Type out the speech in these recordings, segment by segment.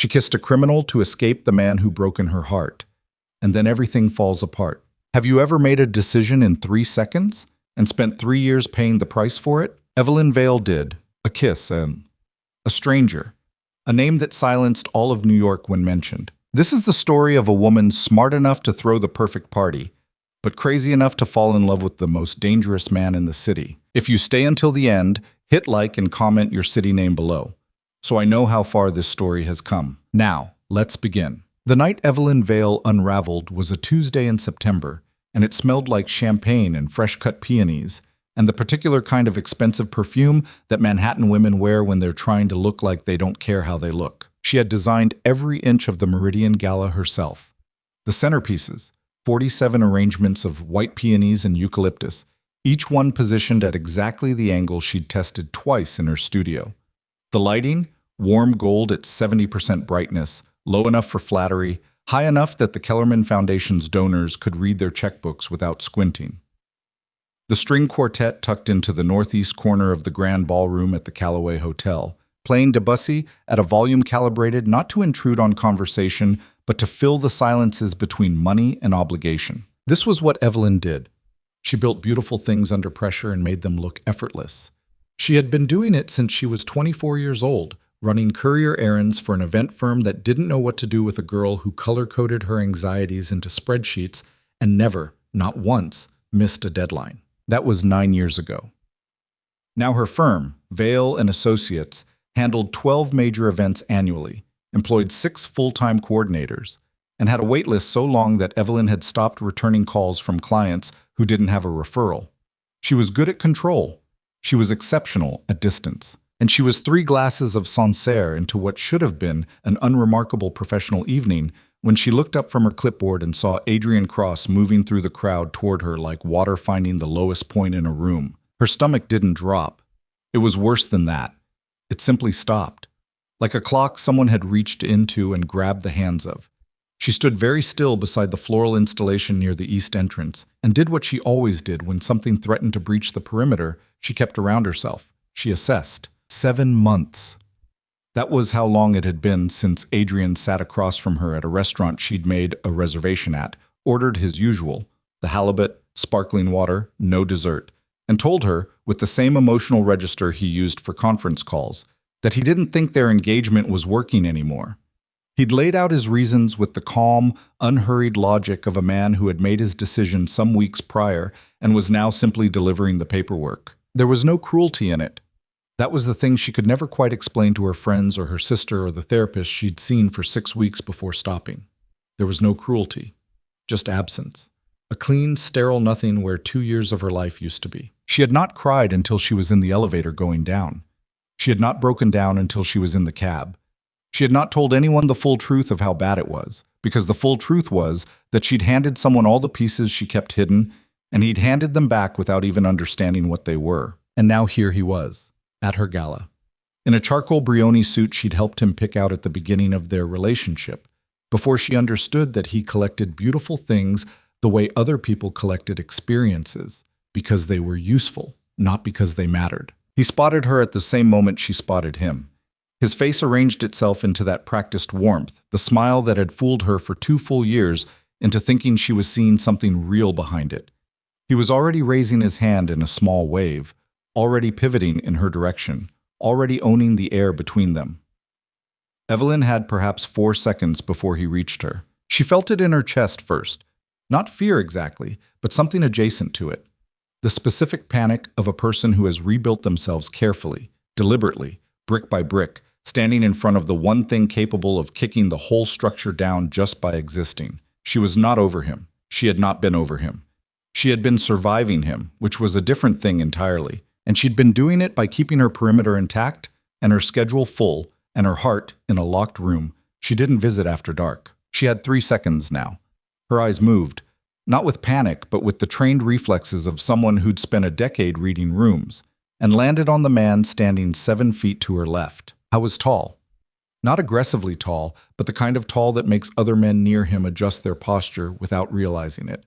She kissed a criminal to escape the man who broken her heart. And then everything falls apart. Have you ever made a decision in 3 seconds and spent 3 years paying the price for it? Evelyn Vale did. A kiss, a stranger. A name that silenced all of New York when mentioned. This is the story of a woman smart enough to throw the perfect party, but crazy enough to fall in love with the most dangerous man in the city. If you stay until the end, hit like and comment your city name below, so I know how far this story has come. Now, let's begin. The night Evelyn Vale unraveled was a Tuesday in September, and it smelled like champagne and fresh-cut peonies, and the particular kind of expensive perfume that Manhattan women wear when they're trying to look like they don't care how they look. She had designed every inch of the Meridian Gala herself. The centerpieces, 47 arrangements of white peonies and eucalyptus, each one positioned at exactly the angle she'd tested twice in her studio. The lighting, warm gold at 70% brightness, low enough for flattery, high enough that the Kellerman Foundation's donors could read their checkbooks without squinting. The string quartet tucked into the northeast corner of the grand ballroom at the Callaway Hotel, playing Debussy at a volume calibrated not to intrude on conversation, but to fill the silences between money and obligation. This was what Evelyn did. She built beautiful things under pressure and made them look effortless. She had been doing it since she was 24 years old, running courier errands for an event firm that didn't know what to do with a girl who color-coded her anxieties into spreadsheets and never, not once, missed a deadline. That was 9 years ago. Now her firm, Vale and Associates, handled 12 major events annually, employed 6 full-time coordinators, and had a wait list so long that Evelyn had stopped returning calls from clients who didn't have a referral. She was good at control. She was exceptional at distance. And she was 3 glasses of Sancerre into what should have been an unremarkable professional evening when she looked up from her clipboard and saw Adrian Cross moving through the crowd toward her like water finding the lowest point in a room. Her stomach didn't drop. It was worse than that. It simply stopped. Like a clock someone had reached into and grabbed the hands of. She stood very still beside the floral installation near the east entrance and did what she always did when something threatened to breach the perimeter she kept around herself. She assessed. 7 months. That was how long it had been since Adrian sat across from her at a restaurant she'd made a reservation at, ordered his usual, the halibut, sparkling water, no dessert, and told her, with the same emotional register he used for conference calls, that he didn't think their engagement was working anymore. He'd laid out his reasons with the calm, unhurried logic of a man who had made his decision some weeks prior and was now simply delivering the paperwork. There was no cruelty in it. That was the thing she could never quite explain to her friends or her sister or the therapist she'd seen for 6 weeks before stopping. There was no cruelty, just absence. A clean, sterile nothing where 2 years of her life used to be. She had not cried until she was in the elevator going down. She had not broken down until she was in the cab. She had not told anyone the full truth of how bad it was, because the full truth was that she'd handed someone all the pieces she kept hidden, and he'd handed them back without even understanding what they were. And now here he was, at her gala, in a charcoal Brioni suit she'd helped him pick out at the beginning of their relationship, before she understood that he collected beautiful things the way other people collected experiences, because they were useful, not because they mattered. He spotted her at the same moment she spotted him. His face arranged itself into that practiced warmth, the smile that had fooled her for 2 full years into thinking she was seeing something real behind it. He was already raising his hand in a small wave, already pivoting in her direction, already owning the air between them. Evelyn had perhaps 4 seconds before he reached her. She felt it in her chest first. Not fear exactly, but something adjacent to it. The specific panic of a person who has rebuilt themselves carefully, deliberately, brick by brick, standing in front of the one thing capable of kicking the whole structure down just by existing. She was not over him. She had not been over him. She had been surviving him, which was a different thing entirely. And she'd been doing it by keeping her perimeter intact and her schedule full and her heart in a locked room she didn't visit after dark. She had 3 seconds now. Her eyes moved, not with panic, but with the trained reflexes of someone who'd spent a decade reading rooms, and landed on the man standing 7 feet to her left. I was tall. Not aggressively tall, but the kind of tall that makes other men near him adjust their posture without realizing it.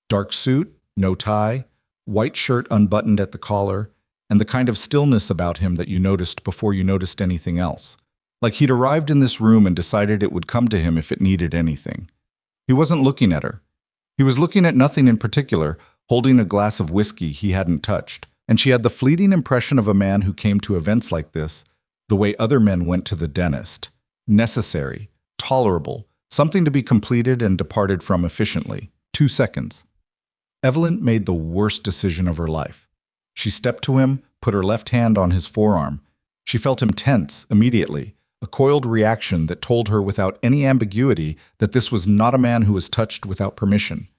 Dark suit, no tie, white shirt unbuttoned at the collar, and the kind of stillness about him that you noticed before you noticed anything else. Like he'd arrived in this room and decided it would come to him if it needed anything. He wasn't looking at her. He was looking at nothing in particular, holding a glass of whiskey he hadn't touched, and she had the fleeting impression of a man who came to events like this the way other men went to the dentist. Necessary, tolerable, something to be completed and departed from efficiently. 2 seconds. Evelyn made the worst decision of her life. She stepped to him, put her left hand on his forearm. She felt him tense immediately, a coiled reaction that told her without any ambiguity that this was not a man who was touched without permission.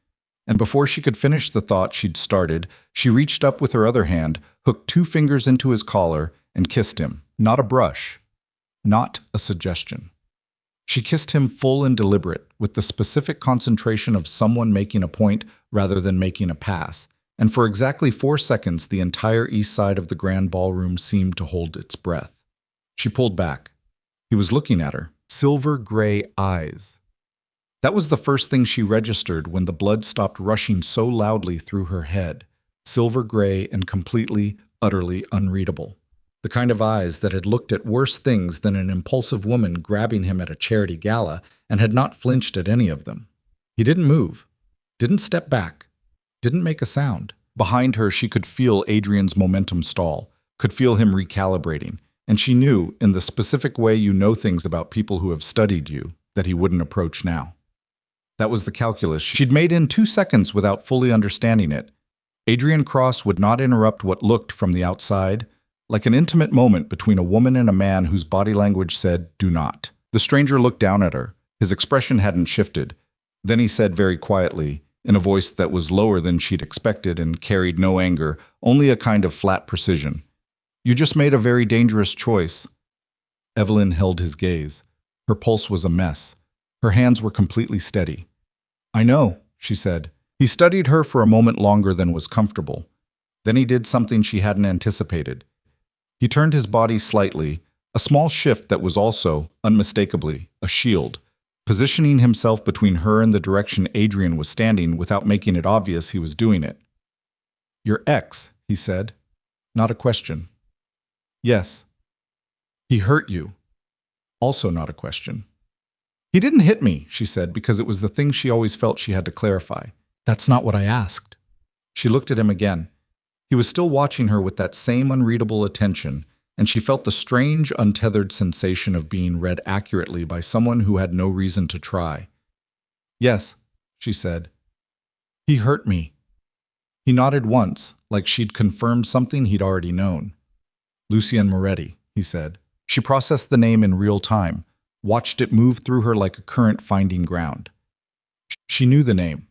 And before she could finish the thought she'd started, she reached up with her other hand, hooked 2 fingers into his collar, and kissed him. Not a brush. Not a suggestion. She kissed him full and deliberate, with the specific concentration of someone making a point rather than making a pass. And for exactly 4 seconds, the entire east side of the grand ballroom seemed to hold its breath. She pulled back. He was looking at her. Silver gray eyes. That was the first thing she registered when the blood stopped rushing so loudly through her head. Silver gray and completely, utterly unreadable. The kind of eyes that had looked at worse things than an impulsive woman grabbing him at a charity gala and had not flinched at any of them. He didn't move, didn't step back, didn't make a sound. Behind her, she could feel Adrian's momentum stall, could feel him recalibrating, and she knew, in the specific way you know things about people who have studied you, that he wouldn't approach now. That was the calculus she'd made in 2 seconds without fully understanding it. Adrian Cross would not interrupt what looked, from the outside, like an intimate moment between a woman and a man whose body language said, "Do not." The stranger looked down at her. His expression hadn't shifted. Then he said very quietly, in a voice that was lower than she'd expected and carried no anger, only a kind of flat precision, "You just made a very dangerous choice." Evelyn held his gaze. Her pulse was a mess. Her hands were completely steady. "I know," she said. He studied her for a moment longer than was comfortable. Then he did something she hadn't anticipated. He turned his body slightly, a small shift that was also, unmistakably, a shield, positioning himself between her and the direction Adrian was standing without making it obvious he was doing it. "Your ex," he said. Not a question. "Yes." "He hurt you." Also not a question. "He didn't hit me," she said, because it was the thing she always felt she had to clarify. "That's not what I asked." She looked at him again. He was still watching her with that same unreadable attention, and she felt the strange, untethered sensation of being read accurately by someone who had no reason to try. "Yes," she said. "He hurt me." He nodded once, like she'd confirmed something he'd already known. "Lucien Moretti," he said. She processed the name in real time, watched it move through her like a current finding ground. She knew the name.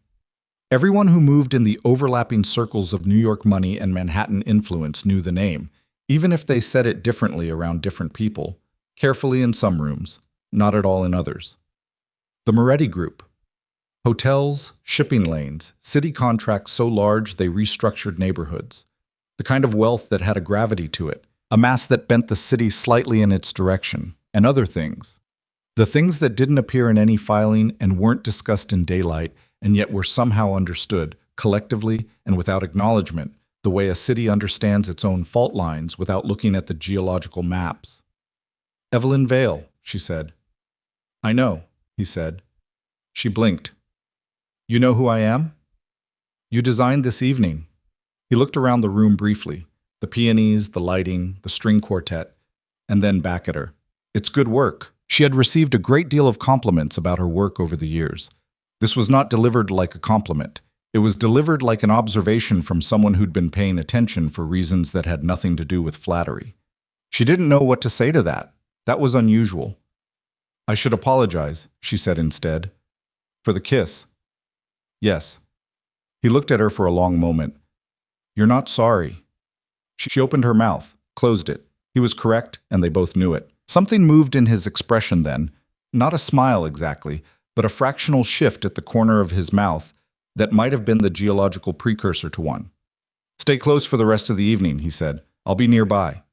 Everyone who moved in the overlapping circles of New York money and Manhattan influence knew the name, even if they said it differently around different people, carefully in some rooms, not at all in others. The Moretti Group. Hotels, shipping lanes, city contracts so large they restructured neighborhoods. The kind of wealth that had a gravity to it, a mass that bent the city slightly in its direction, and other things. The things that didn't appear in any filing and weren't discussed in daylight, and yet were somehow understood, collectively and without acknowledgement, the way a city understands its own fault lines without looking at the geological maps. "Evelyn Vale," she said. "I know," he said. She blinked. "You know who I am?" "You designed this evening." He looked around the room briefly, the peonies, the lighting, the string quartet, and then back at her. "It's good work." She had received a great deal of compliments about her work over the years. This was not delivered like a compliment. It was delivered like an observation from someone who'd been paying attention for reasons that had nothing to do with flattery. She didn't know what to say to that. That was unusual. "I should apologize," she said instead. "For the kiss." "Yes." He looked at her for a long moment. "You're not sorry." She opened her mouth, closed it. He was correct, and they both knew it. Something moved in his expression then, not a smile exactly, but a fractional shift at the corner of his mouth that might have been the geological precursor to one. "Stay close for the rest of the evening," he said. "I'll be nearby."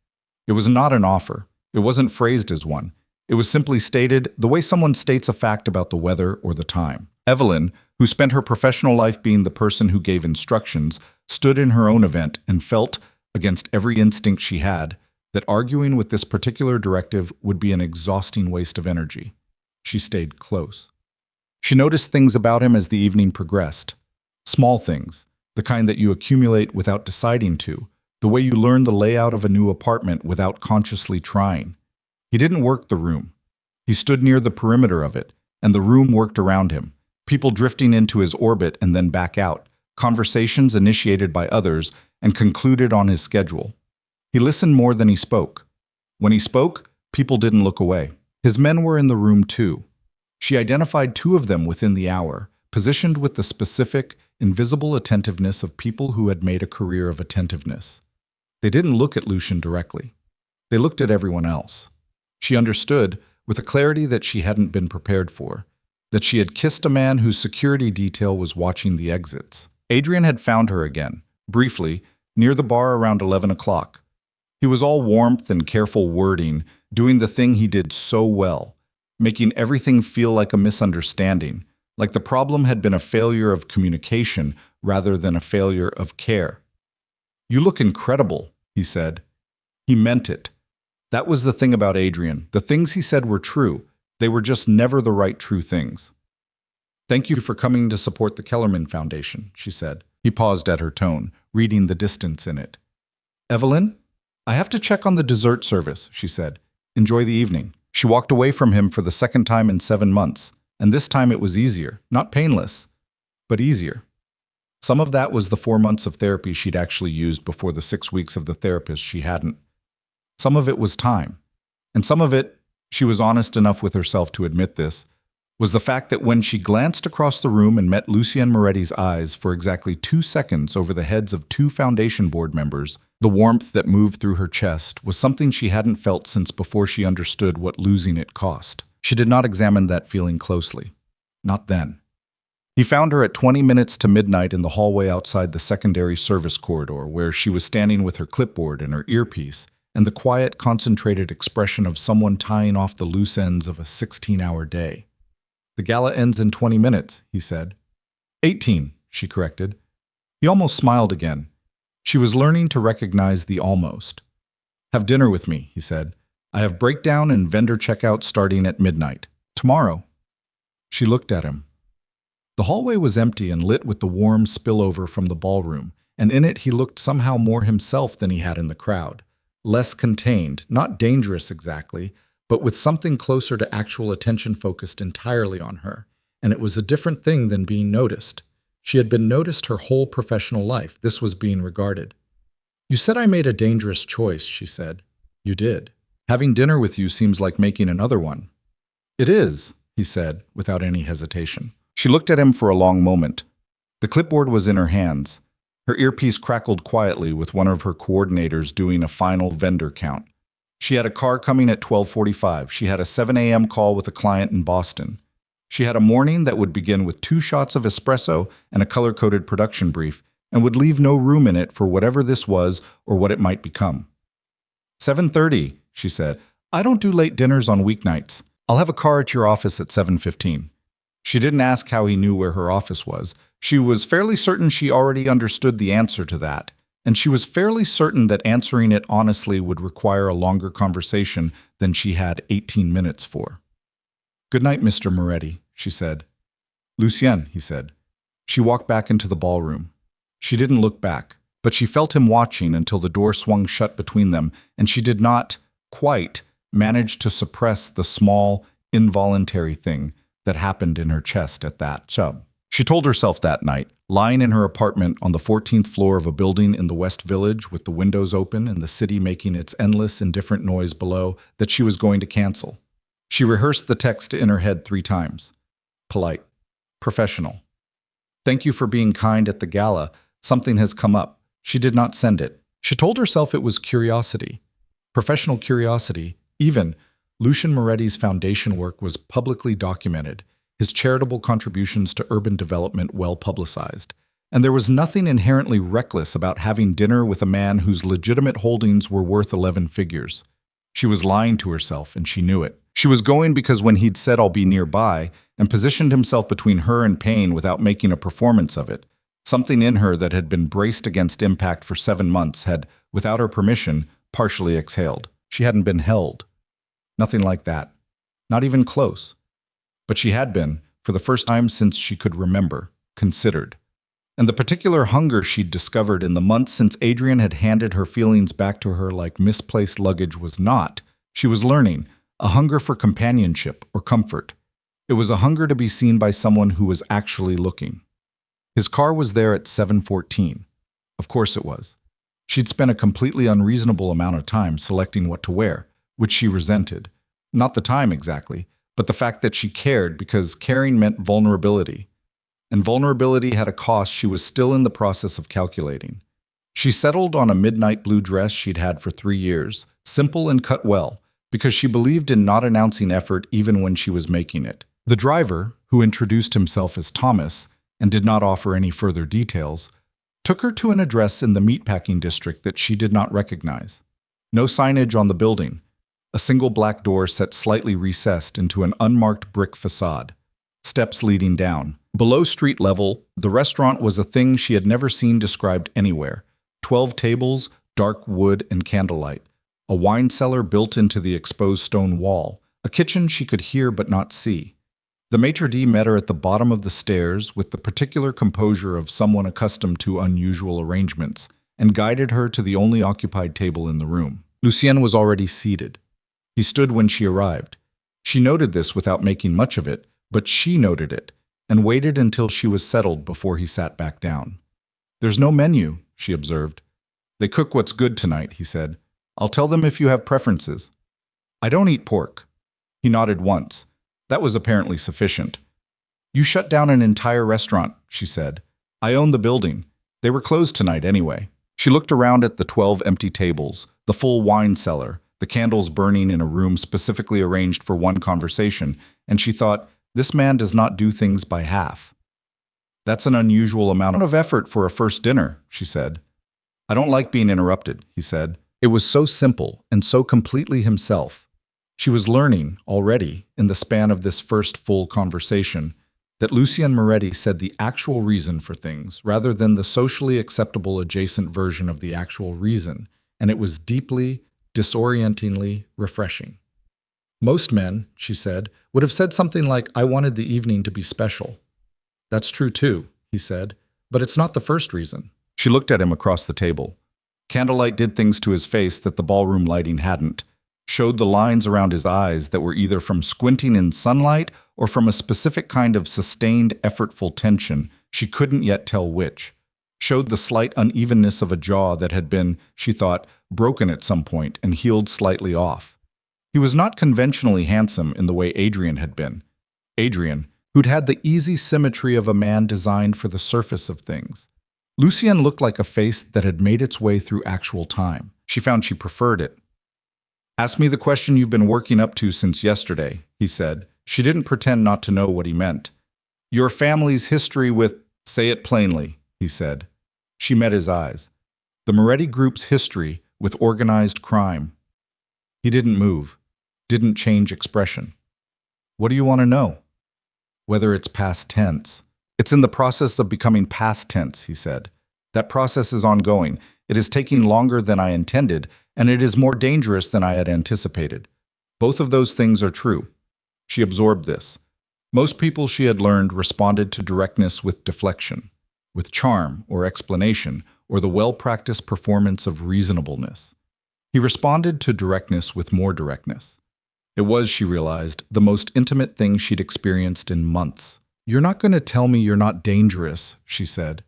It was not an offer. It wasn't phrased as one. It was simply stated the way someone states a fact about the weather or the time. Evelyn, who spent her professional life being the person who gave instructions, stood in her own event and felt, against every instinct she had, that arguing with this particular directive would be an exhausting waste of energy. She stayed close. She noticed things about him as the evening progressed. Small things, the kind that you accumulate without deciding to, the way you learn the layout of a new apartment without consciously trying. He didn't work the room. He stood near the perimeter of it, and the room worked around him, people drifting into his orbit and then back out, conversations initiated by others and concluded on his schedule. He listened more than he spoke. When he spoke, people didn't look away. His men were in the room too. She identified two of them within the hour, positioned with the specific, invisible attentiveness of people who had made a career of attentiveness. They didn't look at Lucien directly. They looked at everyone else. She understood, with a clarity that she hadn't been prepared for, that she had kissed a man whose security detail was watching the exits. Adrian had found her again, briefly, near the bar around 11 o'clock. He was all warmth and careful wording, doing the thing he did so well, making everything feel like a misunderstanding, like the problem had been a failure of communication rather than a failure of care. "You look incredible," he said. He meant it. That was the thing about Adrian. The things he said were true. They were just never the right true things. "Thank you for coming to support the Kellerman Foundation," she said. He paused at her tone, reading the distance in it. "Evelyn? I have to check on the dessert service," she said. "Enjoy the evening." She walked away from him for the second time in 7 months, and this time it was easier. Not painless, but easier. Some of that was the 4 months of therapy she'd actually used before the 6 weeks of the therapist she hadn't. Some of it was time. And some of it, she was honest enough with herself to admit this, was the fact that when she glanced across the room and met Lucien Moretti's eyes for exactly 2 seconds over the heads of 2 foundation board members, the warmth that moved through her chest was something she hadn't felt since before she understood what losing it cost. She did not examine that feeling closely. Not then. He found her at 20 minutes to midnight in the hallway outside the secondary service corridor, where she was standing with her clipboard and her earpiece, and the quiet, concentrated expression of someone tying off the loose ends of a 16-hour day. "The gala ends in 20 minutes, he said. 18, she corrected. He almost smiled again. She was learning to recognize the almost. "Have dinner with me," he said. "I have breakdown and vendor checkout starting at midnight. Tomorrow." She looked at him. The hallway was empty and lit with the warm spillover from the ballroom, and in it he looked somehow more himself than he had in the crowd. Less contained, not dangerous exactly, but with something closer to actual attention focused entirely on her. And it was a different thing than being noticed. She had been noticed her whole professional life. This was being regarded. "You said I made a dangerous choice," she said. "You did. Having dinner with you seems like making another one." "It is," he said, without any hesitation. She looked at him for a long moment. The clipboard was in her hands. Her earpiece crackled quietly with one of her coordinators doing a final vendor count. She had a car coming at 12:45. She had a 7 a.m. call with a client in Boston. She had a morning that would begin with 2 shots of espresso and a color-coded production brief, and would leave no room in it for whatever this was or what it might become. 7:30, she said. "I don't do late dinners on weeknights. I'll have a car at your office at 7:15. She didn't ask how he knew where her office was. She was fairly certain she already understood the answer to that, and she was fairly certain that answering it honestly would require a longer conversation than she had 18 minutes for. "Good night, Mr. Moretti," she said. "Lucien," he said. She walked back into the ballroom. She didn't look back, but she felt him watching until the door swung shut between them, and she did not, quite, manage to suppress the small, involuntary thing that happened in her chest at that chub. She told herself that night, lying in her apartment on the 14th floor of a building in the West Village with the windows open and the city making its endless, indifferent noise below, that she was going to cancel. She rehearsed the text in her head 3 times. Polite. Professional. "Thank you for being kind at the gala. Something has come up." She did not send it. She told herself it was curiosity. Professional curiosity. Even Lucien Moretti's foundation work was publicly documented, his charitable contributions to urban development well publicized, and there was nothing inherently reckless about having dinner with a man whose legitimate holdings were worth 11 figures. She was lying to herself, and she knew it. She was going because when he'd said "I'll be nearby," and positioned himself between her and pain without making a performance of it, something in her that had been braced against impact for 7 months had, without her permission, partially exhaled. She hadn't been held. Nothing like that. Not even close. But she had been, for the first time since she could remember, considered. And the particular hunger she'd discovered in the months since Adrian had handed her feelings back to her like misplaced luggage was not, she was learning, a hunger for companionship or comfort. It was a hunger to be seen by someone who was actually looking. His car was there at 7:14. Of course it was. She'd spent a completely unreasonable amount of time selecting what to wear, which she resented. Not the time exactly, but the fact that she cared because caring meant vulnerability. And vulnerability had a cost she was still in the process of calculating. She settled on a midnight blue dress she'd had for 3 years, simple and cut well, because she believed in not announcing effort even when she was making it. The driver, who introduced himself as Thomas and did not offer any further details, took her to an address in the meatpacking district that she did not recognize. No signage on the building. A single black door set slightly recessed into an unmarked brick facade. Steps leading down. Below street level, the restaurant was a thing she had never seen described anywhere. 12 tables, dark wood and candlelight. A wine cellar built into the exposed stone wall. A kitchen she could hear but not see. The maitre d' met her at the bottom of the stairs with the particular composure of someone accustomed to unusual arrangements, and guided her to the only occupied table in the room. Lucien was already seated. He stood when she arrived. She noted this without making much of it, but she noted it, and waited until she was settled before he sat back down. "There's no menu," she observed. "They cook what's good tonight," he said. "I'll tell them if you have preferences." "I don't eat pork." He nodded once. That was apparently sufficient. "You shut down an entire restaurant," she said. "I own the building. They were closed tonight anyway." She looked around at the 12 empty tables, the full wine cellar, the candles burning in a room specifically arranged for one conversation, and she thought, this man does not do things by half. "That's an unusual amount of effort for a first dinner," she said. "I don't like being interrupted," he said. It was so simple and so completely himself. She was learning, already, in the span of this first full conversation, that Lucien Moretti said the actual reason for things, rather than the socially acceptable adjacent version of the actual reason, and it was deeply, disorientingly refreshing. "Most men," she said, "would have said something like, 'I wanted the evening to be special.'" "That's true too," he said, "but it's not the first reason." She looked at him across the table. Candlelight did things to his face that the ballroom lighting hadn't. Showed the lines around his eyes that were either from squinting in sunlight or from a specific kind of sustained, effortful tension, she couldn't yet tell which. Showed the slight unevenness of a jaw that had been, she thought, broken at some point and healed slightly off. He was not conventionally handsome in the way Adrian had been. Adrian, who'd had the easy symmetry of a man designed for the surface of things. Lucien looked like a face that had made its way through actual time. She found she preferred it. "Ask me the question you've been working up to since yesterday," he said. She didn't pretend not to know what he meant. "Your family's history with—" "Say it plainly," he said. She met his eyes. "The Moretti Group's history with organized crime." He didn't move, didn't change expression. "What do you want to know?" "Whether it's past tense." "It's in the process of becoming past tense," he said. "That process is ongoing. It is taking longer than I intended, and it is more dangerous than I had anticipated. Both of those things are true." She absorbed this. Most people, she had learned, responded to directness with deflection, with charm or explanation, or the well-practiced performance of reasonableness. He responded to directness with more directness. It was, she realized, the most intimate thing she'd experienced in months. "You're not going to tell me you're not dangerous," she said.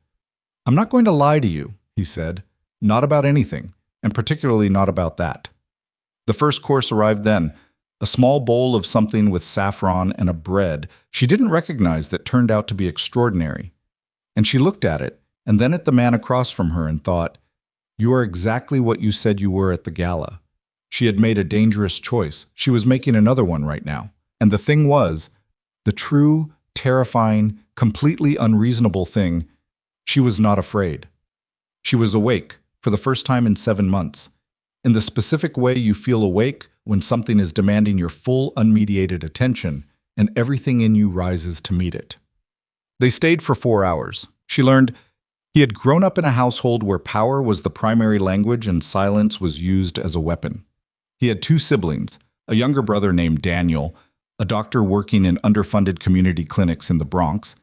"I'm not going to lie to you," he said. "Not about anything, and particularly not about that." The first course arrived then, a small bowl of something with saffron and a bread she didn't recognize that turned out to be extraordinary. And she looked at it, and then at the man across from her and thought, "You are exactly what you said you were at the gala." She had made a dangerous choice. She was making another one right now. And the thing was, the true, terrifying, completely unreasonable thing, she was not afraid. She was awake, for the first time in 7 months. In the specific way you feel awake when something is demanding your full, unmediated attention, and everything in you rises to meet it. They stayed for 4 hours. She learned He had grown up in a household where power was the primary language and silence was used as a weapon. He had two siblings, a younger brother named Daniel, a doctor working in underfunded community clinics in the Bronx,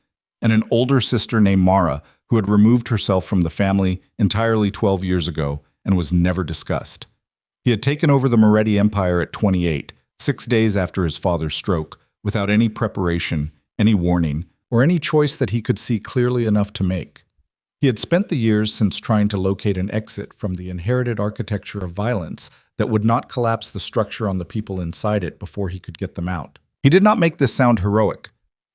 and an older sister named Mara, who had removed herself from the family entirely 12 years ago and was never discussed. He had taken over the Moretti Empire at 28, 6 days after his father's stroke, without any preparation, any warning, or any choice that he could see clearly enough to make. He had spent the years since trying to locate an exit from the inherited architecture of violence that would not collapse the structure on the people inside it before he could get them out. He did not make this sound heroic.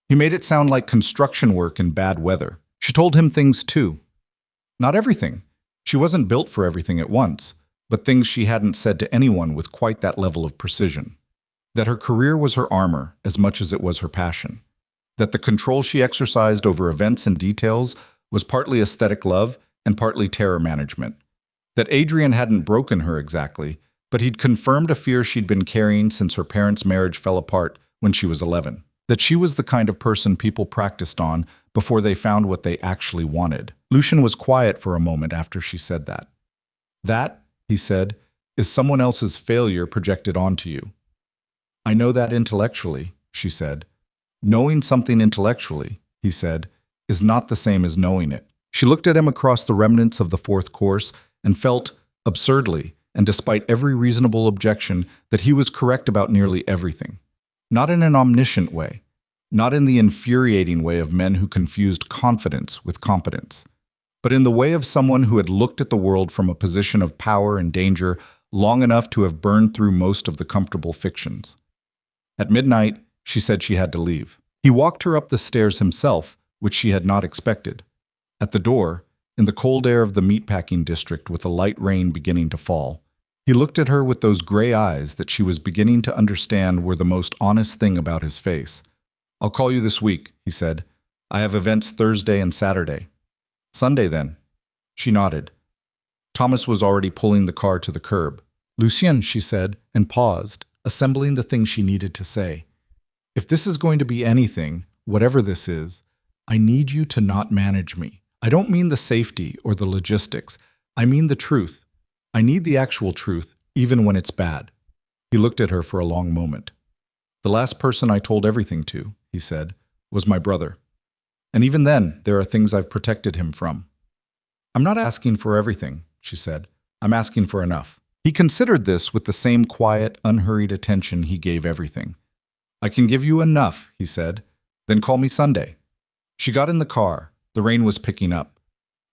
He made it sound like construction work in bad weather. She told him things too. Not everything. She wasn't built for everything at once, but things she hadn't said to anyone with quite that level of precision. That her career was her armor as much as it was her passion. That the control she exercised over events and details was partly aesthetic love and partly terror management. That Adrian hadn't broken her exactly, but he'd confirmed a fear she'd been carrying since her parents' marriage fell apart when she was 11. That she was the kind of person people practiced on before they found what they actually wanted. Lucien was quiet for a moment after she said that. That, he said, is someone else's failure projected onto you. I know that intellectually, she said. Knowing something intellectually, he said, is not the same as knowing it. She looked at him across the remnants of the fourth course and felt, absurdly, and despite every reasonable objection, that he was correct about nearly everything. Not in an omniscient way, not in the infuriating way of men who confused confidence with competence, but in the way of someone who had looked at the world from a position of power and danger long enough to have burned through most of the comfortable fictions. At midnight, she said she had to leave. He walked her up the stairs himself, which she had not expected. At the door, in the cold air of the meatpacking district with a light rain beginning to fall, he looked at her with those gray eyes that she was beginning to understand were the most honest thing about his face. I'll call you this week, he said. I have events Thursday and Saturday. Sunday, then. She nodded. Thomas was already pulling the car to the curb. Lucien, she said, and paused, assembling the things she needed to say. If this is going to be anything, whatever this is, I need you to not manage me. I don't mean the safety or the logistics. I mean the truth. I need the actual truth, even when it's bad. He looked at her for a long moment. The last person I told everything to, he said, was my brother. And even then, there are things I've protected him from. I'm not asking for everything, she said. I'm asking for enough. He considered this with the same quiet, unhurried attention he gave everything. I can give you enough, he said. Then call me Sunday. She got in the car. The rain was picking up.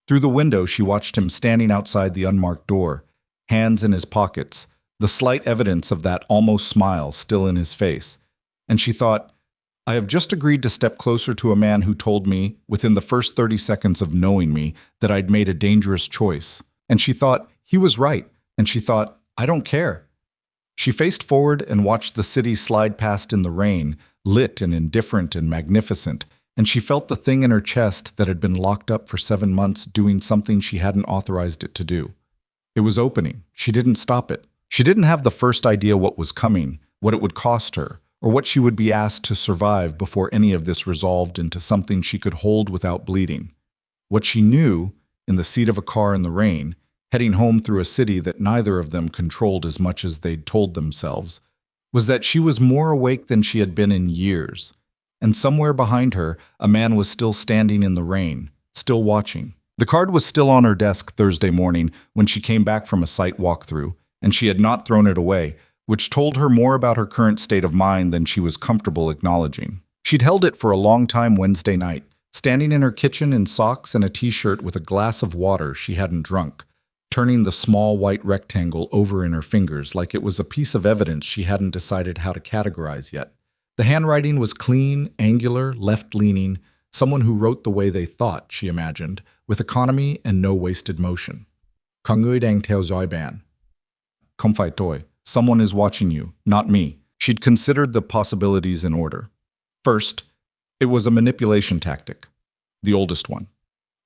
Through the window, she watched him standing outside the unmarked door, hands in his pockets, the slight evidence of that almost smile still in his face. And she thought, I have just agreed to step closer to a man who told me, within the first 30 seconds of knowing me, that I'd made a dangerous choice. And she thought, he was right. And she thought, I don't care. She faced forward and watched the city slide past in the rain, lit and indifferent and magnificent, and she felt the thing in her chest that had been locked up for 7 months doing something she hadn't authorized it to do. It was opening. She didn't stop it. She didn't have the first idea what was coming, what it would cost her, or what she would be asked to survive before any of this resolved into something she could hold without bleeding. What she knew, in the seat of a car in the rain, heading home through a city that neither of them controlled as much as they'd told themselves, was that she was more awake than she had been in years. And somewhere behind her, a man was still standing in the rain, still watching. The card was still on her desk Thursday morning when she came back from a site walkthrough, and she had not thrown it away, which told her more about her current state of mind than she was comfortable acknowledging. She'd held it for a long time Wednesday night, standing in her kitchen in socks and a t-shirt with a glass of water she hadn't drunk, turning the small white rectangle over in her fingers like it was a piece of evidence she hadn't decided how to categorize yet. The handwriting was clean, angular, left-leaning, someone who wrote the way they thought, she imagined, with economy and no wasted motion. Kangui teo zoiban. Komfai toi. Someone is watching you, not me. She'd considered the possibilities in order. First, it was a manipulation tactic. The oldest one.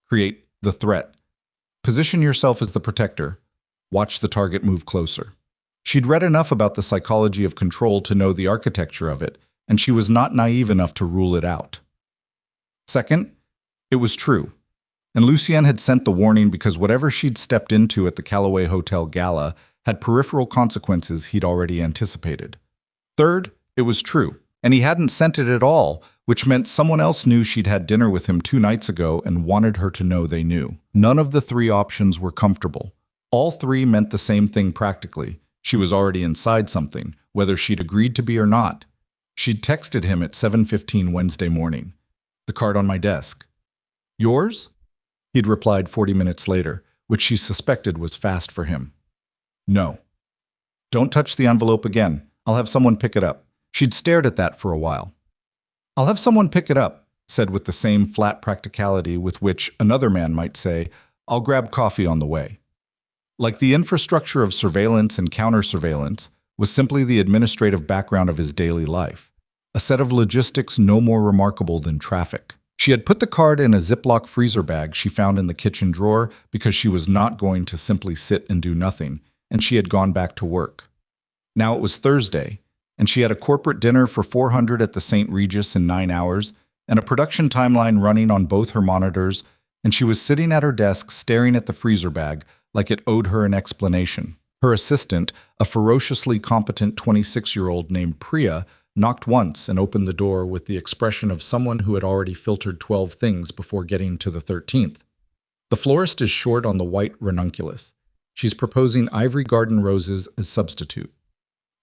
Create the threat. Position yourself as the protector. Watch the target move closer. She'd read enough about the psychology of control to know the architecture of it, and she was not naive enough to rule it out. Second, it was true. And Lucien had sent the warning because whatever she'd stepped into at the Callaway Hotel gala had peripheral consequences he'd already anticipated. Third, it was true, and he hadn't sent it at all, which meant someone else knew she'd had dinner with him 2 nights ago and wanted her to know they knew. None of the three options were comfortable. All three meant the same thing practically. She was already inside something, whether she'd agreed to be or not. She'd texted him at 7:15 Wednesday morning. The card on my desk. Yours? He'd replied 40 minutes later, which she suspected was fast for him. No. Don't touch the envelope again. I'll have someone pick it up. She'd stared at that for a while. I'll have someone pick it up, said with the same flat practicality with which another man might say, I'll grab coffee on the way. Like the infrastructure of surveillance and counter-surveillance was simply the administrative background of his daily life, a set of logistics no more remarkable than traffic. She had put the card in a Ziploc freezer bag she found in the kitchen drawer because she was not going to simply sit and do nothing, and she had gone back to work. Now it was Thursday, and she had a corporate dinner for 400 at the St. Regis in 9 hours, and a production timeline running on both her monitors, and she was sitting at her desk staring at the freezer bag like it owed her an explanation. Her assistant, a ferociously competent 26-year-old named Priya, knocked once and opened the door with the expression of someone who had already filtered 12 things before getting to the 13th. The florist is short on the white ranunculus. She's proposing ivory garden roses as substitute.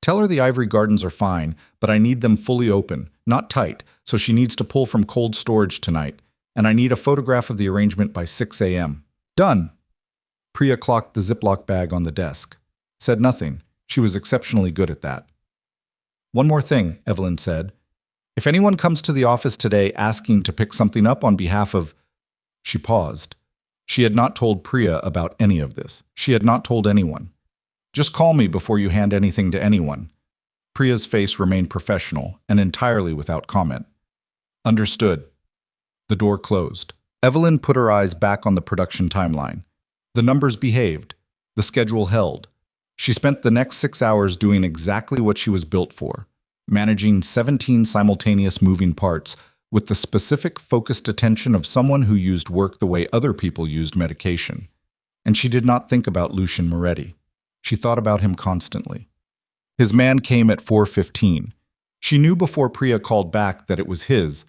Tell her the ivory gardens are fine, but I need them fully open, not tight, so she needs to pull from cold storage tonight, and I need a photograph of the arrangement by 6 a.m. Done. Priya clocked the Ziploc bag on the desk. Said nothing. She was exceptionally good at that. One more thing, Evelyn said. If anyone comes to the office today asking to pick something up on behalf of... She paused. She had not told Priya about any of this. She had not told anyone. Just call me before you hand anything to anyone. Priya's face remained professional and entirely without comment. Understood. The door closed. Evelyn put her eyes back on the production timeline. The numbers behaved. The schedule held. She spent the next 6 hours doing exactly what she was built for, managing 17 simultaneous moving parts with the specific focused attention of someone who used work the way other people used medication. And she did not think about Lucien Moretti. She thought about him constantly. His man came at 4:15. She knew before Priya called back that it was his.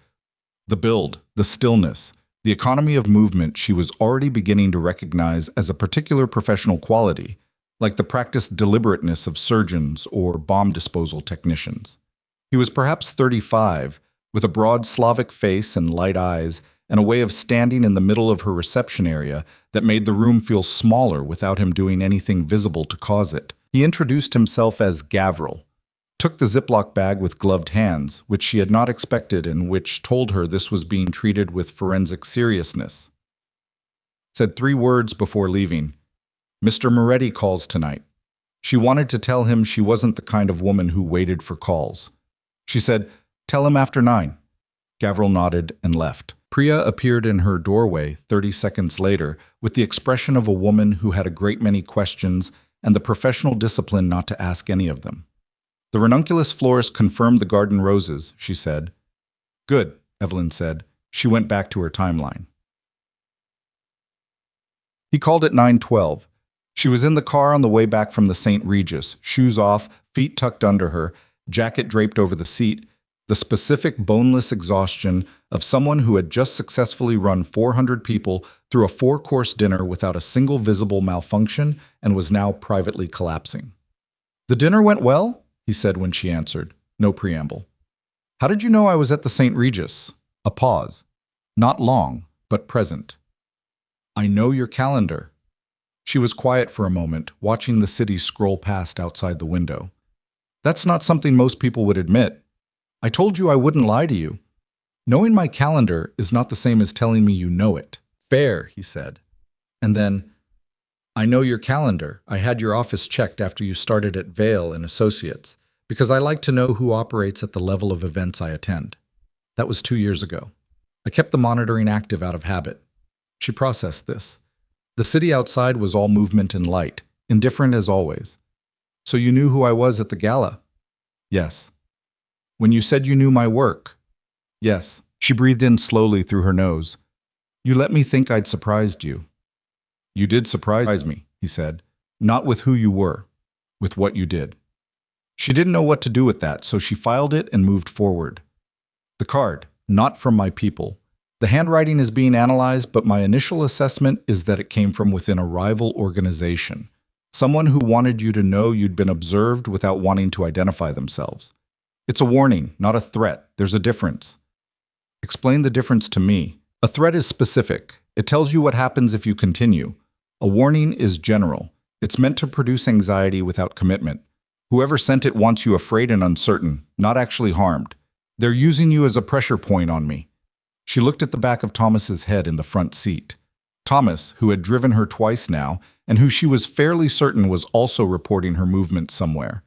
The build, the stillness, the economy of movement she was already beginning to recognize as a particular professional quality, like the practiced deliberateness of surgeons or bomb disposal technicians. He was perhaps 35, with a broad Slavic face and light eyes, and a way of standing in the middle of her reception area that made the room feel smaller without him doing anything visible to cause it. He introduced himself as Gavril, took the Ziploc bag with gloved hands, which she had not expected and which told her this was being treated with forensic seriousness. Said 3 words before leaving. Mr. Moretti calls tonight. She wanted to tell him she wasn't the kind of woman who waited for calls. She said, tell him after 9. Gavril nodded and left. Priya appeared in her doorway 30 seconds later with the expression of a woman who had a great many questions and the professional discipline not to ask any of them. The ranunculus florist confirmed the garden roses, she said. Good, Evelyn said. She went back to her timeline. He called at 9:12. She was in the car on the way back from the St. Regis, shoes off, feet tucked under her, jacket draped over the seat, the specific boneless exhaustion of someone who had just successfully run 400 people through a 4-course dinner without a single visible malfunction and was now privately collapsing. The dinner went well? He said when she answered. No preamble. How did you know I was at the St. Regis? A pause. Not long, but present. I know your calendar. She was quiet for a moment, watching the city scroll past outside the window. That's not something most people would admit. I told you I wouldn't lie to you. Knowing my calendar is not the same as telling me you know it. Fair, he said. And then, I know your calendar. I had your office checked after you started at Vale and Associates, because I like to know who operates at the level of events I attend. That was 2 years ago. I kept the monitoring active out of habit. She processed this. The city outside was all movement and light, indifferent as always. So you knew who I was at the gala? Yes. When you said you knew my work? Yes. She breathed in slowly through her nose. You let me think I'd surprised you. You did surprise me, he said. Not with who you were, with what you did. She didn't know what to do with that, so she filed it and moved forward. The card, not from my people. The handwriting is being analyzed, but my initial assessment is that it came from within a rival organization. Someone who wanted you to know you'd been observed without wanting to identify themselves. It's a warning, not a threat. There's a difference. Explain the difference to me. A threat is specific. It tells you what happens if you continue. A warning is general. It's meant to produce anxiety without commitment. Whoever sent it wants you afraid and uncertain, not actually harmed. They're using you as a pressure point on me. She looked at the back of Thomas's head in the front seat. Thomas, who had driven her twice now, and who she was fairly certain was also reporting her movements somewhere.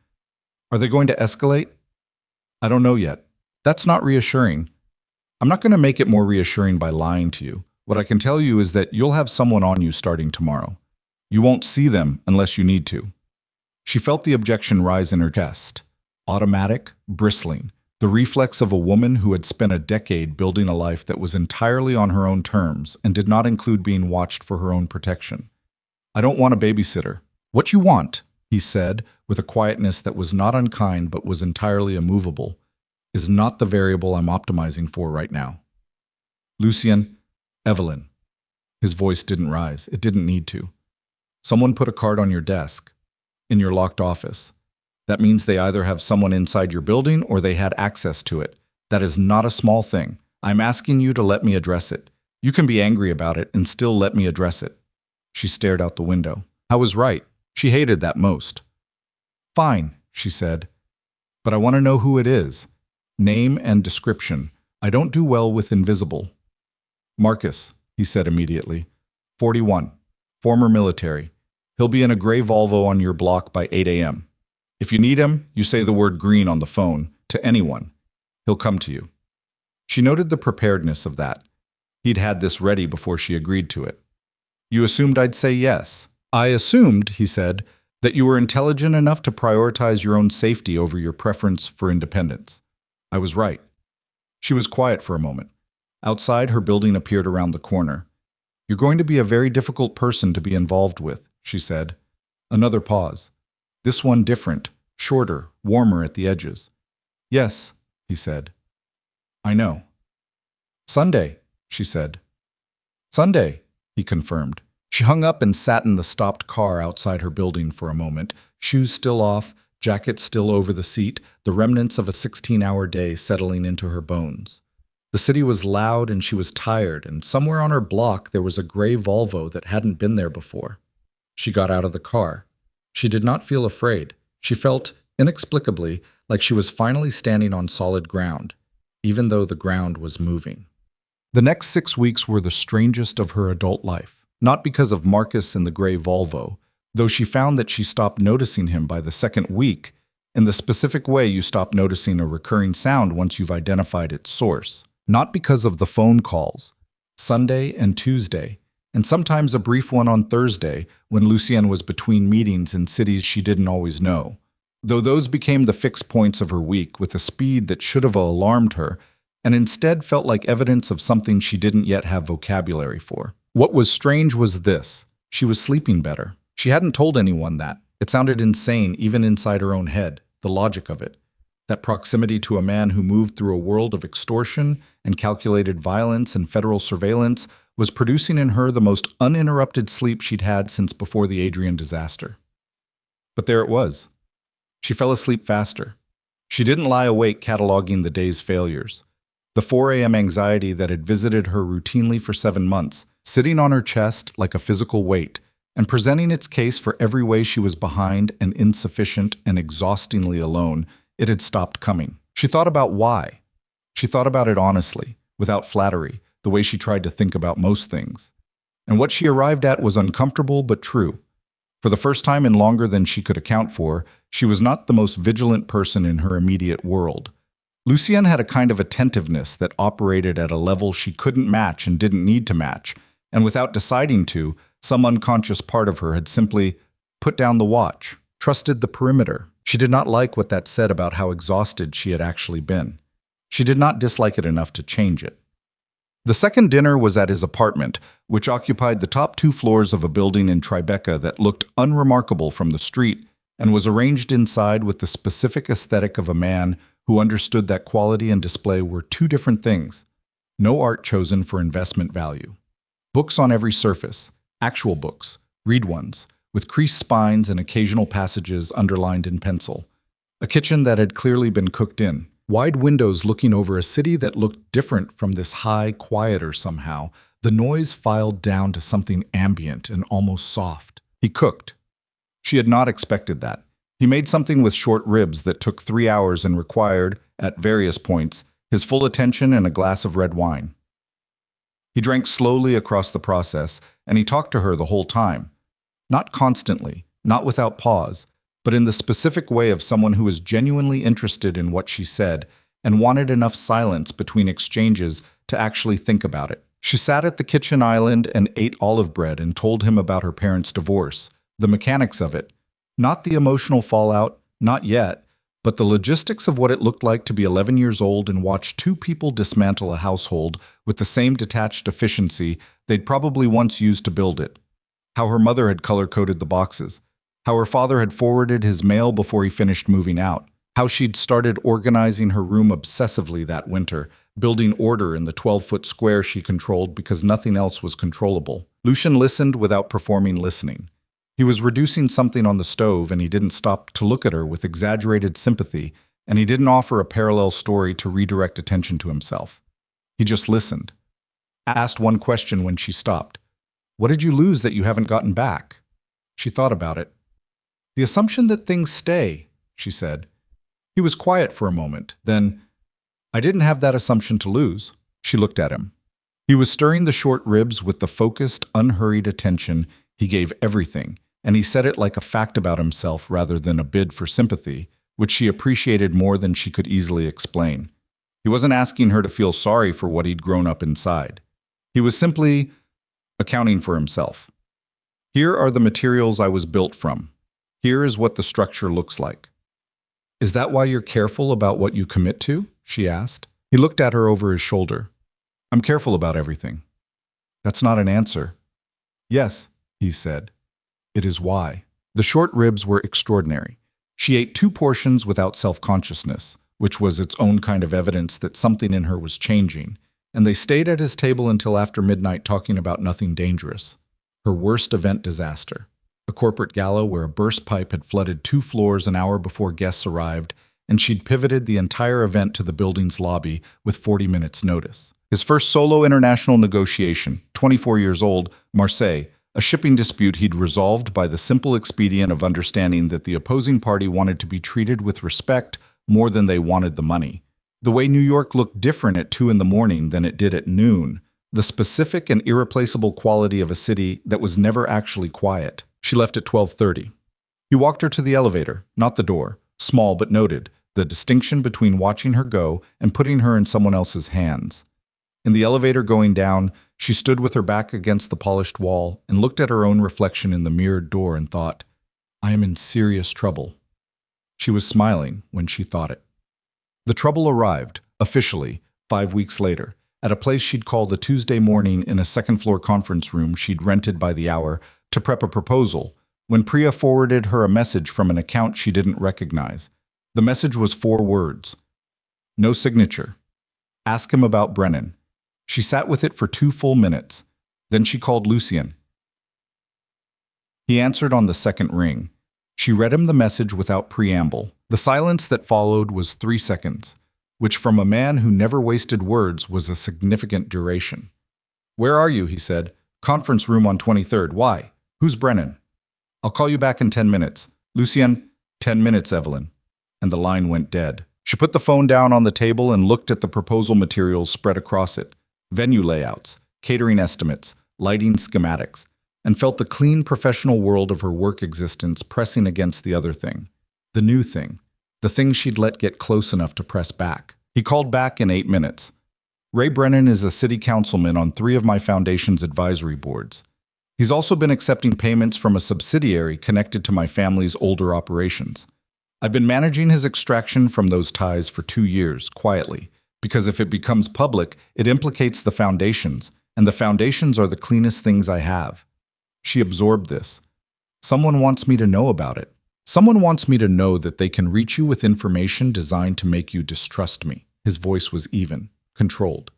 Are they going to escalate? I don't know yet. That's not reassuring. I'm not going to make it more reassuring by lying to you. What I can tell you is that you'll have someone on you starting tomorrow. You won't see them unless you need to. She felt the objection rise in her chest. Automatic, bristling. The reflex of a woman who had spent a decade building a life that was entirely on her own terms and did not include being watched for her own protection. I don't want a babysitter. What you want, he said, with a quietness that was not unkind but was entirely immovable, is not the variable I'm optimizing for right now. Lucien, Evelyn. His voice didn't rise. It didn't need to. Someone put a card on your desk, in your locked office. That means they either have someone inside your building or they had access to it. That is not a small thing. I'm asking you to let me address it. You can be angry about it and still let me address it. She stared out the window. I was right. She hated that most. Fine, she said. But I want to know who it is. Name and description. I don't do well with invisible. Marcus, he said immediately. 41. Former military. He'll be in a gray Volvo on your block by 8 a.m. If you need him, you say the word green on the phone, to anyone. He'll come to you. She noted the preparedness of that. He'd had this ready before she agreed to it. You assumed I'd say yes. I assumed, he said, that you were intelligent enough to prioritize your own safety over your preference for independence. I was right. She was quiet for a moment. Outside, her building appeared around the corner. You're going to be a very difficult person to be involved with, she said. Another pause. This one different, shorter, warmer at the edges. Yes, he said. I know. Sunday, she said. Sunday, he confirmed. She hung up and sat in the stopped car outside her building for a moment, shoes still off, jacket still over the seat, the remnants of a 16-hour day settling into her bones. The city was loud and she was tired, and somewhere on her block there was a gray Volvo that hadn't been there before. She got out of the car. She did not feel afraid. She felt, inexplicably, like she was finally standing on solid ground, even though the ground was moving. The next 6 weeks were the strangest of her adult life, not because of Marcus and the gray Volvo, though she found that she stopped noticing him by the second week, in the specific way you stop noticing a recurring sound once you've identified its source. Not because of the phone calls, Sunday and Tuesday, and sometimes a brief one on Thursday when Lucien was between meetings in cities she didn't always know. Though those became the fixed points of her week with a speed that should have alarmed her, and instead felt like evidence of something she didn't yet have vocabulary for. What was strange was this. She was sleeping better. She hadn't told anyone that. It sounded insane even inside her own head, the logic of it. That proximity to a man who moved through a world of extortion and calculated violence and federal surveillance was producing in her the most uninterrupted sleep she'd had since before the Adrian disaster. But there it was. She fell asleep faster. She didn't lie awake cataloging the day's failures. The 4 a.m. anxiety that had visited her routinely for 7 months, sitting on her chest like a physical weight, and presenting its case for every way she was behind and insufficient and exhaustingly alone, it had stopped coming. She thought about why. She thought about it honestly, without flattery, the way she tried to think about most things. And what she arrived at was uncomfortable but true. For the first time in longer than she could account for, she was not the most vigilant person in her immediate world. Lucien had a kind of attentiveness that operated at a level she couldn't match and didn't need to match, and without deciding to, some unconscious part of her had simply put down the watch, trusted the perimeter. She did not like what that said about how exhausted she had actually been. She did not dislike it enough to change it. The second dinner was at his apartment, which occupied the top 2 floors of a building in Tribeca that looked unremarkable from the street and was arranged inside with the specific aesthetic of a man who understood that quality and display were two different things. No art chosen for investment value. Books on every surface, actual books, read ones, with creased spines and occasional passages underlined in pencil. A kitchen that had clearly been cooked in. Wide windows looking over a city that looked different from this high, quieter somehow. The noise filed down to something ambient and almost soft. He cooked. She had not expected that. He made something with short ribs that took 3 hours and required, at various points, his full attention and a glass of red wine. He drank slowly across the process, and he talked to her the whole time. Not constantly, not without pause, but in the specific way of someone who was genuinely interested in what she said and wanted enough silence between exchanges to actually think about it. She sat at the kitchen island and ate olive bread and told him about her parents' divorce, the mechanics of it, not the emotional fallout, not yet, but the logistics of what it looked like to be 11 years old and watch two people dismantle a household with the same detached efficiency they'd probably once used to build it. How her mother had color-coded the boxes. How her father had forwarded his mail before he finished moving out. How she'd started organizing her room obsessively that winter, building order in the 12-foot square she controlled because nothing else was controllable. Lucien listened without performing listening. He was reducing something on the stove, and he didn't stop to look at her with exaggerated sympathy, and he didn't offer a parallel story to redirect attention to himself. He just listened. Asked one question when she stopped. "What did you lose that you haven't gotten back?" She thought about it. "The assumption that things stay," she said. He was quiet for a moment. Then, "I didn't have that assumption to lose." She looked at him. He was stirring the short ribs with the focused, unhurried attention he gave everything, and he said it like a fact about himself rather than a bid for sympathy, which she appreciated more than she could easily explain. He wasn't asking her to feel sorry for what he'd grown up inside. He was simply accounting for himself. "Here are the materials I was built from. Here is what the structure looks like." "Is that why you're careful about what you commit to?" she asked. He looked at her over his shoulder. "I'm careful about everything." "That's not an answer." "Yes," he said. "It is why." The short ribs were extraordinary. She ate 2 portions without self-consciousness, which was its own kind of evidence that something in her was changing, and they stayed at his table until after midnight talking about nothing dangerous. Her worst event disaster. A corporate gala where a burst pipe had flooded 2 floors an hour before guests arrived, and she'd pivoted the entire event to the building's lobby with 40 minutes' notice. His first solo international negotiation, 24 years old, Marseille, a shipping dispute he'd resolved by the simple expedient of understanding that the opposing party wanted to be treated with respect more than they wanted the money. The way New York looked different at 2 in the morning than it did at noon. The specific and irreplaceable quality of a city that was never actually quiet. She left at 12:30. He walked her to the elevator, not the door, small but noted, the distinction between watching her go and putting her in someone else's hands. In the elevator going down, she stood with her back against the polished wall and looked at her own reflection in the mirrored door and thought, "I am in serious trouble." She was smiling when she thought it. The trouble arrived, officially, 5 weeks later, at a place she'd call the Tuesday morning in a second-floor conference room she'd rented by the hour to prep a proposal, when Priya forwarded her a message from an account she didn't recognize. The message was 4 words. No signature. Ask him about Brennan. She sat with it for 2 full minutes. Then she called Lucien. He answered on the second ring. She read him the message without preamble. The silence that followed was 3 seconds, which from a man who never wasted words was a significant duration. "Where are you?" he said. "Conference room on 23rd. Why? Who's Brennan?" "I'll call you back in 10 minutes. Lucien, 10 minutes, Evelyn." And the line went dead. She put the phone down on the table and looked at the proposal materials spread across it. Venue layouts, catering estimates, lighting schematics, and felt the clean professional world of her work existence pressing against the other thing. The new thing. The thing she'd let get close enough to press back. He called back in 8 minutes. "Ray Brennan is a city councilman on 3 of my foundation's advisory boards. He's also been accepting payments from a subsidiary connected to my family's older operations. I've been managing his extraction from those ties for 2 years, quietly, Because if it becomes public, it implicates the foundations, and the foundations are the cleanest things I have. She absorbed this. Someone wants me to know about it. Someone wants me to know that they can reach you with information designed to make you distrust me. His voice was even, controlled.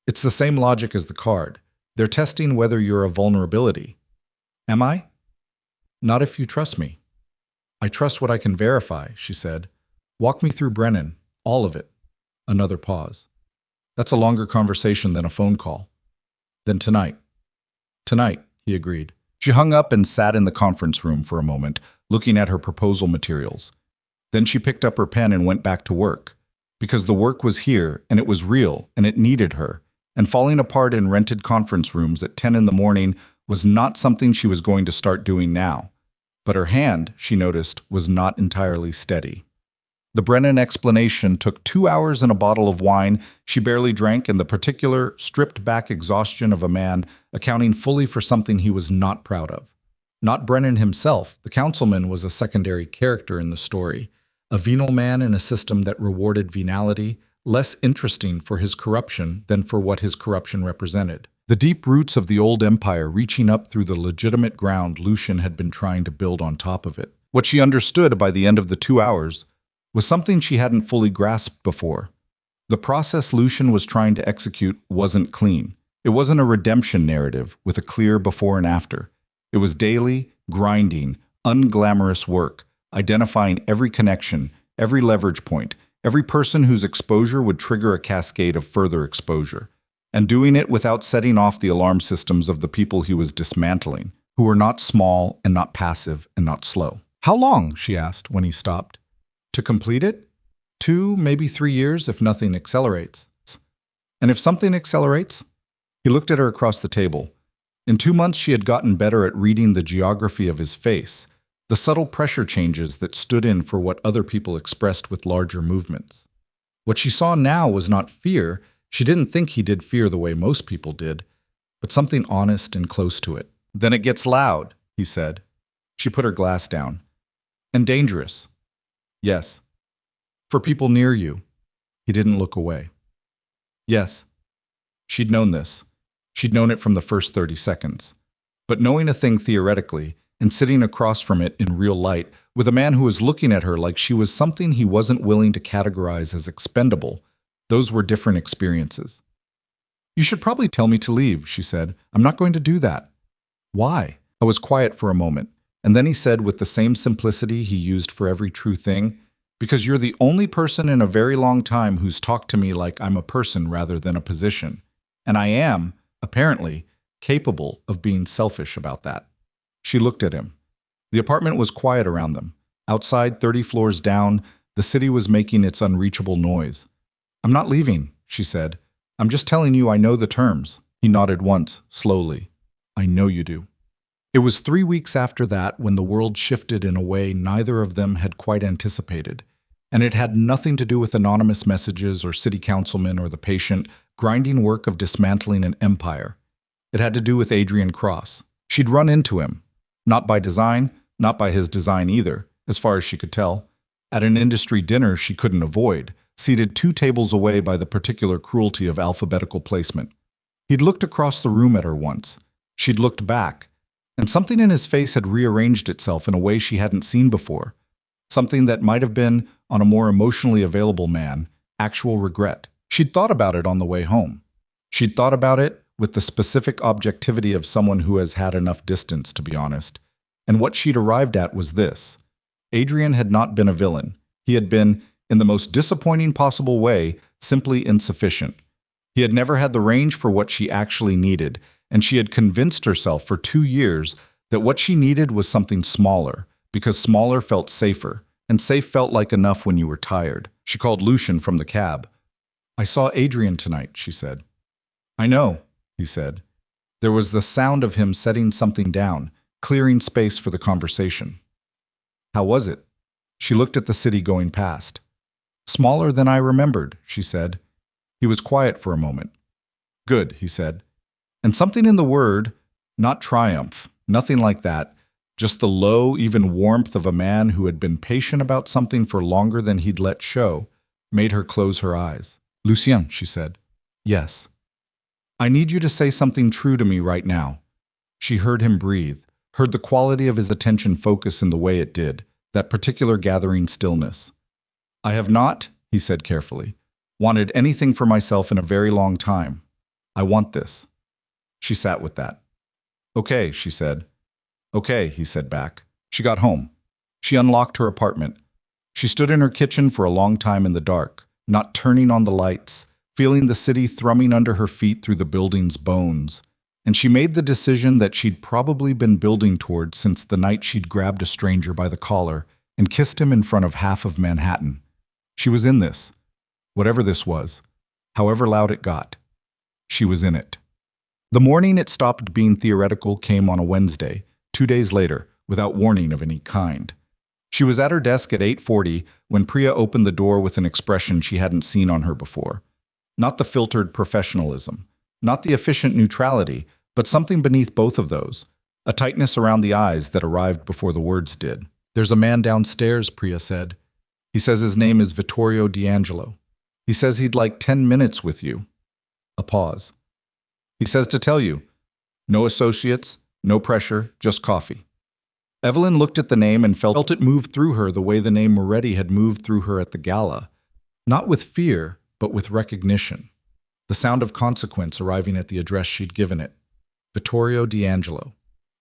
It's the same logic as the card. They're testing whether you're a vulnerability. Am I? Not if you trust me. I trust what I can verify, she said. Walk me through Brennan, all of it. Another pause. That's a longer conversation than a phone call. Then tonight. Tonight, he agreed. She hung up and sat in the conference room for a moment, looking at her proposal materials. Then she picked up her pen and went back to work. Because the work was here, and it was real, and it needed her. And falling apart in rented conference rooms at 10 in the morning was not something she was going to start doing now. But her hand, she noticed, was not entirely steady. The Brennan explanation took 2 hours and a bottle of wine she barely drank, and the particular, stripped-back exhaustion of a man accounting fully for something he was not proud of. Not Brennan himself. The councilman was a secondary character in the story, a venal man in a system that rewarded venality, less interesting for his corruption than for what his corruption represented. The deep roots of the old empire reaching up through the legitimate ground Lucien had been trying to build on top of it. What she understood by the end of the 2 hours was something she hadn't fully grasped before. The process Lucien was trying to execute wasn't clean. It wasn't a redemption narrative with a clear before and after. It was daily, grinding, unglamorous work, identifying every connection, every leverage point, every person whose exposure would trigger a cascade of further exposure, and doing it without setting off the alarm systems of the people he was dismantling, who were not small and not passive and not slow. How long? She asked when he stopped. To complete it? 2, maybe 3 years if nothing accelerates. And if something accelerates? He looked at her across the table. In 2 months she had gotten better at reading the geography of his face, the subtle pressure changes that stood in for what other people expressed with larger movements. What she saw now was not fear. She didn't think he did fear the way most people did, but something honest and close to it. Then it gets loud, he said. She put her glass down. And dangerous. Yes. For people near you. He didn't look away. Yes. She'd known this. She'd known it from the first 30 seconds. But knowing a thing theoretically, and sitting across from it in real light, with a man who was looking at her like she was something he wasn't willing to categorize as expendable, those were different experiences. You should probably tell me to leave, she said. I'm not going to do that. Why? I was quiet for a moment, and then he said with the same simplicity he used for every true thing, because you're the only person in a very long time who's talked to me like I'm a person rather than a position. And I am, apparently, capable of being selfish about that. She looked at him. The apartment was quiet around them. Outside, 30 floors down, the city was making its unreachable noise. I'm not leaving, she said. I'm just telling you I know the terms. He nodded once, slowly. I know you do. It was 3 weeks after that when the world shifted in a way neither of them had quite anticipated. And it had nothing to do with anonymous messages or city councilmen or the patient, grinding work of dismantling an empire. It had to do with Adrian Cross. She'd run into him. Not by design, not by his design either, as far as she could tell. At an industry dinner she couldn't avoid, seated 2 tables away by the particular cruelty of alphabetical placement. He'd looked across the room at her once. She'd looked back, and something in his face had rearranged itself in a way she hadn't seen before. Something that might have been, on a more emotionally available man, actual regret. She'd thought about it on the way home. She'd thought about it with the specific objectivity of someone who has had enough distance, to be honest. And what she'd arrived at was this. Adrian had not been a villain. He had been, in the most disappointing possible way, simply insufficient. He had never had the range for what she actually needed, and she had convinced herself for 2 years that what she needed was something smaller, because smaller felt safer, and safe felt like enough when you were tired. She called Lucien from the cab. I saw Adrian tonight, she said. I know, he said. There was the sound of him setting something down, clearing space for the conversation. How was it? She looked at the city going past. Smaller than I remembered, she said. He was quiet for a moment. Good, he said. And something in the word, not triumph, nothing like that, just the low, even warmth of a man who had been patient about something for longer than he'd let show, made her close her eyes. Lucien, she said. Yes. I need you to say something true to me right now. She heard him breathe, heard the quality of his attention focus in the way it did, that particular gathering stillness. I have not, he said carefully, wanted anything for myself in a very long time. I want this. She sat with that. Okay, she said. Okay, he said back. She got home. She unlocked her apartment. She stood in her kitchen for a long time in the dark, not turning on the lights, feeling the city thrumming under her feet through the building's bones. And she made the decision that she'd probably been building toward since the night she'd grabbed a stranger by the collar and kissed him in front of half of Manhattan. She was in this. Whatever this was, however loud it got. She was in it. The morning it stopped being theoretical came on a Wednesday, 2 days later, without warning of any kind. She was at her desk at 8:40 when Priya opened the door with an expression she hadn't seen on her before. Not the filtered professionalism, not the efficient neutrality, but something beneath both of those, a tightness around the eyes that arrived before the words did. There's a man downstairs, Priya said. He says his name is Vittorio D'Angelo. He says he'd like 10 minutes with you. A pause. He says to tell you, no associates, no pressure, just coffee. Evelyn looked at the name and felt it move through her the way the name Moretti had moved through her at the gala, not with fear, but with recognition. The sound of consequence arriving at the address she'd given it. Vittorio D'Angelo.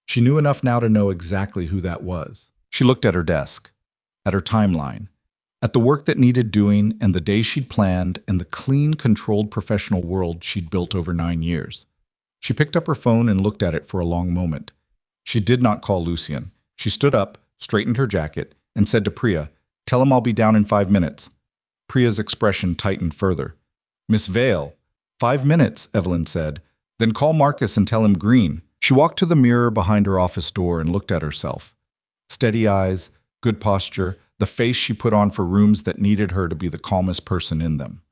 She knew enough now to know exactly who that was. She looked at her desk, at her timeline, at the work that needed doing and the day she'd planned and the clean, controlled professional world she'd built over 9 years. She picked up her phone and looked at it for a long moment. She did not call Lucien. She stood up, straightened her jacket, and said to Priya, "Tell him I'll be down in 5 minutes." Priya's expression tightened further. "Miss Vale." 5 minutes, Evelyn said. "Then call Marcus and tell him green." She walked to the mirror behind her office door and looked at herself. Steady eyes, good posture, the face she put on for rooms that needed her to be the calmest person in them.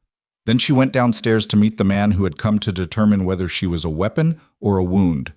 Then she went downstairs to meet the man who had come to determine whether she was a weapon or a wound.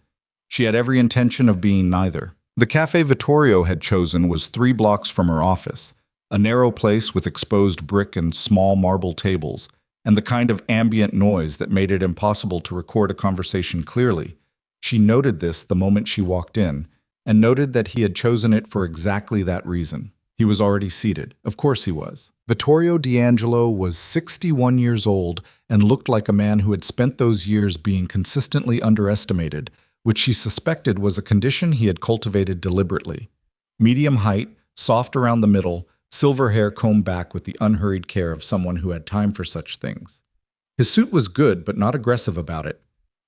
She had every intention of being neither. The cafe Vittorio had chosen was 3 blocks from her office, a narrow place with exposed brick and small marble tables, and the kind of ambient noise that made it impossible to record a conversation clearly. She noted this the moment she walked in, and noted that he had chosen it for exactly that reason. He was already seated. Of course he was. Vittorio D'Angelo was 61 years old and looked like a man who had spent those years being consistently underestimated, which she suspected was a condition he had cultivated deliberately. Medium height, soft around the middle, silver hair combed back with the unhurried care of someone who had time for such things. His suit was good but not aggressive about it.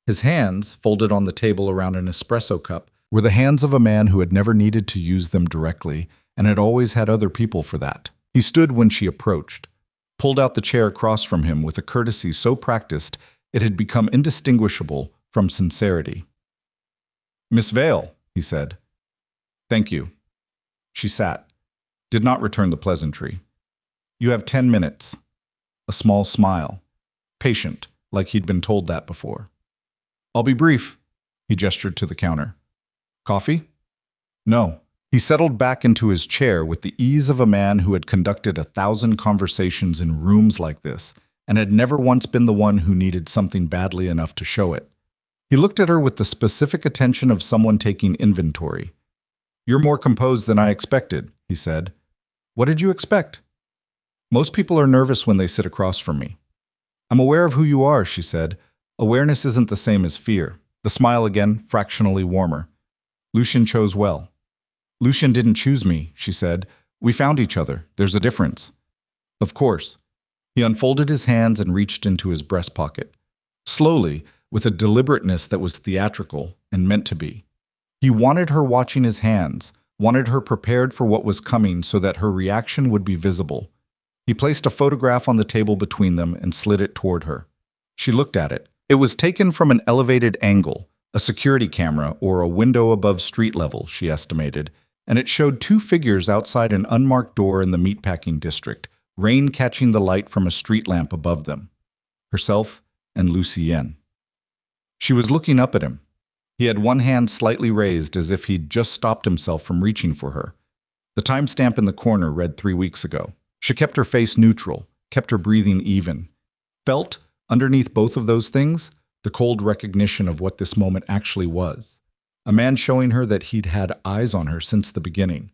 His hands, folded on the table around an espresso cup, were the hands of a man who had never needed to use them directly and had always had other people for that. He stood when she approached, pulled out the chair across from him with a courtesy so practiced it had become indistinguishable from sincerity. "Miss Vale," he said. "Thank you." She sat, did not return the pleasantry. "You have 10 minutes. A small smile. Patient, like he'd been told that before. "I'll be brief." He gestured to the counter. "Coffee?" "No." He settled back into his chair with the ease of a man who had conducted 1,000 conversations in rooms like this and had never once been the one who needed something badly enough to show it. He looked at her with the specific attention of someone taking inventory. "You're more composed than I expected," he said. "What did you expect?" "Most people are nervous when they sit across from me." "I'm aware of who you are," she said. "Awareness isn't the same as fear." The smile again, fractionally warmer. "Lucien chose well." "Lucien didn't choose me," she said. "We found each other. There's a difference." "Of course." He unfolded his hands and reached into his breast pocket. Slowly, with a deliberateness that was theatrical and meant to be. He wanted her watching his hands, wanted her prepared for what was coming so that her reaction would be visible. He placed a photograph on the table between them and slid it toward her. She looked at it. It was taken from an elevated angle, a security camera or a window above street level, she estimated, and it showed 2 figures outside an unmarked door in the meatpacking district, rain catching the light from a street lamp above them. Herself and Lucien. She was looking up at him. He had one hand slightly raised as if he'd just stopped himself from reaching for her. The timestamp in the corner read 3 weeks ago. She kept her face neutral, kept her breathing even. felt, underneath both of those things, the cold recognition of what this moment actually was. A man showing her that he'd had eyes on her since the beginning.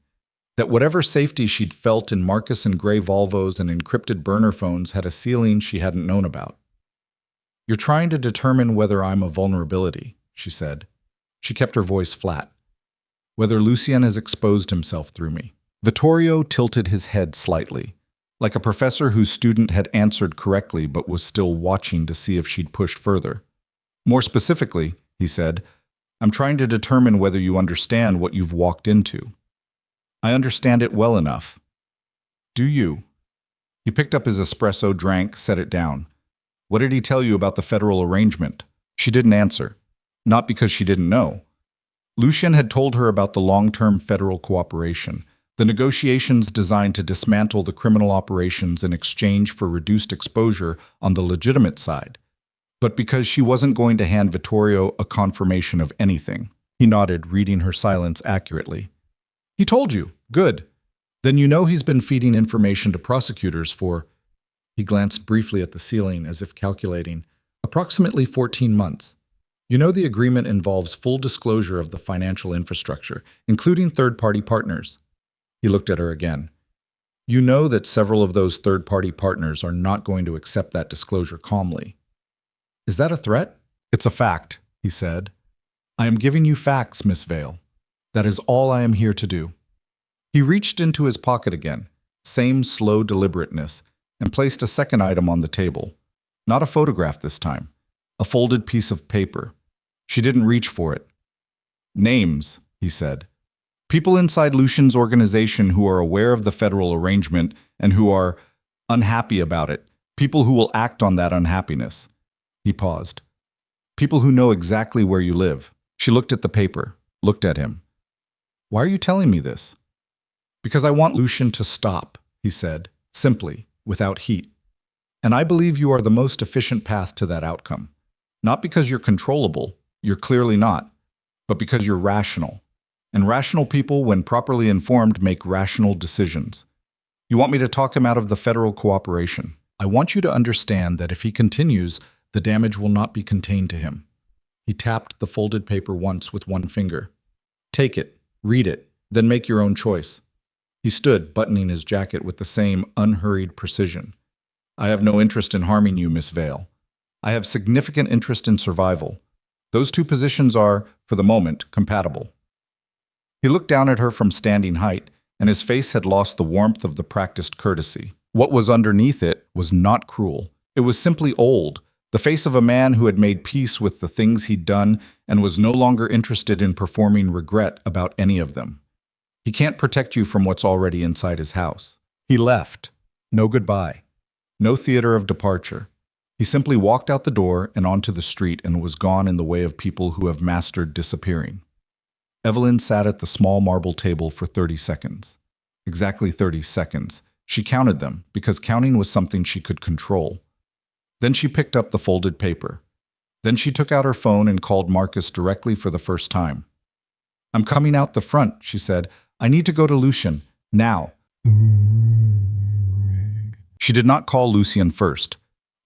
That whatever safety she'd felt in Marcus and gray Volvos and encrypted burner phones had a ceiling she hadn't known about. "You're trying to determine whether I'm a vulnerability," she said. She kept her voice flat. "Whether Lucien has exposed himself through me." Vittorio tilted his head slightly, like a professor whose student had answered correctly but was still watching to see if she'd push further. "More specifically," he said, "I'm trying to determine whether you understand what you've walked into." "I understand it well enough." "Do you?" He picked up his espresso, drank, set it down. "What did he tell you about the federal arrangement?" She didn't answer. Not because she didn't know. Lucien had told her about the long-term federal cooperation, the negotiations designed to dismantle the criminal operations in exchange for reduced exposure on the legitimate side. But because she wasn't going to hand Vittorio a confirmation of anything, he nodded, reading her silence accurately. "He told you. Good. Then you know he's been feeding information to prosecutors for—" He glanced briefly at the ceiling as if calculating, "approximately 14 months. You know the agreement involves full disclosure of the financial infrastructure, including third-party partners." He looked at her again. "You know that several of those third-party partners are not going to accept that disclosure calmly." "Is that a threat?" "It's a fact," he said. "I am giving you facts, Miss Vale. That is all I am here to do." He reached into his pocket again, same slow deliberateness, and placed a second item on the table. Not a photograph this time. A folded piece of paper. She didn't reach for it. "Names," he said. "People inside Lucien's organization who are aware of the federal arrangement and who are unhappy about it. People who will act on that unhappiness." He paused. "People who know exactly where you live." She looked at the paper, looked at him. "Why are you telling me this?" "Because I want Lucien to stop," he said, simply, without heat. "And I believe you are the most efficient path to that outcome. Not because you're controllable, you're clearly not, but because you're rational. And rational people, when properly informed, make rational decisions. You want me to talk him out of the federal cooperation. I want you to understand that if he continues, the damage will not be contained to him." He tapped the folded paper once with one finger. "Take it, read it, then make your own choice." He stood, buttoning his jacket with the same unhurried precision. "I have no interest in harming you, Miss Vale. I have significant interest in survival. Those two positions are, for the moment, compatible." He looked down at her from standing height, and his face had lost the warmth of the practiced courtesy. What was underneath it was not cruel. It was simply old, the face of a man who had made peace with the things he'd done and was no longer interested in performing regret about any of them. He can't protect you from what's already inside his house. He left. No goodbye. No theater of departure. He simply walked out the door and onto the street and was gone in the way of people who have mastered disappearing. Evelyn sat at the small marble table for 30 seconds. Exactly 30 seconds. She counted them, because counting was something she could control. Then she picked up the folded paper. Then she took out her phone and called Marcus directly for the first time. "I'm coming out the front," she said. "I need to go to Lucien. Now." She did not call Lucien first.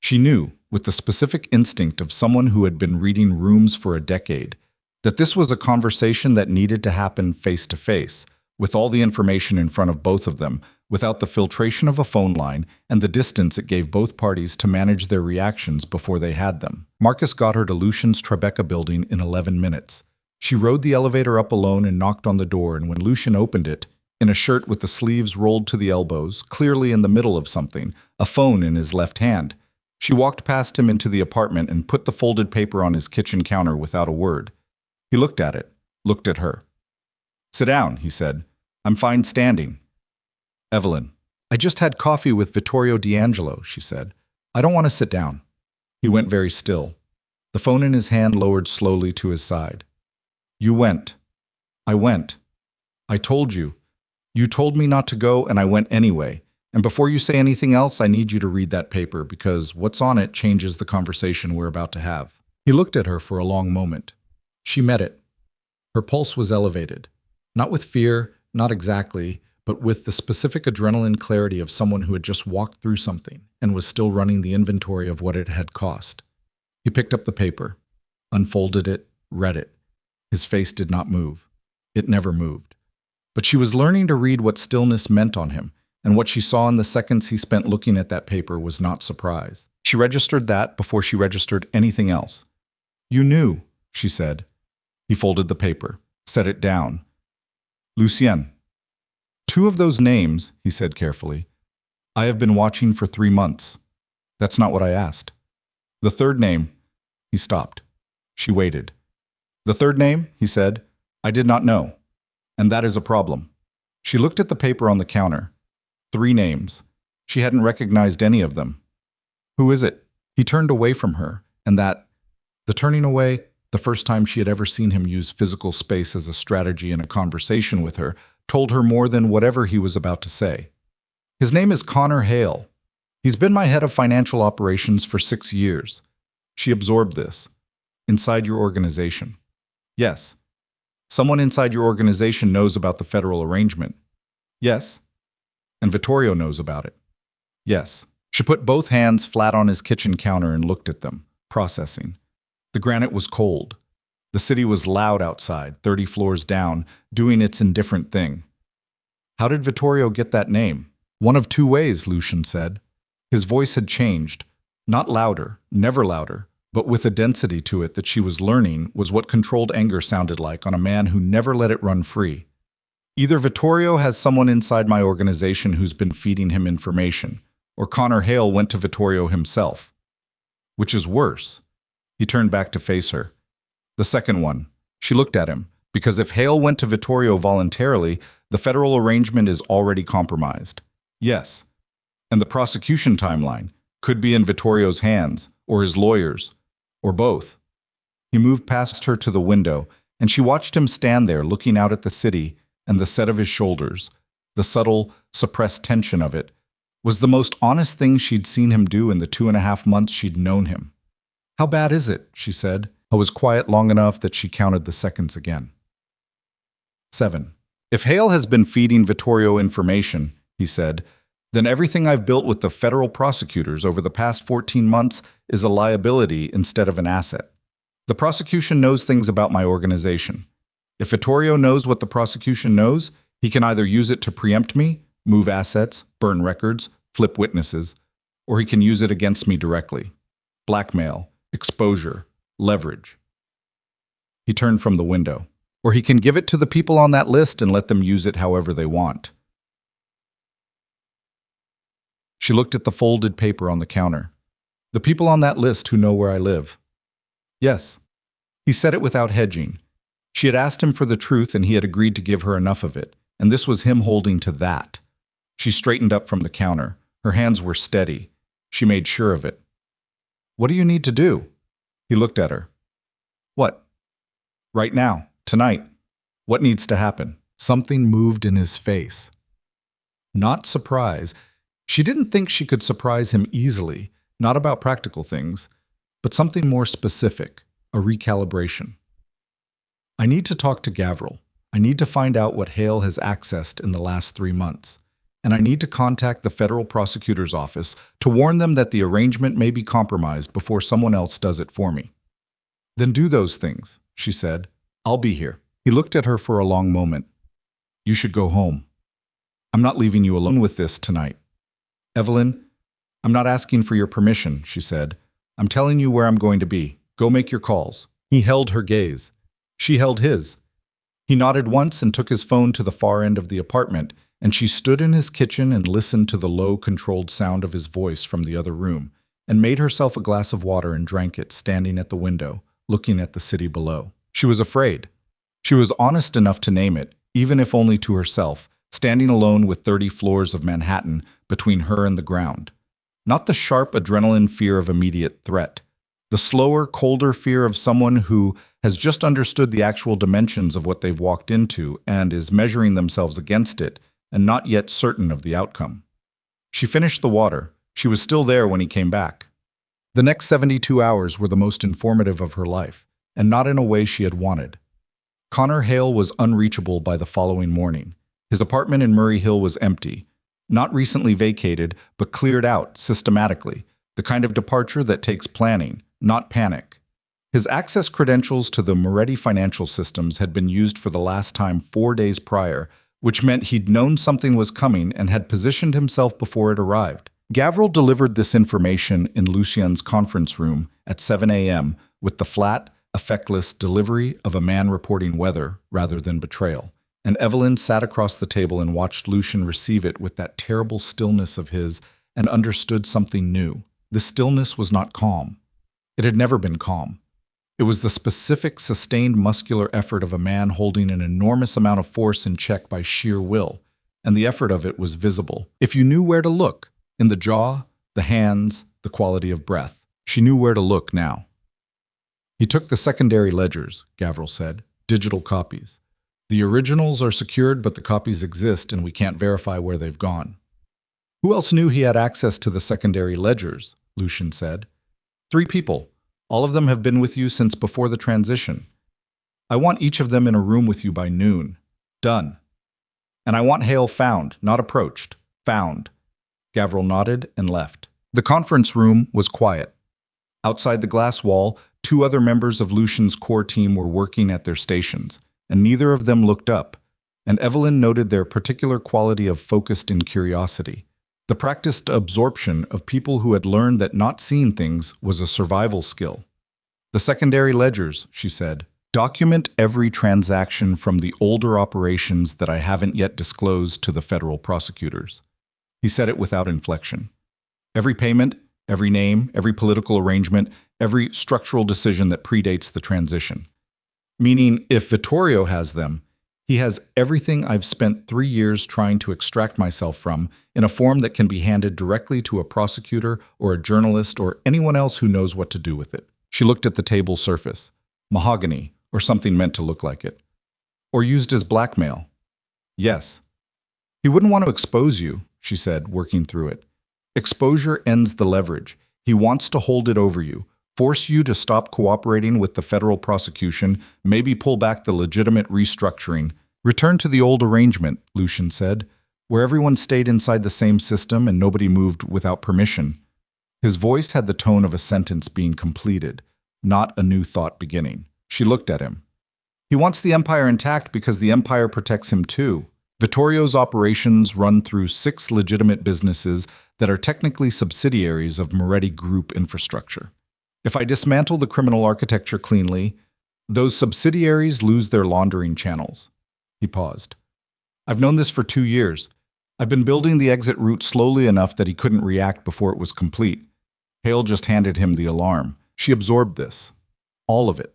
She knew, with the specific instinct of someone who had been reading rooms for a decade, that this was a conversation that needed to happen face to face, with all the information in front of both of them, without the filtration of a phone line and the distance it gave both parties to manage their reactions before they had them. Marcus got her to Lucien's Tribeca building in 11 minutes. She rode the elevator up alone and knocked on the door, and when Lucien opened it, in a shirt with the sleeves rolled to the elbows, clearly in the middle of something, a phone in his left hand, she walked past him into the apartment and put the folded paper on his kitchen counter without a word. He looked at it, looked at her. "Sit down," he said. "I'm fine standing." "Evelyn." "I just had coffee with Vittorio D'Angelo," she said. "I don't want to sit down." He went very still. The phone in his hand lowered slowly to his side. "You went." "I went." "I told you." "You told me not to go, and I went anyway. And before you say anything else, I need you to read that paper, because what's on it changes the conversation we're about to have." He looked at her for a long moment. She met it. Her pulse was elevated. Not with fear, not exactly, but with the specific adrenaline clarity of someone who had just walked through something and was still running the inventory of what it had cost. He picked up the paper, unfolded it, read it. His face did not move. It never moved. But she was learning to read what stillness meant on him, and what she saw in the seconds he spent looking at that paper was not surprise. She registered that before she registered anything else. "You knew," she said. He folded the paper, set it down. "Lucien. 2 of those names," he said carefully, "I have been watching for 3 months. That's not what I asked. The third name," he stopped. She waited. "The third name," he said, "I did not know. And that is a problem." She looked at the paper on the counter. 3 names. She hadn't recognized any of them. "Who is it?" He turned away from her, and the turning away, the first time she had ever seen him use physical space as a strategy in a conversation with her, told her more than whatever he was about to say. "His name is Connor Hale. He's been my head of financial operations for 6 years. She absorbed this. Inside your organization. Yes. Someone inside your organization knows about the federal arrangement. Yes. And Vittorio knows about it. Yes." She put both hands flat on his kitchen counter and looked at them, processing. The granite was cold. The city was loud outside, 30 floors down, doing its indifferent thing. "How did Vittorio get that name?" "One of 2 ways," Lucien said. His voice had changed. Not louder, never louder, but with a density to it that she was learning was what controlled anger sounded like on a man who never let it run free. "Either Vittorio has someone inside my organization who's been feeding him information, or Connor Hale went to Vittorio himself. Which is worse?" He turned back to face her. "The second one." She looked at him, because if Hale went to Vittorio voluntarily, the federal arrangement is already compromised. Yes. And the prosecution timeline could be in Vittorio's hands, or his lawyers, or both. He moved past her to the window, and she watched him stand there looking out at the city, and the set of his shoulders, the subtle, suppressed tension of it, was the most honest thing she'd seen him do in the 2.5 months she'd known him. "How bad is it?" she said. I was quiet long enough that she counted the seconds again. 7. "If Hale has been feeding Vittorio information," he said, "then everything I've built with the federal prosecutors over the past 14 months is a liability instead of an asset. The prosecution knows things about my organization. If Vittorio knows what the prosecution knows, he can either use it to preempt me, move assets, burn records, flip witnesses, or he can use it against me directly. Blackmail, exposure, leverage." He turned from the window. "Or he can give it to the people on that list and let them use it however they want." She looked at the folded paper on the counter. "The people on that list who know where I live." "Yes." He said it without hedging. She had asked him for the truth and he had agreed to give her enough of it, and this was him holding to that. She straightened up from the counter. Her hands were steady. She made sure of it. "What do you need to do?" He looked at her. "What?" "Right now, tonight. What needs to happen?" Something moved in his face. Not surprise. She didn't think she could surprise him easily, not about practical things, but something more specific, a recalibration. "I need to talk to Gavril. I need to find out what Hale has accessed in the last 3 months. And I need to contact the federal prosecutor's office to warn them that the arrangement may be compromised before someone else does it for me." "Then do those things," she said. "I'll be here." He looked at her for a long moment. "You should go home. I'm not leaving you alone with this tonight." "Evelyn, I'm not asking for your permission," she said. "I'm telling you where I'm going to be. Go make your calls." He held her gaze. She held his. He nodded once and took his phone to the far end of the apartment, and she stood in his kitchen and listened to the low, controlled sound of his voice from the other room, and made herself a glass of water and drank it, standing at the window, looking at the city below. She was afraid. She was honest enough to name it, even if only to herself, standing alone with 30 floors of Manhattan between her and the ground. Not the sharp adrenaline fear of immediate threat. The slower, colder fear of someone who has just understood the actual dimensions of what they've walked into and is measuring themselves against it, and not yet certain of the outcome. She finished the water. She was still there when he came back. The next 72 hours were the most informative of her life, and not in a way she had wanted. Connor Hale was unreachable by the following morning. His apartment in Murray Hill was empty, not recently vacated, but cleared out systematically, the kind of departure that takes planning, not panic. His access credentials to the Moretti financial systems had been used for the last time 4 days prior, which meant he'd known something was coming and had positioned himself before it arrived. Gavril delivered this information in Lucien's conference room at 7 a.m. with the flat, effectless delivery of a man reporting weather rather than betrayal. And Evelyn sat across the table and watched Lucien receive it with that terrible stillness of his and understood something new. The stillness was not calm. It had never been calm. It was the specific, sustained muscular effort of a man holding an enormous amount of force in check by sheer will, and the effort of it was visible. If you knew where to look, in the jaw, the hands, the quality of breath. She knew where to look now. He took the secondary ledgers, Gavril said, digital copies. The originals are secured, but the copies exist and we can't verify where they've gone. Who else knew he had access to the secondary ledgers? Lucien said. 3 people. All of them have been with you since before the transition. I want each of them in a room with you by noon. Done. And I want Hale found, not approached. Found. Gavril nodded and left. The conference room was quiet. Outside the glass wall, 2 other members of Lucien's core team were working at their stations, and neither of them looked up, and Evelyn noted their particular quality of focused in curiosity, the practiced absorption of people who had learned that not seeing things was a survival skill. The secondary ledgers, she said, document every transaction from the older operations that I haven't yet disclosed to the federal prosecutors. He said it without inflection. Every payment, every name, every political arrangement, every structural decision that predates the transition. Meaning, if Vittorio has them, he has everything I've spent 3 years trying to extract myself from in a form that can be handed directly to a prosecutor or a journalist or anyone else who knows what to do with it. She looked at the table surface. Mahogany, or something meant to look like it. Or used as blackmail. Yes. He wouldn't want to expose you, she said, working through it. Exposure ends the leverage. He wants to hold it over you, force you to stop cooperating with the federal prosecution, maybe pull back the legitimate restructuring. Return to the old arrangement, Lucien said, where everyone stayed inside the same system and nobody moved without permission. His voice had the tone of a sentence being completed, not a new thought beginning. She looked at him. He wants the empire intact because the empire protects him too. Vittorio's operations run through 6 legitimate businesses that are technically subsidiaries of Moretti Group infrastructure. If I dismantle the criminal architecture cleanly, those subsidiaries lose their laundering channels. He paused. I've known this for 2 years. I've been building the exit route slowly enough that he couldn't react before it was complete. Hale just handed him the alarm. She absorbed this. All of it.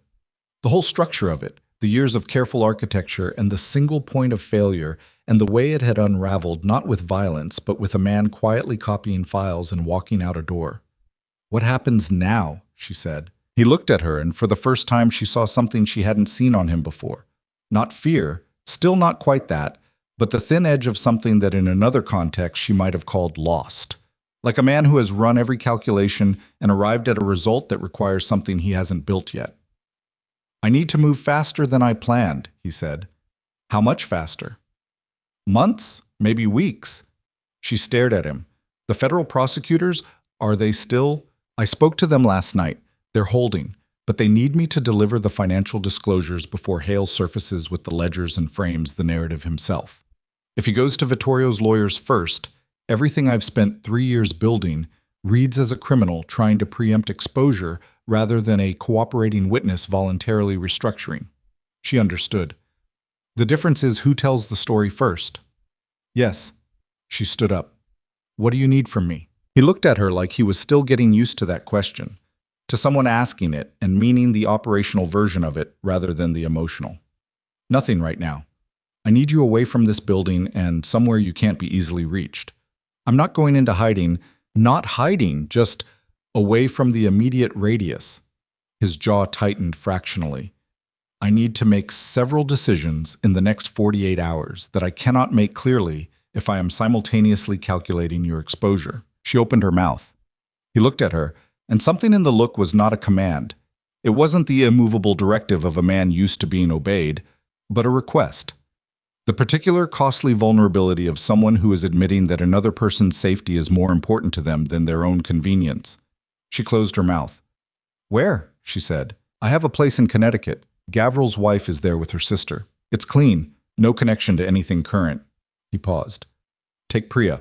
The whole structure of it. The years of careful architecture and the single point of failure and the way it had unraveled not with violence but with a man quietly copying files and walking out a door. What happens now? She said. He looked at her and for the first time she saw something she hadn't seen on him before. Not fear, still not quite that, but the thin edge of something that in another context she might have called lost. Like a man who has run every calculation and arrived at a result that requires something he hasn't built yet. I need to move faster than I planned, he said. How much faster? Months? Maybe weeks? She stared at him. The federal prosecutors, are they still? I spoke to them last night. They're holding, but they need me to deliver the financial disclosures before Hale surfaces with the ledgers and frames the narrative himself. If he goes to Vittorio's lawyers first, everything I've spent 3 years building reads as a criminal trying to preempt exposure rather than a cooperating witness voluntarily restructuring. She understood. The difference is who tells the story first. Yes. She stood up. What do you need from me? He looked at her like he was still getting used to that question, to someone asking it and meaning the operational version of it rather than the emotional. Nothing right now. I need you away from this building and somewhere you can't be easily reached. I'm not going into hiding, not hiding, just away from the immediate radius. His jaw tightened fractionally. I need to make several decisions in the next 48 hours that I cannot make clearly if I am simultaneously calculating your exposure. She opened her mouth. He looked at her, and something in the look was not a command. It wasn't the immovable directive of a man used to being obeyed, but a request. The particular costly vulnerability of someone who is admitting that another person's safety is more important to them than their own convenience. She closed her mouth. Where? She said. I have a place in Connecticut. Gavril's wife is there with her sister. It's clean, no connection to anything current. He paused. Take Priya.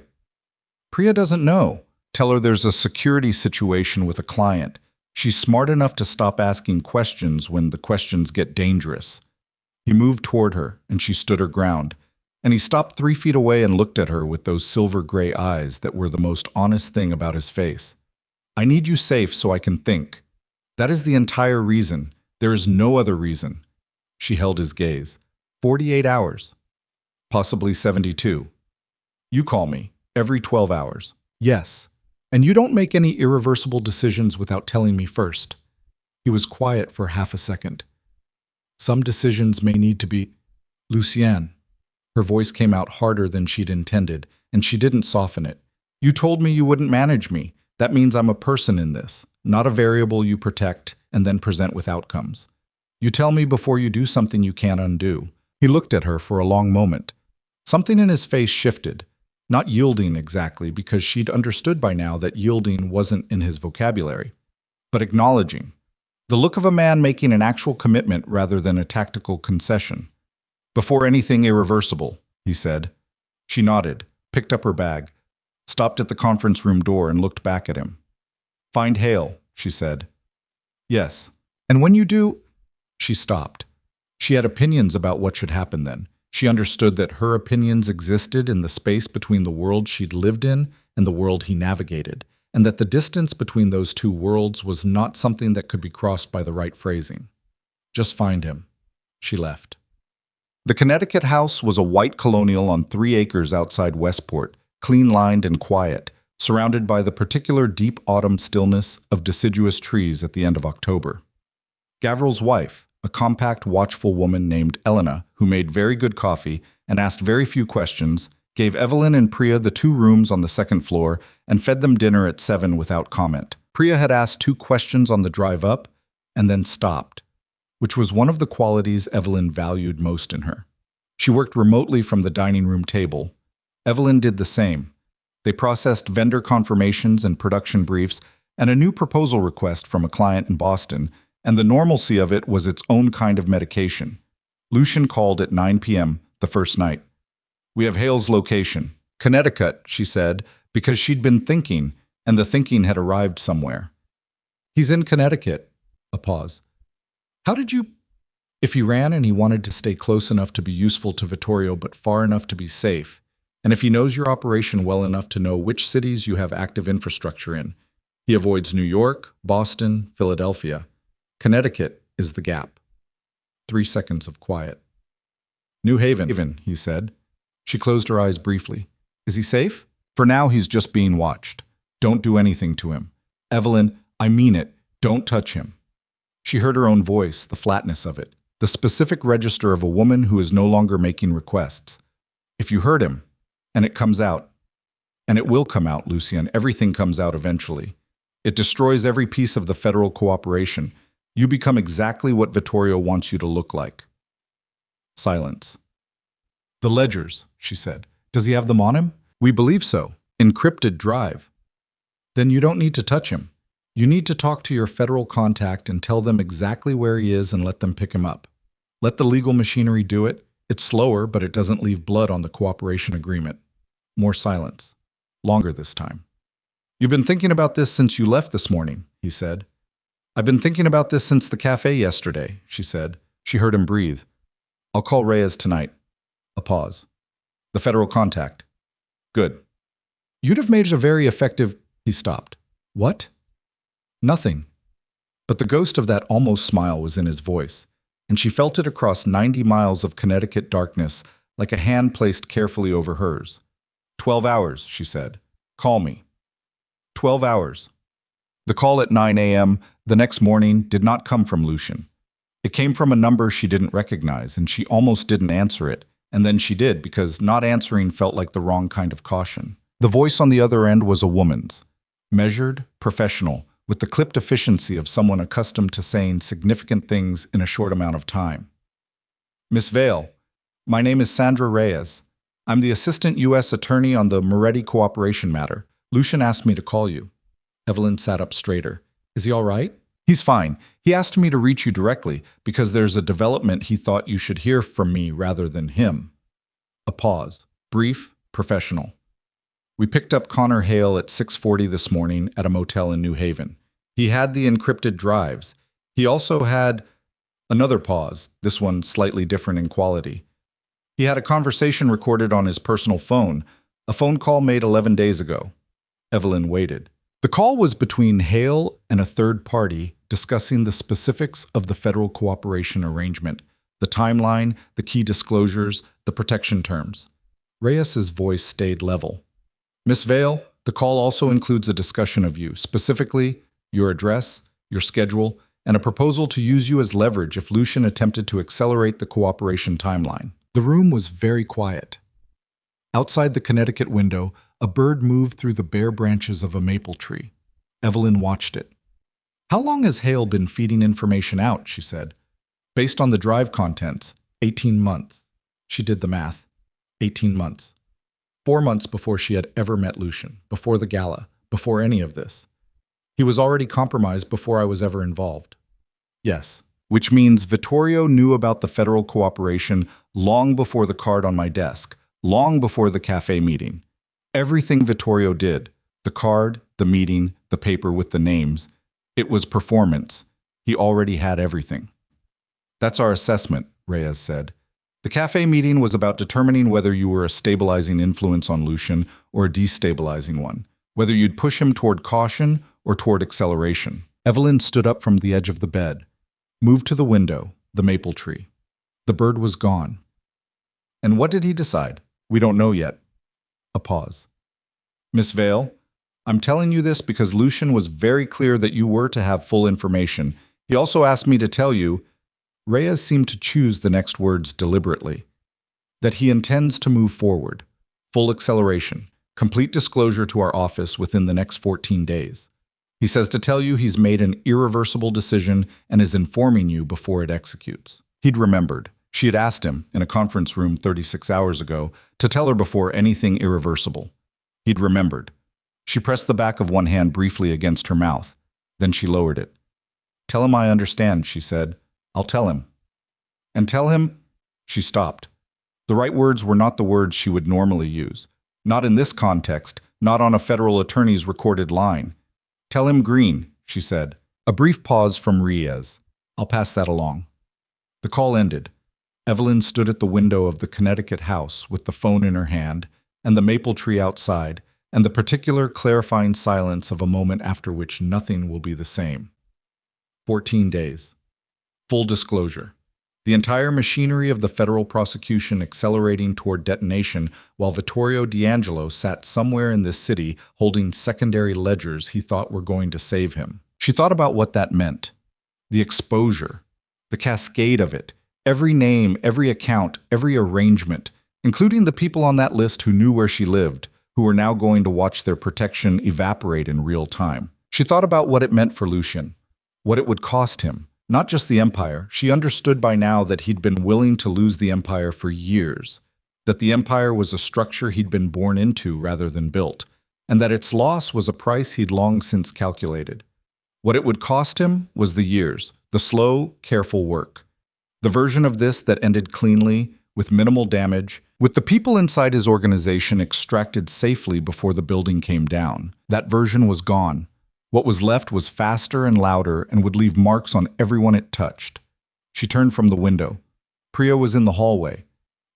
Priya doesn't know. Tell her there's a security situation with a client. She's smart enough to stop asking questions when the questions get dangerous. He moved toward her, and she stood her ground. And he stopped 3 feet away and looked at her with those silver-gray eyes that were the most honest thing about his face. I need you safe so I can think. That is the entire reason. There is no other reason. She held his gaze. 48 hours. Possibly 72. You call me. Every 12 hours. Yes. And you don't make any irreversible decisions without telling me first. He was quiet for half a second. Some decisions may need to be... Lucien. Her voice came out harder than she'd intended, and she didn't soften it. You told me you wouldn't manage me. That means I'm a person in this, not a variable you protect and then present with outcomes. You tell me before you do something you can't undo. He looked at her for a long moment. Something in his face shifted. Not yielding exactly, because she'd understood by now that yielding wasn't in his vocabulary, but acknowledging. The look of a man making an actual commitment rather than a tactical concession. Before anything irreversible, he said. She nodded, picked up her bag, stopped at the conference room door and looked back at him. Find Hale, she said. Yes. And when you do... She stopped. She had opinions about what should happen then. She understood that her opinions existed in the space between the world she'd lived in and the world he navigated, and that the distance between those two worlds was not something that could be crossed by the right phrasing. Just find him. She left. The Connecticut house was a white colonial on 3 acres outside Westport, clean-lined and quiet, surrounded by the particular deep autumn stillness of deciduous trees at the end of October. Gavril's wife, a compact, watchful woman named Elena, who made very good coffee and asked very few questions, gave Evelyn and Priya the 2 rooms on the 2nd floor and fed them dinner at 7 without comment. Priya had asked 2 questions on the drive up and then stopped, which was one of the qualities Evelyn valued most in her. She worked remotely from the dining room table. Evelyn did the same. They processed vendor confirmations and production briefs and a new proposal request from a client in Boston, and the normalcy of it was its own kind of medication. Lucien called at 9 p.m. the first night. We have Hale's location. Connecticut, she said, because she'd been thinking, and the thinking had arrived somewhere. He's in Connecticut. A pause. How did you... If he ran and he wanted to stay close enough to be useful to Vittorio but far enough to be safe, and if he knows your operation well enough to know which cities you have active infrastructure in, he avoids New York, Boston, Philadelphia. Connecticut is the gap. 3 seconds of quiet. New Haven, he said. She closed her eyes briefly. Is he safe? For now, he's just being watched. Don't do anything to him. Evelyn, I mean it. Don't touch him. She heard her own voice, the flatness of it, the specific register of a woman who is no longer making requests. If you hurt him, and it comes out, and it will come out, Lucien, everything comes out eventually. It destroys every piece of the federal cooperation. You become exactly what Vittorio wants you to look like. Silence. The ledgers, she said. Does he have them on him? We believe so. Encrypted drive. Then you don't need to touch him. You need to talk to your federal contact and tell them exactly where he is and let them pick him up. Let the legal machinery do it. It's slower, but it doesn't leave blood on the cooperation agreement. More silence. Longer this time. You've been thinking about this since you left this morning, he said. I've been thinking about this since the cafe yesterday, she said. She heard him breathe. I'll call Reyes tonight. A pause. The federal contact. Good. You'd have made a very effective... He stopped. What? Nothing. But the ghost of that almost smile was in his voice, and she felt it across 90 miles of Connecticut darkness like a hand placed carefully over hers. 12 hours, she said. Call me. 12 hours. The call at 9 a.m. the next morning did not come from Lucien. It came from a number she didn't recognize, and she almost didn't answer it, and then she did because not answering felt like the wrong kind of caution. The voice on the other end was a woman's. Measured, professional, with the clipped efficiency of someone accustomed to saying significant things in a short amount of time. Miss Vale, My name is Sandra Reyes. I'm the assistant U.S. attorney on the Moretti cooperation matter. Lucien asked me to call you. Evelyn sat up straighter. Is he all right? He's fine. He asked me to reach you directly because there's a development he thought you should hear from me rather than him. A pause. Brief, professional. We picked up Connor Hale at 6:40 this morning at a motel in New Haven. He had the encrypted drives. He also had another pause, this one slightly different in quality. He had a conversation recorded on his personal phone, a phone call made 11 days ago. Evelyn waited. The call was between Hale and a third party discussing the specifics of the federal cooperation arrangement, the timeline, the key disclosures, the protection terms. Reyes's voice stayed level. Miss Vale, the call also includes a discussion of you, specifically your address, your schedule, and a proposal to use you as leverage if Lucien attempted to accelerate the cooperation timeline. The room was very quiet. Outside the Connecticut window, a bird moved through the bare branches of a maple tree. Evelyn watched it. How long has Hale been feeding information out, she said. Based on the drive contents, 18 months. She did the math. 18 months. 4 months before she had ever met Lucien, before the gala, before any of this. He was already compromised before I was ever involved. Yes, which means Vittorio knew about the federal cooperation long before the card on my desk, long before the cafe meeting. Everything Vittorio did, the card, the meeting, the paper with the names, it was performance. He already had everything. That's our assessment, Reyes said. The cafe meeting was about determining whether you were a stabilizing influence on Lucien or a destabilizing one, whether you'd push him toward caution or toward acceleration. Evelyn stood up from the edge of the bed, moved to the window, the maple tree. The bird was gone. And what did he decide? We don't know yet. A pause. Miss Vale, I'm telling you this because Lucien was very clear that you were to have full information. He also asked me to tell you, Reyes seemed to choose the next words deliberately, that he intends to move forward. Full acceleration, complete disclosure to our office within the next 14 days. He says to tell you he's made an irreversible decision and is informing you before it executes. He'd remembered. She had asked him, in a conference room 36 hours ago, to tell her before anything irreversible. He'd remembered. She pressed the back of one hand briefly against her mouth. Then she lowered it. Tell him I understand, she said. I'll tell him. And tell him... She stopped. The right words were not the words she would normally use. Not in this context, not on a federal attorney's recorded line. Tell him Green, she said. A brief pause from Reyes. I'll pass that along. The call ended. Evelyn stood at the window of the Connecticut house with the phone in her hand, and the maple tree outside, and the particular clarifying silence of a moment after which nothing will be the same. 14 days. Full disclosure. The entire machinery of the federal prosecution accelerating toward detonation while Vittorio D'Angelo sat somewhere in this city holding secondary ledgers he thought were going to save him. She thought about what that meant. The exposure. The cascade of it. Every name, every account, every arrangement, including the people on that list who knew where she lived, who were now going to watch their protection evaporate in real time. She thought about what it meant for Lucien, what it would cost him. Not just the empire. She understood by now that he'd been willing to lose the empire for years, that the empire was a structure he'd been born into rather than built, and that its loss was a price he'd long since calculated. What it would cost him was the years, the slow, careful work. The version of this that ended cleanly, with minimal damage, with the people inside his organization extracted safely before the building came down. That version was gone. What was left was faster and louder and would leave marks on everyone it touched. She turned from the window. Priya was in the hallway.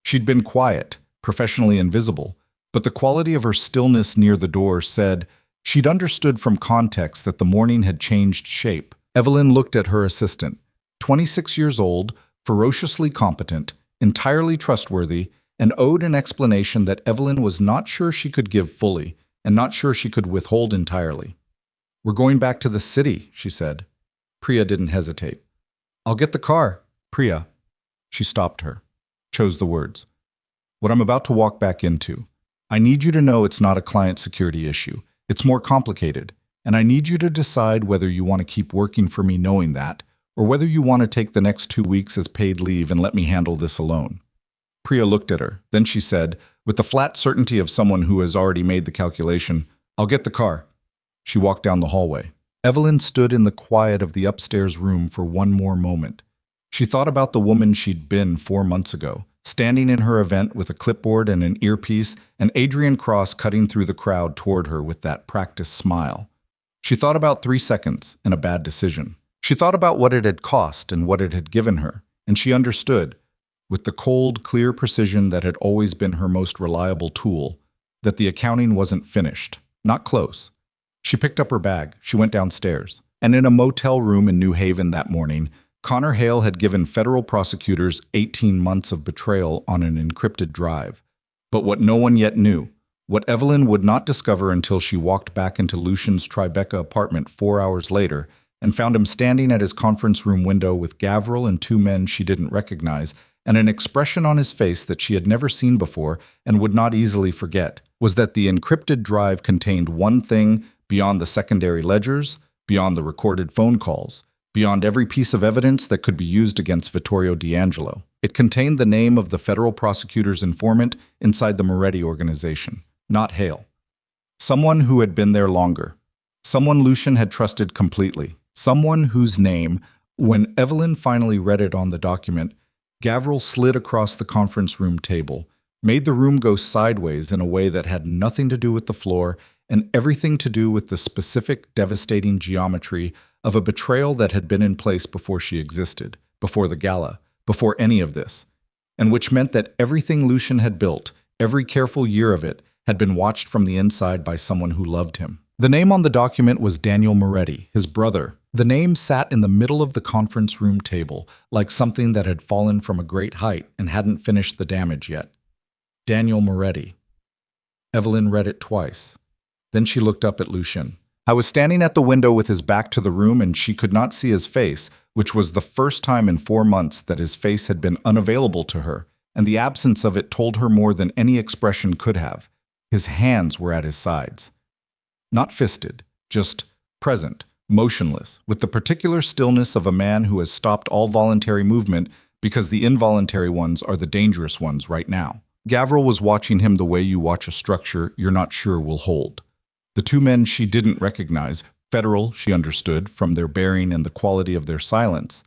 She'd been quiet, professionally invisible, but the quality of her stillness near the door said she'd understood from context that the morning had changed shape. Evelyn looked at her assistant, 26 years old, ferociously competent, entirely trustworthy, and owed an explanation that Evelyn was not sure she could give fully and not sure she could withhold entirely. We're going back to the city, she said. Priya didn't hesitate. I'll get the car, Priya. She stopped her, chose the words. What I'm about to walk back into. I need you to know it's not a client security issue. It's more complicated, and I need you to decide whether you want to keep working for me knowing that, or whether you want to take the next 2 weeks as paid leave and let me handle this alone. Priya looked at her. Then she said, with the flat certainty of someone who has already made the calculation, "I'll get the car." She walked down the hallway. Evelyn stood in the quiet of the upstairs room for one more moment. She thought about the woman she'd been 4 months ago, standing in her event with a clipboard and an earpiece, and Adrian Cross cutting through the crowd toward her with that practiced smile. She thought about 3 seconds and a bad decision. She thought about what it had cost and what it had given her, and she understood, with the cold, clear precision that had always been her most reliable tool, that the accounting wasn't finished, not close. She picked up her bag, she went downstairs, and in a motel room in New Haven that morning, Connor Hale had given federal prosecutors 18 months of betrayal on an encrypted drive. But what no one yet knew, what Evelyn would not discover until she walked back into Lucien's Tribeca apartment 4 hours later and found him standing at his conference room window with Gavril and 2 men she didn't recognize, and an expression on his face that she had never seen before and would not easily forget, was that the encrypted drive contained one thing beyond the secondary ledgers, beyond the recorded phone calls, beyond every piece of evidence that could be used against Vittorio D'Angelo. It contained the name of the federal prosecutor's informant inside the Moretti organization, not Hale. Someone who had been there longer. Someone Lucien had trusted completely. Someone whose name, when Evelyn finally read it on the document, Gavril slid across the conference room table, made the room go sideways in a way that had nothing to do with the floor and everything to do with the specific, devastating geometry of a betrayal that had been in place before she existed, before the gala, before any of this, and which meant that everything Lucien had built, every careful year of it, had been watched from the inside by someone who loved him. The name on the document was Daniel Moretti, his brother. The name sat in the middle of the conference room table, like something that had fallen from a great height and hadn't finished the damage yet. Daniel Moretti. Evelyn read it twice. Then she looked up at Lucien. I was standing at the window with his back to the room, and she could not see his face, which was the first time in 4 months that his face had been unavailable to her, and the absence of it told her more than any expression could have. His hands were at his sides. Not fisted, just present, motionless, with the particular stillness of a man who has stopped all voluntary movement because the involuntary ones are the dangerous ones right now. Gavril was watching him the way you watch a structure you're not sure will hold. The 2 men she didn't recognize, federal, she understood, from their bearing and the quality of their silence,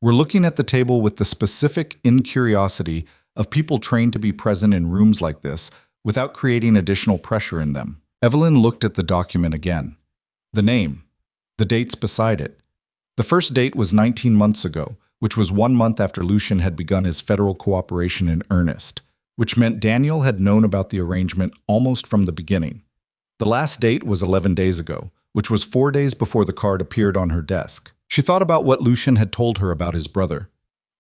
were looking at the table with the specific incuriosity of people trained to be present in rooms like this without creating additional pressure in them. Evelyn looked at the document again. The name, the dates beside it. The first date was 19 months ago, which was 1 month after Lucien had begun his federal cooperation in earnest, which meant Daniel had known about the arrangement almost from the beginning. The last date was 11 days ago, which was 4 days before the card appeared on her desk. She thought about what Lucien had told her about his brother.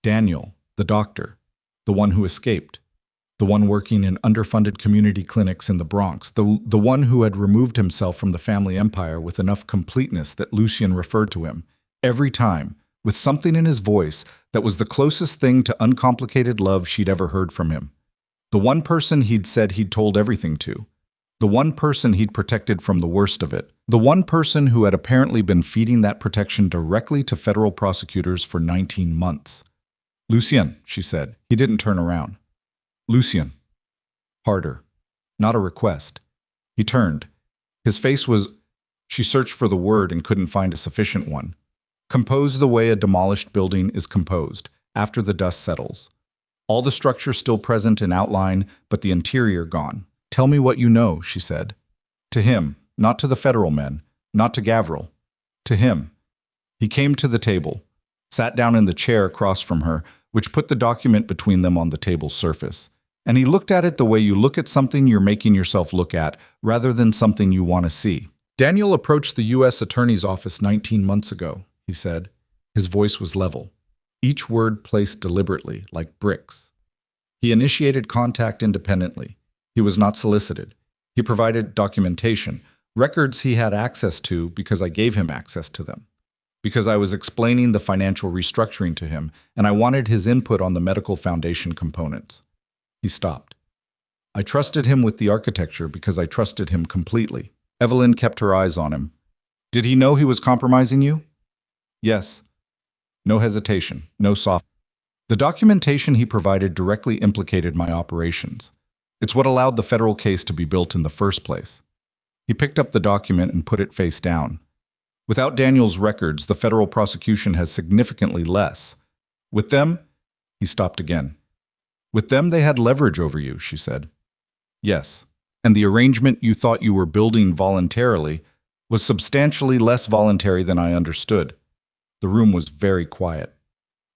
Daniel, the doctor, the one who escaped, the one working in underfunded community clinics in the Bronx, the one who had removed himself from the family empire with enough completeness that Lucien referred to him, every time, with something in his voice that was the closest thing to uncomplicated love she'd ever heard from him. The one person he'd said he'd told everything to. The one person he'd protected from the worst of it. The one person who had apparently been feeding that protection directly to federal prosecutors for 19 months. Lucien, she said. He didn't turn around. Lucien. Harder. Not a request. He turned. His face was... She searched for the word and couldn't find a sufficient one. Composed the way a demolished building is composed, after the dust settles. All the structure still present in outline, but the interior gone. Tell me what you know, she said. To him, not to the federal men, not to Gavril. To him. He came to the table, sat down in the chair across from her, which put the document between them on the table's surface. And he looked at it the way you look at something you're making yourself look at, rather than something you want to see. Daniel approached the U.S. Attorney's office 19 months ago, he said. His voice was level. Each word placed deliberately, like bricks. He initiated contact independently. He was not solicited. He provided documentation, records he had access to because I gave him access to them. Because I was explaining the financial restructuring to him, and I wanted his input on the medical foundation components. He stopped. I trusted him with the architecture because I trusted him completely. Evelyn kept her eyes on him. Did he know he was compromising you? Yes. No hesitation, no soft. The documentation he provided directly implicated my operations. It's what allowed the federal case to be built in the first place. He picked up the document and put it face down. Without Daniel's records, the federal prosecution has significantly less. With them, he stopped again. With them, they had leverage over you, she said. Yes, and the arrangement you thought you were building voluntarily was substantially less voluntary than I understood. The room was very quiet.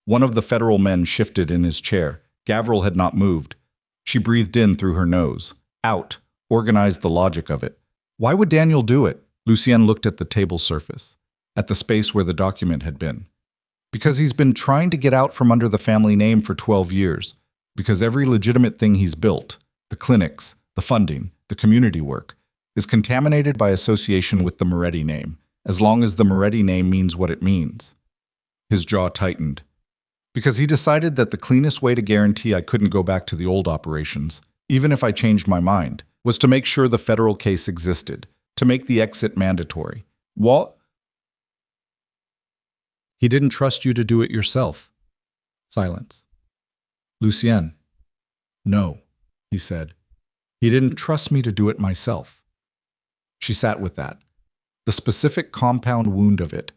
One of the federal men shifted in his chair. Gavril had not moved. She breathed in through her nose. Out, organized the logic of it. Why would Daniel do it? Lucien looked at the table surface, at the space where the document had been. Because he's been trying to get out from under the family name for 12 years. Because every legitimate thing he's built, the clinics, the funding, the community work, is contaminated by association with the Moretti name, as long as the Moretti name means what it means. His jaw tightened. Because he decided that the cleanest way to guarantee I couldn't go back to the old operations, even if I changed my mind, was to make sure the federal case existed, to make the exit mandatory. What? He didn't trust you to do it yourself. Silence. Lucien. No, he said. He didn't trust me to do it myself. She sat with that. The specific compound wound of it.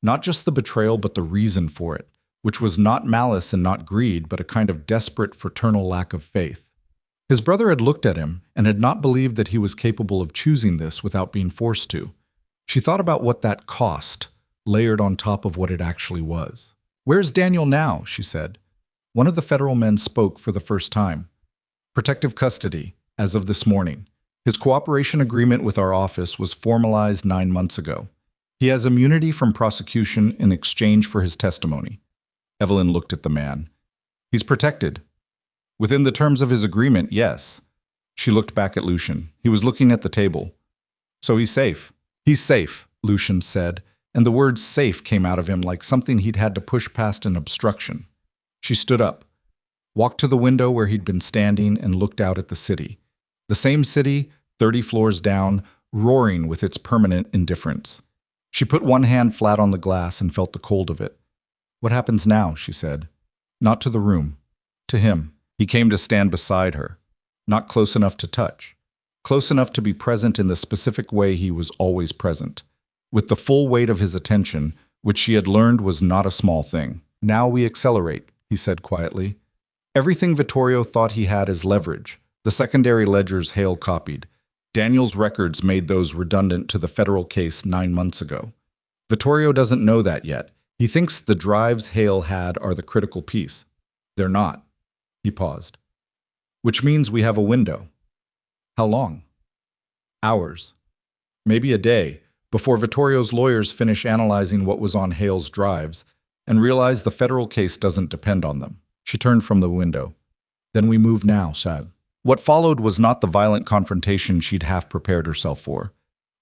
Not just the betrayal, but the reason for it, which was not malice and not greed, but a kind of desperate fraternal lack of faith. His brother had looked at him and had not believed that he was capable of choosing this without being forced to. She thought about what that cost, layered on top of what it actually was. Where's Daniel now? She said. One of the federal men spoke for the first time. Protective custody, as of this morning. His cooperation agreement with our office was formalized 9 months ago. He has immunity from prosecution in exchange for his testimony. Evelyn looked at the man. He's protected. Within the terms of his agreement, yes. She looked back at Lucien. He was looking at the table. So he's safe. He's safe, Lucien said, and the word safe came out of him like something he'd had to push past an obstruction. She stood up, walked to the window where he'd been standing, and looked out at the city. The same city, 30 floors down, roaring with its permanent indifference. She put one hand flat on the glass and felt the cold of it. What happens now? She said. Not to the room. To him. He came to stand beside her. Not close enough to touch. Close enough to be present in the specific way he was always present. With the full weight of his attention, which she had learned was not a small thing. Now we accelerate, he said quietly. Everything Vittorio thought he had as leverage. The secondary ledgers Hale copied. Daniel's records made those redundant to the federal case 9 months ago. Vittorio doesn't know that yet. He thinks the drives Hale had are the critical piece. They're not. He paused. Which means we have a window. How long? Hours. Maybe a day, before Vittorio's lawyers finish analyzing what was on Hale's drives and realize the federal case doesn't depend on them. She turned from the window. Then we move now, Shad. What followed was not the violent confrontation she'd half prepared herself for.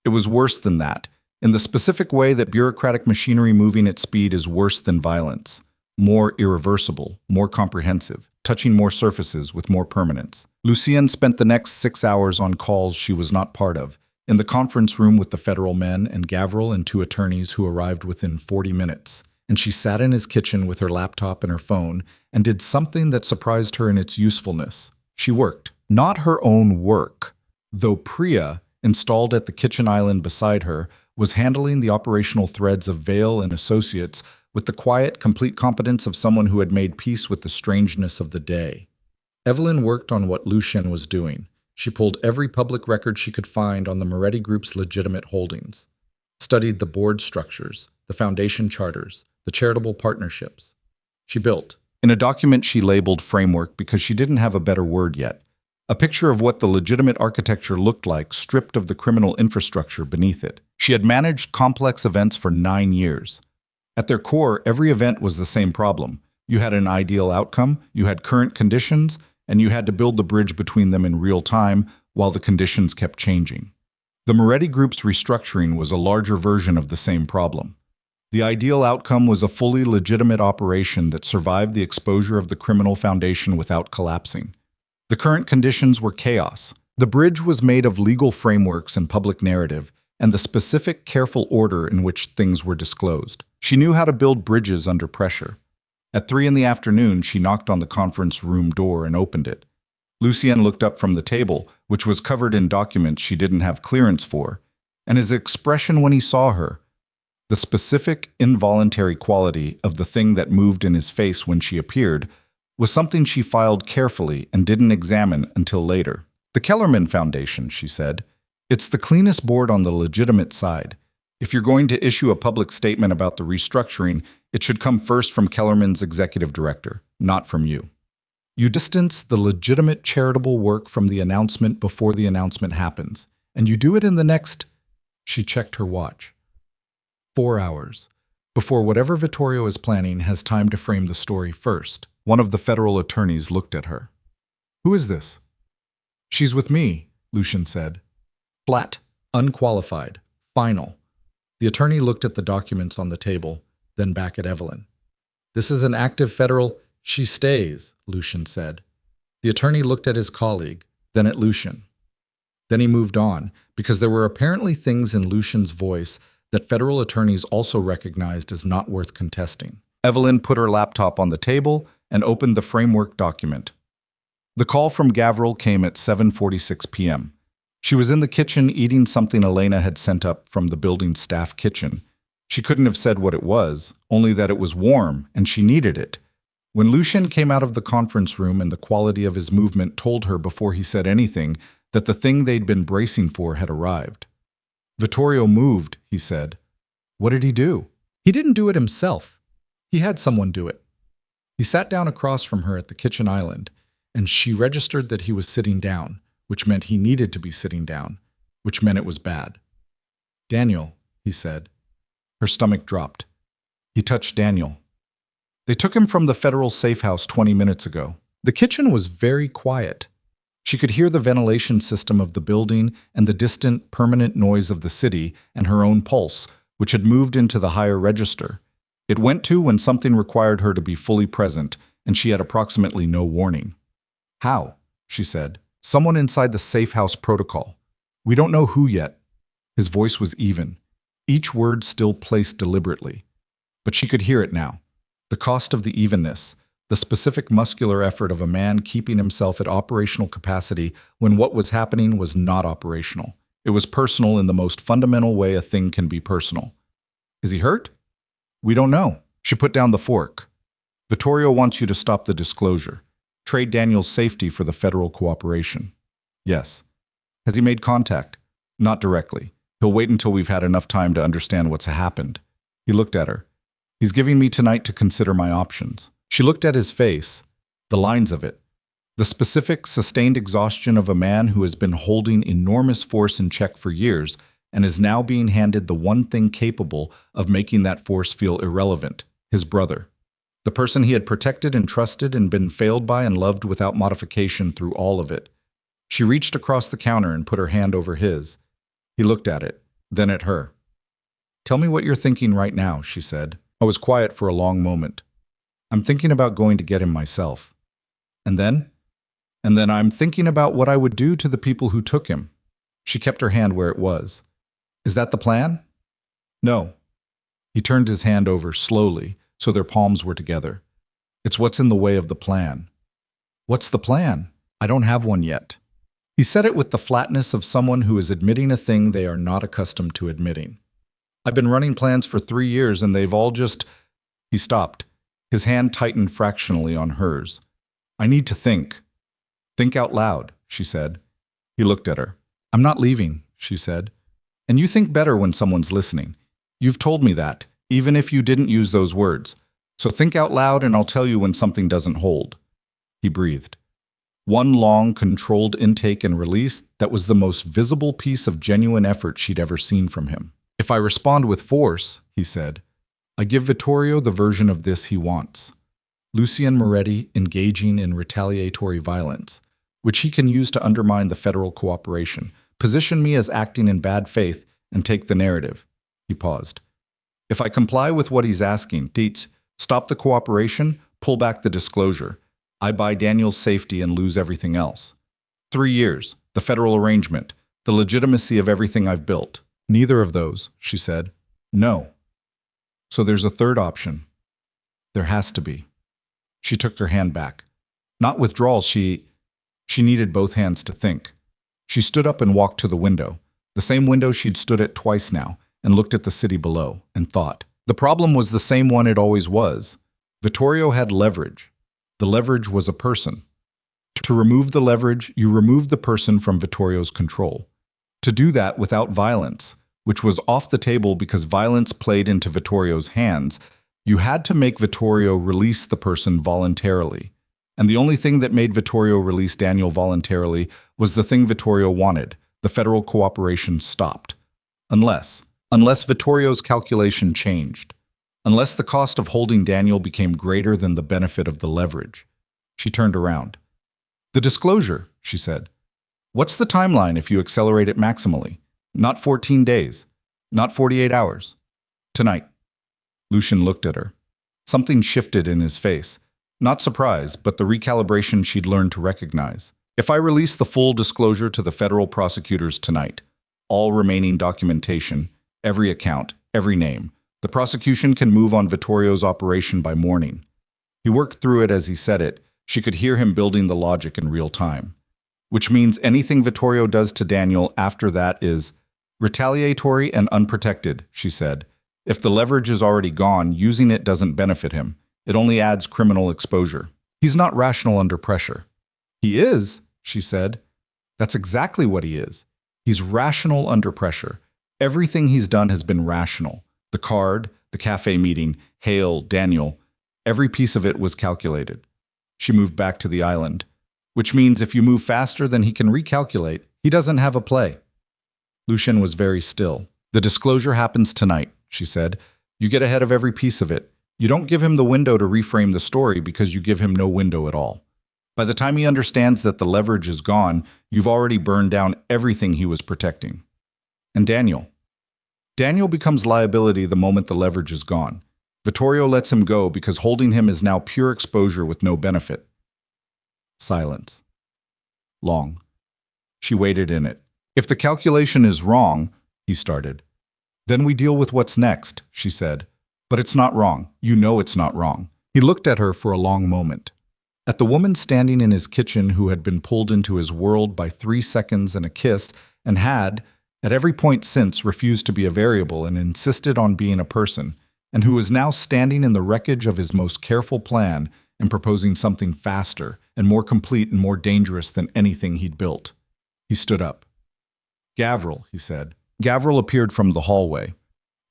It was worse than that, in the specific way that bureaucratic machinery moving at speed is worse than violence. More irreversible, more comprehensive, touching more surfaces with more permanence. Lucien spent the next 6 hours on calls she was not part of, in the conference room with the federal men and Gavril and 2 attorneys who arrived within 40 minutes. And she sat in his kitchen with her laptop and her phone and did something that surprised her in its usefulness. She worked. Not her own work, though Priya, installed at the kitchen island beside her, was handling the operational threads of Vale and Associates with the quiet, complete competence of someone who had made peace with the strangeness of the day. Evelyn worked on what Lucien was doing. She pulled every public record she could find on the Moretti Group's legitimate holdings, studied the board structures, the foundation charters, the charitable partnerships. She built, in a document she labeled framework because she didn't have a better word yet, a picture of what the legitimate architecture looked like, stripped of the criminal infrastructure beneath it. She had managed complex events for 9 years. At their core, every event was the same problem. You had an ideal outcome, you had current conditions, and you had to build the bridge between them in real time while the conditions kept changing. The Moretti Group's restructuring was a larger version of the same problem. The ideal outcome was a fully legitimate operation that survived the exposure of the criminal foundation without collapsing. The current conditions were chaos. The bridge was made of legal frameworks and public narrative, and the specific, careful order in which things were disclosed. She knew how to build bridges under pressure. At 3 in the afternoon, she knocked on the conference room door and opened it. Lucien looked up from the table, which was covered in documents she didn't have clearance for, and his expression when he saw her, the specific, involuntary quality of the thing that moved in his face when she appeared, was something she filed carefully and didn't examine until later. The Kellerman Foundation, she said. It's the cleanest board on the legitimate side. If you're going to issue a public statement about the restructuring, it should come first from Kellerman's executive director, not from you. You distance the legitimate charitable work from the announcement before the announcement happens, and you do it in the next, she checked her watch, 4 hours, before whatever Vittorio is planning has time to frame the story first. One of the federal attorneys looked at her. Who is this? She's with me, Lucien said. Flat, unqualified, final. The attorney looked at the documents on the table, then back at Evelyn. This is an active federal. She stays, Lucien said. The attorney looked at his colleague, then at Lucien. Then he moved on, because there were apparently things in Lucien's voice that federal attorneys also recognized as not worth contesting. Evelyn put her laptop on the table and opened the framework document. The call from Gavril came at 7:46 p.m. She was in the kitchen eating something Elena had sent up from the building staff kitchen. She couldn't have said what it was, only that it was warm and she needed it. When Lucien came out of the conference room and the quality of his movement told her before he said anything that the thing they'd been bracing for had arrived. Vittorio moved, he said. What did he do? He didn't do it himself. He had someone do it. He sat down across from her at the kitchen island, and she registered that he was sitting down, which meant he needed to be sitting down, which meant it was bad. Daniel, he said. Her stomach dropped. He touched Daniel. They took him from the federal safe house 20 minutes ago. The kitchen was very quiet. She could hear the ventilation system of the building and the distant, permanent noise of the city and her own pulse, which had moved into the higher register. It went to when something required her to be fully present, and she had approximately no warning. How? She said. Someone inside the safe house protocol. We don't know who yet. His voice was even, each word still placed deliberately. But she could hear it now. The cost of the evenness, the specific muscular effort of a man keeping himself at operational capacity when what was happening was not operational. It was personal in the most fundamental way a thing can be personal. Is he hurt? We don't know. She put down the fork. Vittorio wants you to stop the disclosure. Trade Daniel's safety for the federal cooperation. Yes. Has he made contact? Not directly. He'll wait until we've had enough time to understand what's happened. He looked at her. He's giving me tonight to consider my options. She looked at his face, the lines of it, the specific, sustained exhaustion of a man who has been holding enormous force in check for years and is now being handed the one thing capable of making that force feel irrelevant, his brother. The person he had protected and trusted and been failed by and loved without modification through all of it. She reached across the counter and put her hand over his. He looked at it, then at her. Tell me what you're thinking right now, she said. I was quiet for a long moment. I'm thinking about going to get him myself. And then? And then I'm thinking about what I would do to the people who took him. She kept her hand where it was. Is that the plan? No. He turned his hand over slowly, so their palms were together. It's what's in the way of the plan. What's the plan? I don't have one yet. He said it with the flatness of someone who is admitting a thing they are not accustomed to admitting. I've been running plans for 3 years and they've all just... He stopped. His hand tightened fractionally on hers. I need to think. Think out loud, she said. He looked at her. I'm not leaving, she said. And you think better when someone's listening. You've told me that, even if you didn't use those words. So think out loud and I'll tell you when something doesn't hold. He breathed. One long, controlled intake and release that was the most visible piece of genuine effort she'd ever seen from him. If I respond with force, he said, I give Vittorio the version of this he wants. Lucien Moretti engaging in retaliatory violence, which he can use to undermine the federal cooperation, position me as acting in bad faith, and take the narrative. He paused. If I comply with what he's asking, Dietz, stop the cooperation, pull back the disclosure. I buy Daniel's safety and lose everything else. 3 years, the federal arrangement, the legitimacy of everything I've built. Neither of those, she said. No. So there's a third option. There has to be. She took her hand back. Not withdrawal, she needed both hands to think. She stood up and walked to the window, the same window she'd stood at twice now, and looked at the city below, and thought. The problem was the same one it always was. Vittorio had leverage. The leverage was a person. To remove the leverage, you removed the person from Vittorio's control. To do that without violence, which was off the table because violence played into Vittorio's hands, you had to make Vittorio release the person voluntarily. And the only thing that made Vittorio release Daniel voluntarily was the thing Vittorio wanted. The federal cooperation stopped. Unless Vittorio's calculation changed. Unless the cost of holding Daniel became greater than the benefit of the leverage. She turned around. The disclosure, she said. What's the timeline if you accelerate it maximally? Not 14 days. Not 48 hours. Tonight. Lucien looked at her. Something shifted in his face. Not surprise, but the recalibration she'd learned to recognize. If I release the full disclosure to the federal prosecutors tonight, all remaining documentation, every account, every name, the prosecution can move on Vittorio's operation by morning. He worked through it as he said it. She could hear him building the logic in real time. Which means anything Vittorio does to Daniel after that is retaliatory and unprotected, she said. If the leverage is already gone, using it doesn't benefit him. It only adds criminal exposure. He's not rational under pressure. He is, she said. That's exactly what he is. He's rational under pressure. Everything he's done has been rational. The card, the cafe meeting, Hale, Daniel, every piece of it was calculated. She moved back to the island, which means if you move faster than he can recalculate, he doesn't have a play. Lucien was very still. The disclosure happens tonight, she said. You get ahead of every piece of it. You don't give him the window to reframe the story because you give him no window at all. By the time he understands that the leverage is gone, you've already burned down everything he was protecting. And Daniel becomes liability the moment the leverage is gone. Vittorio lets him go because holding him is now pure exposure with no benefit. Silence. Long. She waited in it. If the calculation is wrong, he started. Then we deal with what's next, she said. But it's not wrong. You know it's not wrong. He looked at her for a long moment. At the woman standing in his kitchen who had been pulled into his world by 3 seconds and a kiss and had, at every point since, refused to be a variable and insisted on being a person, and who was now standing in the wreckage of his most careful plan and proposing something faster and more complete and more dangerous than anything he'd built. He stood up. Gavril, he said. Gavril appeared from the hallway.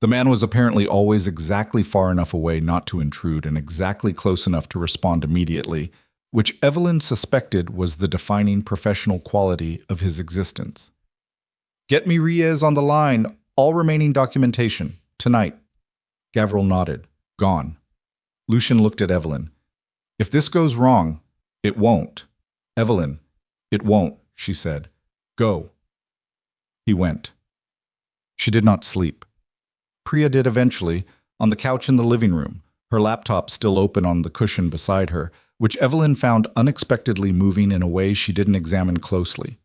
The man was apparently always exactly far enough away not to intrude and exactly close enough to respond immediately, which Evelyn suspected was the defining professional quality of his existence. Get me Reyes on the line, all remaining documentation, tonight. Gavril nodded. Gone. Lucien looked at Evelyn. If this goes wrong, it won't. Evelyn, it won't, she said. Go. He went. She did not sleep. Priya did eventually, on the couch in the living room, her laptop still open on the cushion beside her, which Evelyn found unexpectedly moving in a way she didn't examine closely.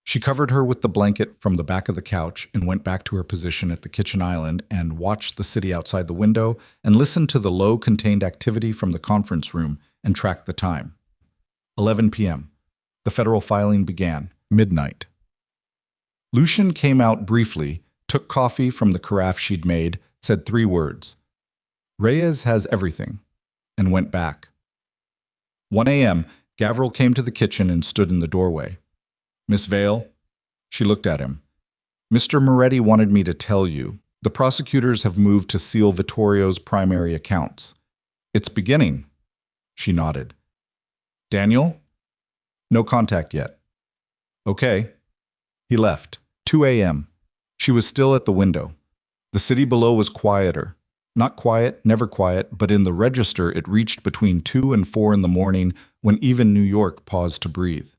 She covered her with the blanket from the back of the couch and went back to her position at the kitchen island and watched the city outside the window and listened to the low contained activity from the conference room and tracked the time. 11 p.m. The federal filing began. Midnight. Lucien came out briefly, took coffee from the carafe she'd made, said 3 words. Reyes has everything, and went back. 1 a.m., Gavril came to the kitchen and stood in the doorway. Miss Vale? She looked at him. Mr. Moretti wanted me to tell you. The prosecutors have moved to seal Vittorio's primary accounts. It's beginning. She nodded. Daniel? No contact yet. Okay. He left. 2 a.m. She was still at the window. The city below was quieter. Not quiet, never quiet, but in the register it reached between 2 and 4 in the morning when even New York paused to breathe.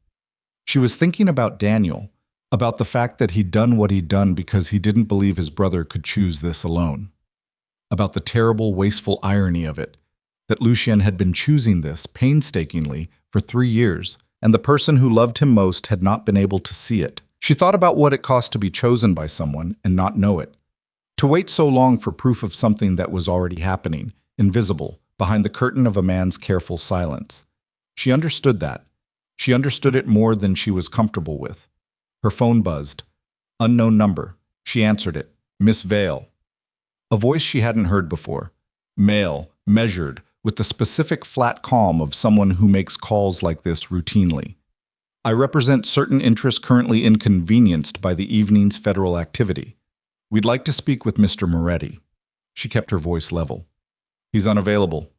She was thinking about Daniel, about the fact that he'd done what he'd done because he didn't believe his brother could choose this alone. About the terrible, wasteful irony of it, that Lucien had been choosing this painstakingly for 3 years, and the person who loved him most had not been able to see it. She thought about what it cost to be chosen by someone and not know it. To wait so long for proof of something that was already happening, invisible, behind the curtain of a man's careful silence. She understood that. She understood it more than she was comfortable with. Her phone buzzed. Unknown number. She answered it. Miss Vale. A voice she hadn't heard before. Male, measured, with the specific flat calm of someone who makes calls like this routinely. I represent certain interests currently inconvenienced by the evening's federal activity. We'd like to speak with Mr. Moretti. She kept her voice level. He's unavailable.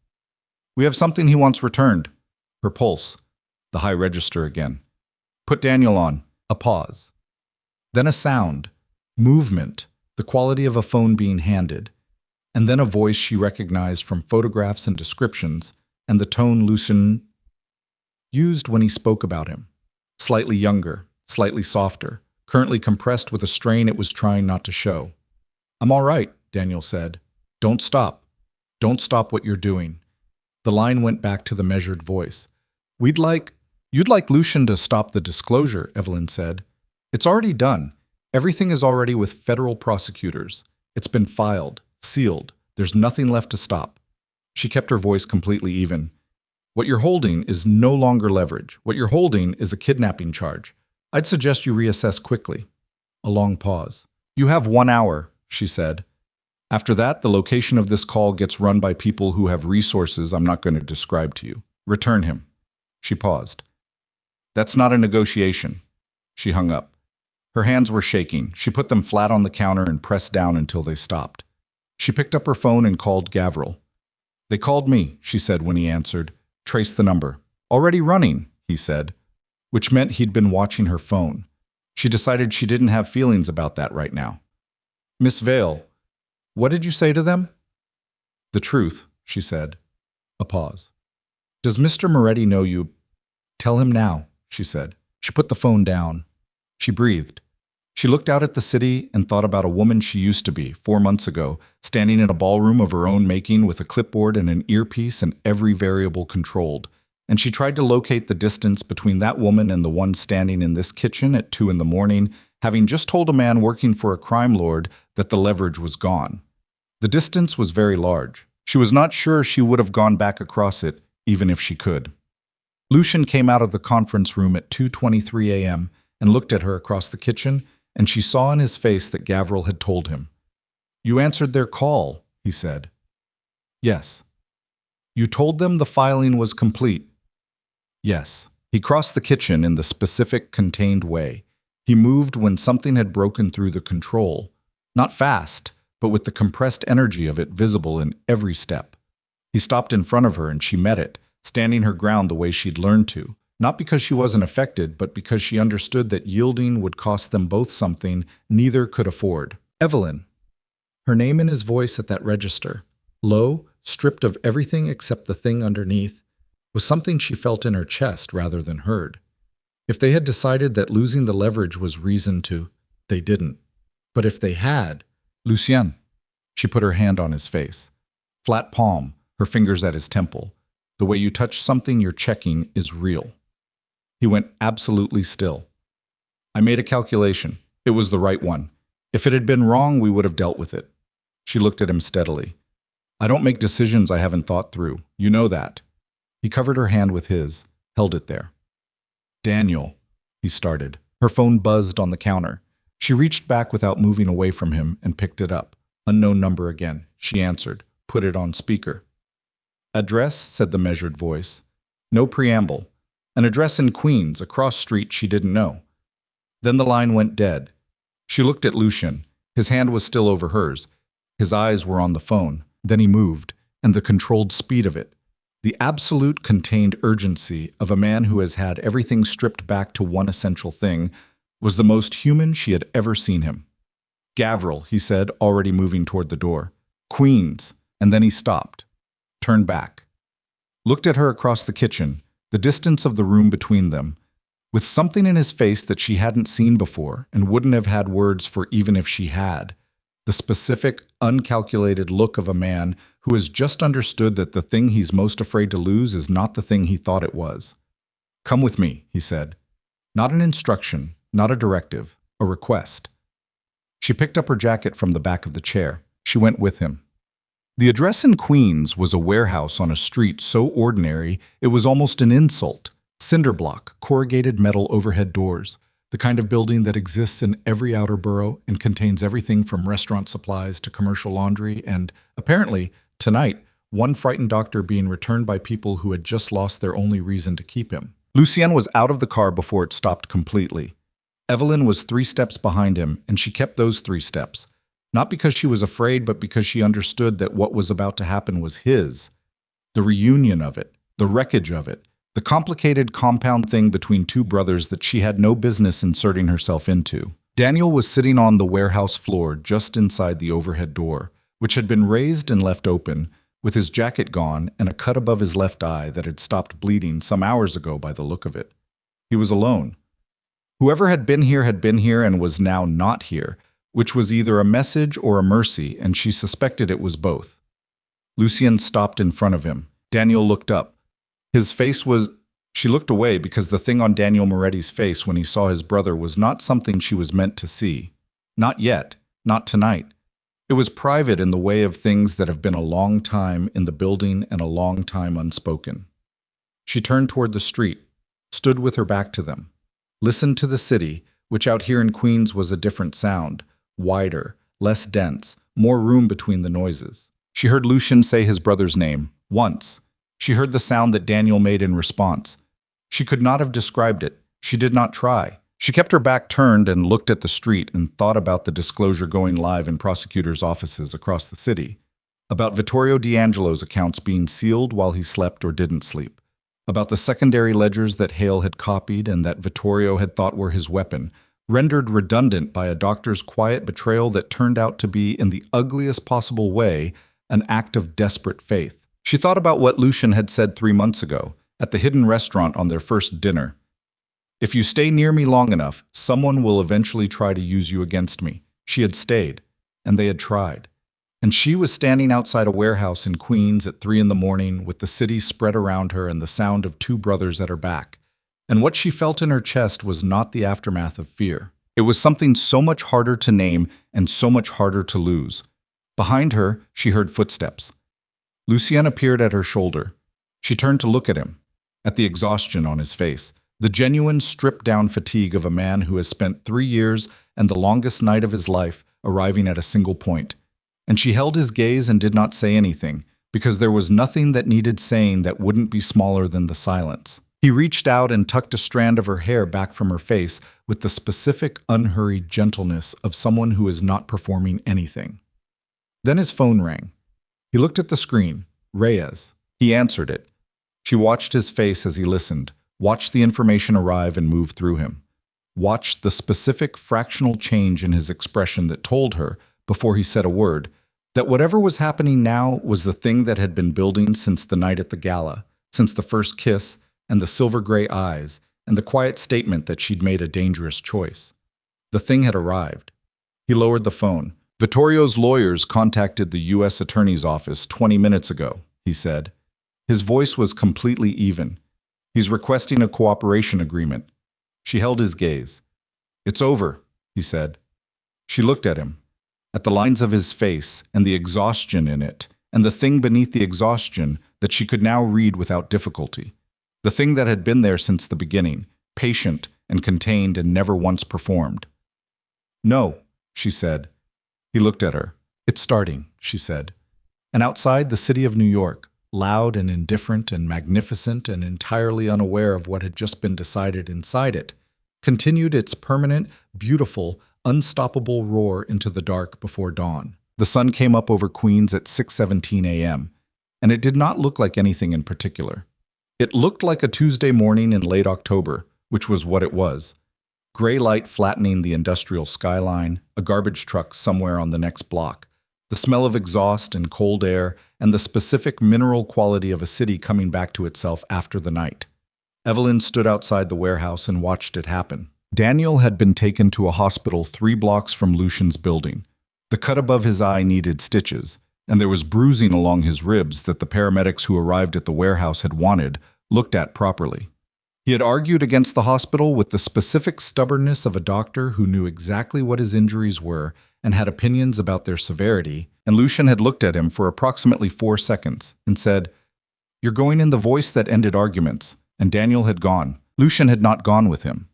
We have something he wants returned. Her pulse. The high register again. Put Daniel on. A pause. Then a sound. Movement. The quality of a phone being handed. And then a voice she recognized from photographs and descriptions, and the tone Lucien used when he spoke about him. Slightly younger, slightly softer, currently compressed with a strain it was trying not to show. I'm all right, Daniel said. Don't stop. Don't stop what you're doing. The line went back to the measured voice. You'd like Lucien to stop the disclosure, Evelyn said. It's already done. Everything is already with federal prosecutors. It's been filed, sealed. There's nothing left to stop. She kept her voice completely even. What you're holding is no longer leverage. What you're holding is a kidnapping charge. I'd suggest you reassess quickly. A long pause. You have 1 hour, she said. After that, the location of this call gets run by people who have resources I'm not going to describe to you. Return him. She paused. That's not a negotiation. She hung up. Her hands were shaking. She put them flat on the counter and pressed down until they stopped. She picked up her phone and called Gavril. They called me, she said when he answered. Trace the number. Already running, he said, which meant he'd been watching her phone. She decided she didn't have feelings about that right now. Miss Vale, what did you say to them? The truth, she said. A pause. Does Mr. Moretti know you? Tell him now, she said. She put the phone down. She breathed. She looked out at the city and thought about a woman she used to be 4 months ago, standing in a ballroom of her own making with a clipboard and an earpiece and every variable controlled. And she tried to locate the distance between that woman and the one standing in this kitchen at 2 a.m, having just told a man working for a crime lord that the leverage was gone. The distance was very large. She was not sure she would have gone back across it, even if she could. Lucien came out of the conference room at 2:23 a.m. and looked at her across the kitchen, and she saw in his face that Gavril had told him. You answered their call, he said. Yes. You told them the filing was complete. Yes. He crossed the kitchen in the specific, contained way. He moved when something had broken through the control. Not fast, but with the compressed energy of it visible in every step. He stopped in front of her and she met it, standing her ground the way she'd learned to. Not because she wasn't affected, but because she understood that yielding would cost them both something neither could afford. Evelyn. Her name in his voice at that register, low, stripped of everything except the thing underneath, was something she felt in her chest rather than heard. If they had decided that losing the leverage was reason to, they didn't. But if they had, Lucien. She put her hand on his face. Flat palm, her fingers at his temple. The way you touch something you're checking is real. He went absolutely still. I made a calculation. It was the right one. If it had been wrong, we would have dealt with it. She looked at him steadily. I don't make decisions I haven't thought through. You know that. He covered her hand with his, held it there. Daniel, he started. Her phone buzzed on the counter. She reached back without moving away from him and picked it up. Unknown number again. She answered. Put it on speaker. Address, said the measured voice. No preamble. An address in Queens, across street she didn't know. Then the line went dead. She looked at Lucien. His hand was still over hers. His eyes were on the phone. Then he moved, and the controlled speed of it. The absolute contained urgency of a man who has had everything stripped back to one essential thing was the most human she had ever seen him. Gavril, he said, already moving toward the door. Queens. And then he stopped. Turned back. Looked at her across the kitchen. The distance of the room between them, with something in his face that she hadn't seen before and wouldn't have had words for even if she had. The specific, uncalculated look of a man who has just understood that the thing he's most afraid to lose is not the thing he thought it was. Come with me, he said. Not an instruction, not a directive, a request. She picked up her jacket from the back of the chair. She went with him. The address in Queens was a warehouse on a street so ordinary it was almost an insult. Cinder block, corrugated metal overhead doors, the kind of building that exists in every outer borough and contains everything from restaurant supplies to commercial laundry and, apparently, tonight, one frightened doctor being returned by people who had just lost their only reason to keep him. Lucien was out of the car before it stopped completely. Evelyn was 3 steps behind him, and she kept those 3 steps. Not because she was afraid, but because she understood that what was about to happen was his. The reunion of it, the wreckage of it, the complicated compound thing between 2 brothers that she had no business inserting herself into. Daniel was sitting on the warehouse floor just inside the overhead door, which had been raised and left open, with his jacket gone and a cut above his left eye that had stopped bleeding some hours ago by the look of it. He was alone. Whoever had been here and was now not here, which was either a message or a mercy, and she suspected it was both. Lucien stopped in front of him. Daniel looked up. His face was... She looked away because the thing on Daniel Moretti's face when he saw his brother was not something she was meant to see. Not yet. Not tonight. It was private in the way of things that have been a long time in the building and a long time unspoken. She turned toward the street, stood with her back to them, listened to the city, which out here in Queens was a different sound, wider, less dense, more room between the noises. She heard Lucien say his brother's name, once. She heard the sound that Daniel made in response. She could not have described it. She did not try. She kept her back turned and looked at the street and thought about the disclosure going live in prosecutors' offices across the city, about Vittorio D'Angelo's accounts being sealed while he slept or didn't sleep, about the secondary ledgers that Hale had copied and that Vittorio had thought were his weapon, rendered redundant by a doctor's quiet betrayal that turned out to be, in the ugliest possible way, an act of desperate faith. She thought about what Lucien had said 3 months ago, at the hidden restaurant on their first dinner. If you stay near me long enough, someone will eventually try to use you against me. She had stayed, and they had tried. And she was standing outside a warehouse in Queens at 3 in the morning with the city spread around her and the sound of 2 brothers at her back. And what she felt in her chest was not the aftermath of fear. It was something so much harder to name and so much harder to lose. Behind her, she heard footsteps. Lucien appeared at her shoulder. She turned to look at him, at the exhaustion on his face. The genuine stripped-down fatigue of a man who has spent 3 years and the longest night of his life arriving at a single point. And she held his gaze and did not say anything, because there was nothing that needed saying that wouldn't be smaller than the silence. He reached out and tucked a strand of her hair back from her face with the specific, unhurried gentleness of someone who is not performing anything. Then his phone rang. He looked at the screen. Reyes. He answered it. She watched his face as he listened. Watched the information arrive and move through him. Watched the specific fractional change in his expression that told her, before he said a word, that whatever was happening now was the thing that had been building since the night at the gala, since the first kiss, and the silver-gray eyes, and the quiet statement that she'd made a dangerous choice. The thing had arrived. He lowered the phone. Vittorio's lawyers contacted the U.S. Attorney's Office 20 minutes ago, he said. His voice was completely even. He's requesting a cooperation agreement. She held his gaze. It's over, he said. She looked at him, at the lines of his face and the exhaustion in it, and the thing beneath the exhaustion that she could now read without difficulty. The thing that had been there since the beginning, patient and contained and never once performed. No, she said. He looked at her. It's starting, she said. And outside the city of New York, loud and indifferent and magnificent and entirely unaware of what had just been decided inside it, continued its permanent, beautiful, unstoppable roar into the dark before dawn. The sun came up over Queens at 6:17 a.m., and it did not look like anything in particular. It looked like a Tuesday morning in late October, which was what it was. Gray light flattening the industrial skyline, a garbage truck somewhere on the next block, the smell of exhaust and cold air, and the specific mineral quality of a city coming back to itself after the night. Evelyn stood outside the warehouse and watched it happen. Daniel had been taken to a hospital 3 blocks from Lucien's building. The cut above his eye needed stitches, and there was bruising along his ribs that the paramedics who arrived at the warehouse had looked at properly. He He had argued against the hospital with the specific stubbornness of a doctor who knew exactly what his injuries were and had opinions about their severity, and Lucien had looked at him for approximately 4 seconds and said, "You're going," in the voice that ended arguments, and Daniel had gone. Lucien had not gone with him.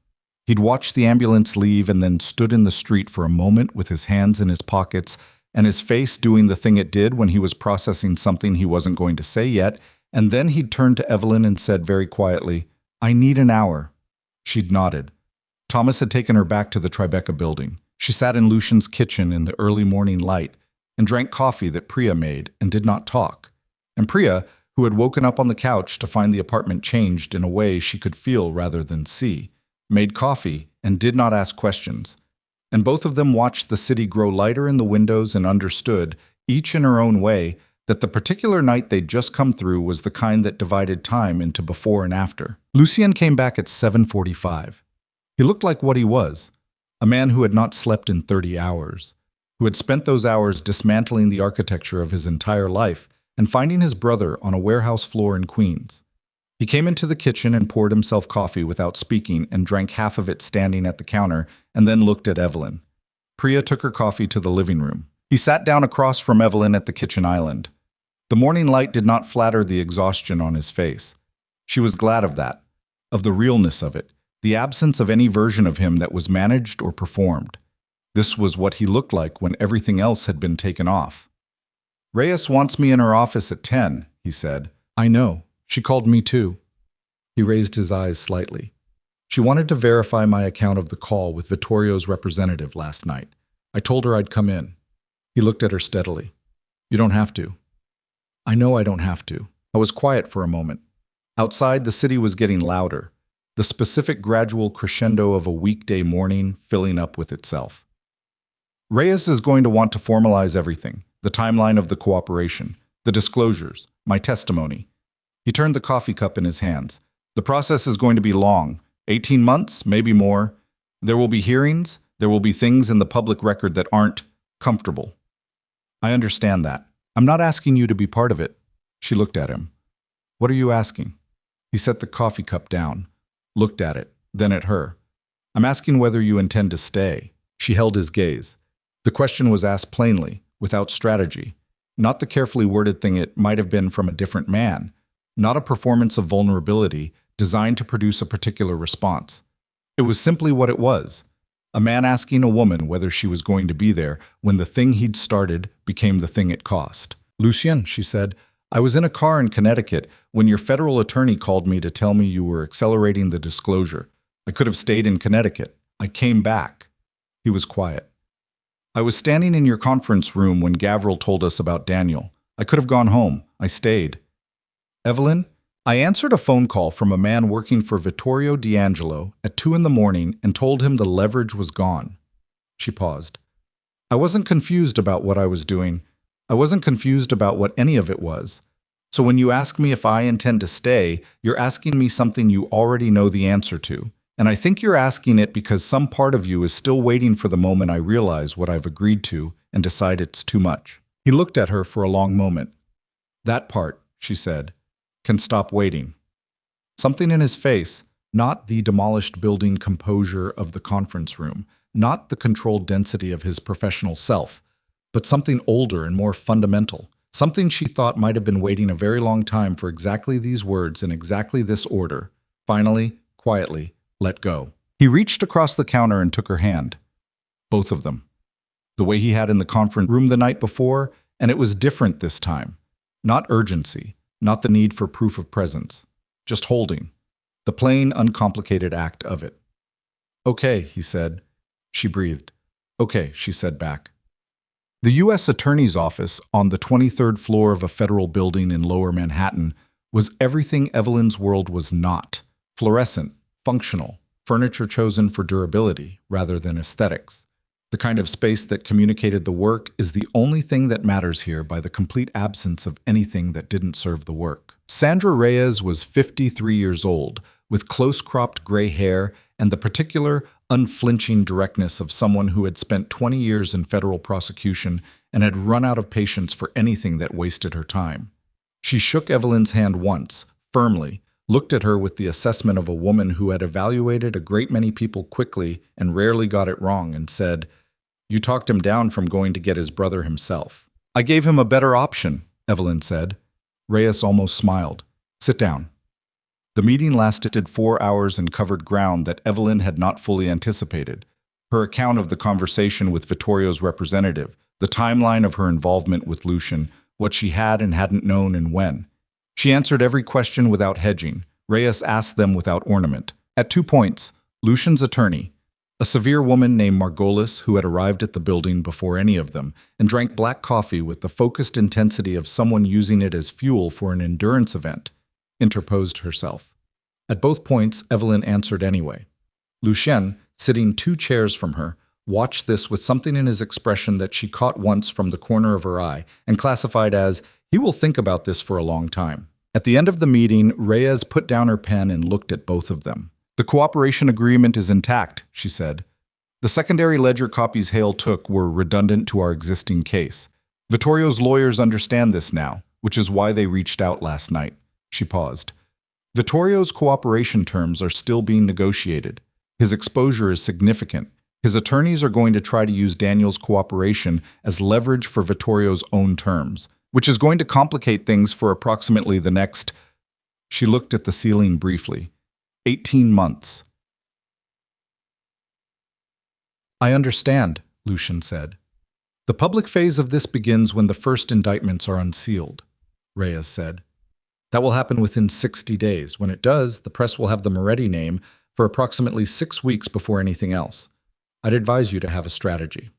He'd watched the ambulance leave and then stood in the street for a moment with his hands in his pockets and his face doing the thing it did when he was processing something he wasn't going to say yet, and then he'd turned to Evelyn and said very quietly, "I need an hour." She'd nodded. Thomas had taken her back to the Tribeca building. She sat in Lucien's kitchen in the early morning light and drank coffee that Priya made and did not talk. And Priya, who had woken up on the couch to find the apartment changed in a way she could feel rather than see, made coffee and did not ask questions. And both of them watched the city grow lighter in the windows and understood, each in her own way, that the particular night they'd just come through was the kind that divided time into before and after. Lucien came back at 7:45. He looked like what he was, a man who had not slept in 30 hours, who had spent those hours dismantling the architecture of his entire life and finding his brother on a warehouse floor in Queens. He came into the kitchen and poured himself coffee without speaking and drank half of it standing at the counter and then looked at Evelyn. Priya took her coffee to the living room. He sat down across from Evelyn at the kitchen island. The morning light did not flatter the exhaustion on his face. She was glad of that, of the realness of it, the absence of any version of him that was managed or performed. This was what he looked like when everything else had been taken off. "Reyes wants me in her office at 10, he said. "I know. She called me too." He raised his eyes slightly. "She wanted to verify my account of the call with Vittorio's representative last night. I told her I'd come in." He looked at her steadily. "You don't have to." "I know I don't have to." I was quiet for a moment. Outside, the city was getting louder, the specific gradual crescendo of a weekday morning filling up with itself. "Reyes is going to want to formalize everything, the timeline of the cooperation, the disclosures, my testimony." He turned the coffee cup in his hands. "The process is going to be long, 18 months, maybe more. There will be hearings, there will be things in the public record that aren't comfortable." "I understand that. I'm not asking you to be part of it." She looked at him. "What are you asking?" He set the coffee cup down, looked at it, then at her. "I'm asking whether you intend to stay." She held his gaze. The question was asked plainly, without strategy, not the carefully worded thing it might have been from a different man, not a performance of vulnerability designed to produce a particular response. It was simply what it was, a man asking a woman whether she was going to be there when the thing he'd started became the thing it cost. "Lucien," she said, "I was in a car in Connecticut when your federal attorney called me to tell me you were accelerating the disclosure. I could have stayed in Connecticut. I came back." He was quiet. "I was standing in your conference room when Gavril told us about Daniel. I could have gone home. I stayed." "Evelyn, I answered a phone call from a man working for Vittorio D'Angelo at 2 in the morning and told him the leverage was gone." She paused. "I wasn't confused about what I was doing. I wasn't confused about what any of it was. So when you ask me if I intend to stay, you're asking me something you already know the answer to. And I think you're asking it because some part of you is still waiting for the moment I realize what I've agreed to and decide it's too much." He looked at her for a long moment. "That part," she said, "can stop waiting." Something in his face, not the demolished building composure of the conference room, not the controlled density of his professional self, but something older and more fundamental, something she thought might have been waiting a very long time for exactly these words in exactly this order, finally, quietly, let go. He reached across the counter and took her hand. Both of them. The way he had in the conference room the night before, and it was different this time. Not urgency, not the need for proof of presence. Just holding. The plain, uncomplicated act of it. "Okay," he said. She breathed. "Okay," she said back. The U.S. Attorney's Office on the 23rd floor of a federal building in Lower Manhattan was everything Evelyn's world was not. Fluorescent, functional, furniture chosen for durability rather than aesthetics. The kind of space that communicated the work is the only thing that matters here by the complete absence of anything that didn't serve the work. Sandra Reyes was 53 years old, with close-cropped gray hair and the particular, unflinching directness of someone who had spent 20 years in federal prosecution and had run out of patience for anything that wasted her time. She shook Evelyn's hand once, firmly, looked at her with the assessment of a woman who had evaluated a great many people quickly and rarely got it wrong, and said, "You talked him down from going to get his brother himself." "I gave him a better option," Evelyn said. Reyes almost smiled. "Sit down." The meeting lasted 4 hours and covered ground that Evelyn had not fully anticipated. Her account of the conversation with Vittorio's representative, the timeline of her involvement with Lucien, what she had and hadn't known and when. She answered every question without hedging. Reyes asked them without ornament. At 2 points, Lucien's attorney, a severe woman named Margolis who had arrived at the building before any of them and drank black coffee with the focused intensity of someone using it as fuel for an endurance event, interposed herself. At both points, Evelyn answered anyway. Lucien, sitting 2 chairs from her, watched this with something in his expression that she caught once from the corner of her eye and classified as, "He will think about this for a long time." At the end of the meeting, Reyes put down her pen and looked at both of them. "The cooperation agreement is intact," she said. "The secondary ledger copies Hale took were redundant to our existing case. Vittorio's lawyers understand this now, which is why they reached out last night." She paused. "Vittorio's cooperation terms are still being negotiated. His exposure is significant. His attorneys are going to try to use Daniel's cooperation as leverage for Vittorio's own terms, which is going to complicate things for approximately the next—" She looked at the ceiling briefly. 18 months. "I understand," Lucien said. "The public phase of this begins when the first indictments are unsealed," Reyes said. "That will happen within 60 days. When it does, the press will have the Moretti name for approximately 6 weeks before anything else. I'd advise you to have a strategy."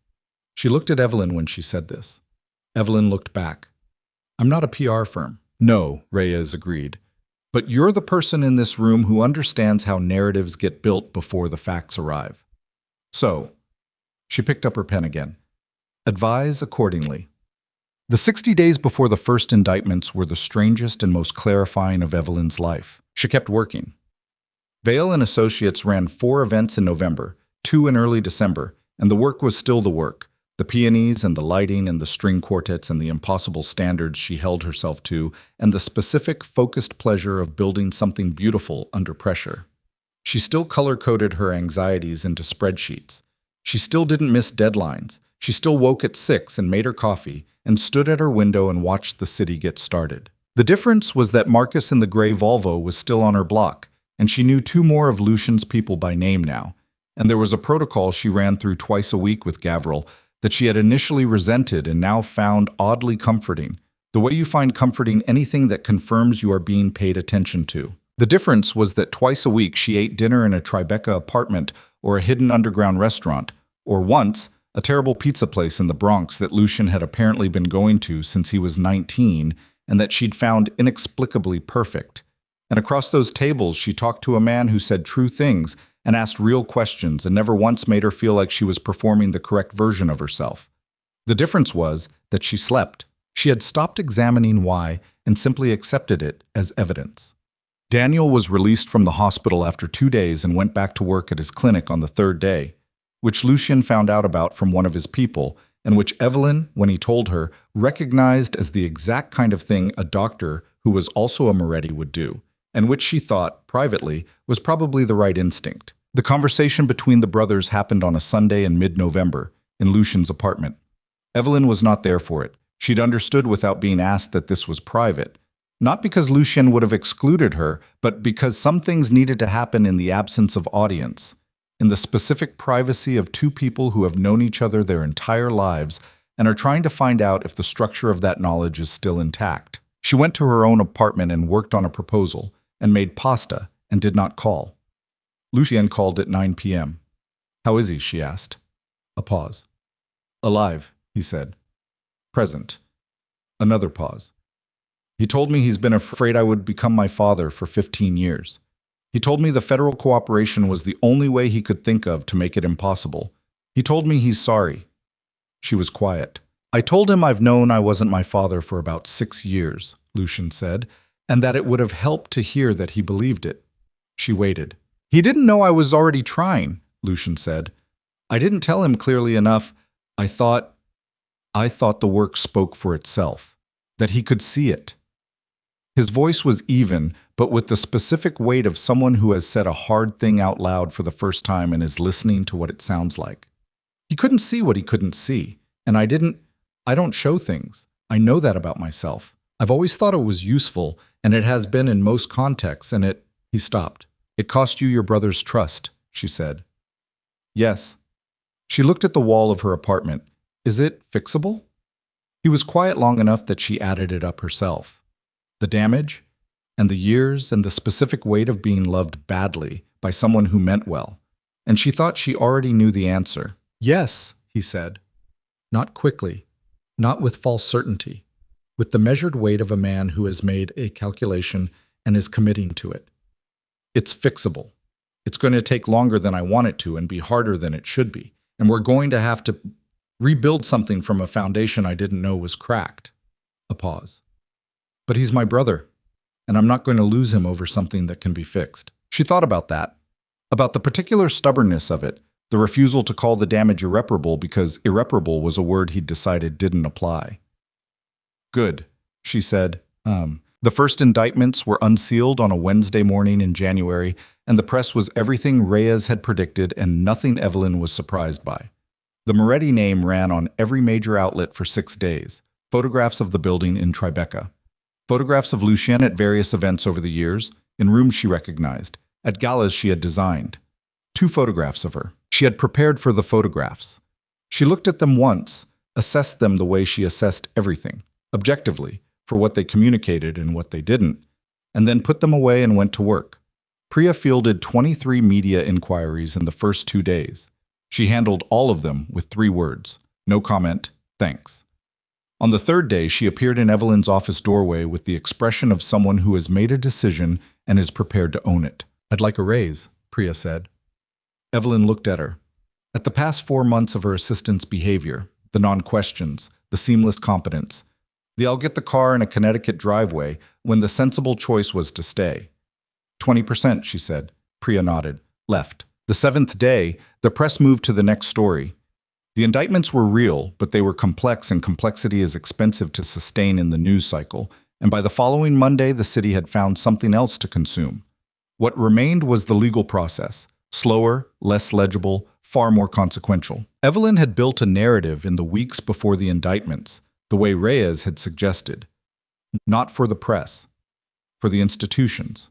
She looked at Evelyn when she said this. Evelyn looked back. "I'm not a PR firm." "No," Reyes agreed. "But you're the person in this room who understands how narratives get built before the facts arrive. So," she picked up her pen again, "advise accordingly." The 60 days before the first indictments were the strangest and most clarifying of Evelyn's life. She kept working. Vale and Associates ran 4 events in November, 2 in early December, and the work was still the work. The peonies and the lighting and the string quartets and the impossible standards she held herself to, and the specific, focused pleasure of building something beautiful under pressure. She still color-coded her anxieties into spreadsheets. She still didn't miss deadlines. She still woke at 6 and made her coffee, and stood at her window and watched the city get started. The difference was that Marcus in the gray Volvo was still on her block, and she knew 2 more of Lucien's people by name now. And there was a protocol she ran through twice a week with Gavril that she had initially resented and now found oddly comforting, the way you find comforting anything that confirms you are being paid attention to. The difference was that twice a week she ate dinner in a Tribeca apartment or a hidden underground restaurant, or once, a terrible pizza place in the Bronx that Lucien had apparently been going to since he was 19 and that she'd found inexplicably perfect. And across those tables she talked to a man who said true things and asked real questions and never once made her feel like she was performing the correct version of herself. The difference was that she slept. She had stopped examining why and simply accepted it as evidence. Daniel was released from the hospital after 2 days and went back to work at his clinic on the 3rd day, which Lucien found out about from one of his people, and which Evelyn, when he told her, recognized as the exact kind of thing a doctor who was also a Moretti would do, and which she thought, privately, was probably the right instinct. The conversation between the brothers happened on a Sunday in mid-November, in Lucien's apartment. Evelyn was not there for it. She'd understood without being asked that this was private, not because Lucien would have excluded her, but because some things needed to happen in the absence of audience, in the specific privacy of 2 people who have known each other their entire lives and are trying to find out if the structure of that knowledge is still intact. She went to her own apartment and worked on a proposal, and made pasta, and did not call. Lucien called at 9 p.m. "How is he?" she asked. A pause. "Alive," he said. "Present." Another pause. "He told me he's been afraid I would become my father for 15 years. He told me the federal cooperation was the only way he could think of to make it impossible. He told me he's sorry." She was quiet. "I told him I've known I wasn't my father for about 6 years, Lucien said, "and that it would have helped to hear that he believed it." She waited. "He didn't know I was already trying," Lucien said. "I didn't tell him clearly enough. I thought the work spoke for itself, that he could see it." His voice was even, but with the specific weight of someone who has said a hard thing out loud for the first time and is listening to what it sounds like. He couldn't see what he couldn't see, and I don't show things. I know that about myself. I've always thought it was useful, and it has been in most contexts, he stopped. It cost you your brother's trust, she said. Yes. She looked at the wall of her apartment. Is it fixable? He was quiet long enough that she added it up herself. The damage, and the years, and the specific weight of being loved badly by someone who meant well. And she thought she already knew the answer. Yes, he said. Not quickly, not with false certainty, with the measured weight of a man who has made a calculation and is committing to it. It's fixable. It's going to take longer than I want it to and be harder than it should be. And we're going to have to rebuild something from a foundation I didn't know was cracked. A pause. But he's my brother, and I'm not going to lose him over something that can be fixed. She thought about that, about the particular stubbornness of it, the refusal to call the damage irreparable because irreparable was a word he'd decided didn't apply. Good, she said. The first indictments were unsealed on a Wednesday morning in January, and the press was everything Reyes had predicted and nothing Evelyn was surprised by. The Moretti name ran on every major outlet for 6 days. Photographs of the building in Tribeca. Photographs of Lucien at various events over the years, in rooms she recognized, at galas she had designed. 2 photographs of her. She had prepared for the photographs. She looked at them once, assessed them the way she assessed everything, objectively, for what they communicated and what they didn't, and then put them away and went to work. Priya fielded 23 media inquiries in the first 2 days. She handled all of them with 3 words: no comment, thanks. On the 3rd day, she appeared in Evelyn's office doorway with the expression of someone who has made a decision and is prepared to own it. I'd like a raise, Priya said. Evelyn looked at her. At the past 4 months of her assistant's behavior, the non-questions, the seamless competence, the I'll get the car in a Connecticut driveway, when the sensible choice was to stay. 20%, she said. Priya nodded. Left. The 7th day, the press moved to the next story. The indictments were real, but they were complex, and complexity is expensive to sustain in the news cycle, and by the following Monday the city had found something else to consume. What remained was the legal process, slower, less legible, far more consequential. Evelyn had built a narrative in the weeks before the indictments, the way Reyes had suggested. Not for the press, for the institutions,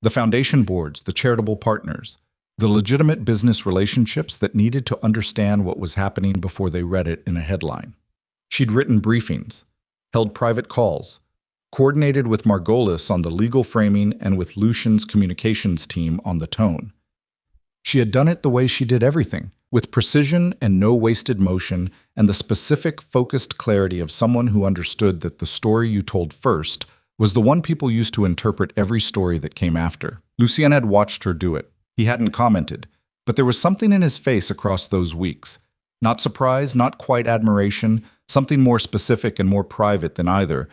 the foundation boards, the charitable partners, the legitimate business relationships that needed to understand what was happening before they read it in a headline. She'd written briefings, held private calls, coordinated with Margolis on the legal framing and with Lucien's communications team on the tone. She had done it the way she did everything, with precision and no wasted motion, and the specific, focused clarity of someone who understood that the story you told first was the one people used to interpret every story that came after. Lucien had watched her do it. He hadn't commented, but there was something in his face across those weeks. Not surprise, not quite admiration, something more specific and more private than either,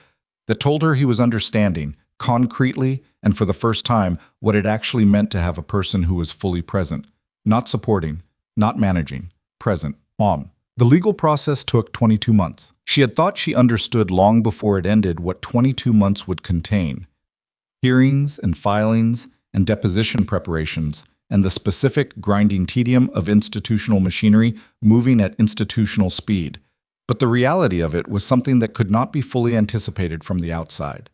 that told her he was understanding, concretely, and for the first time, what it actually meant to have a person who was fully present. Not supporting, not managing, present. Mom. The legal process took 22 months. She had thought she understood long before it ended what 22 months would contain. Hearings and filings and deposition preparations, and the specific grinding tedium of institutional machinery moving at institutional speed. But the reality of it was something that could not be fully anticipated from the outside.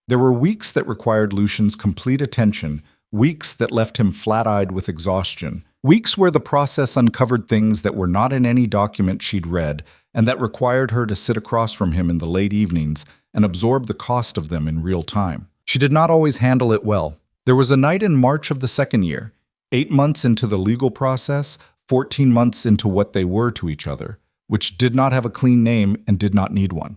There were weeks that required Lucien's complete attention, weeks that left him flat-eyed with exhaustion, weeks where the process uncovered things that were not in any document she'd read, and that required her to sit across from him in the late evenings and absorb the cost of them in real time. She did not always handle it well. There was a night in March of the 2nd year, 8 months into the legal process, 14 months into what they were to each other, which did not have a clean name and did not need one.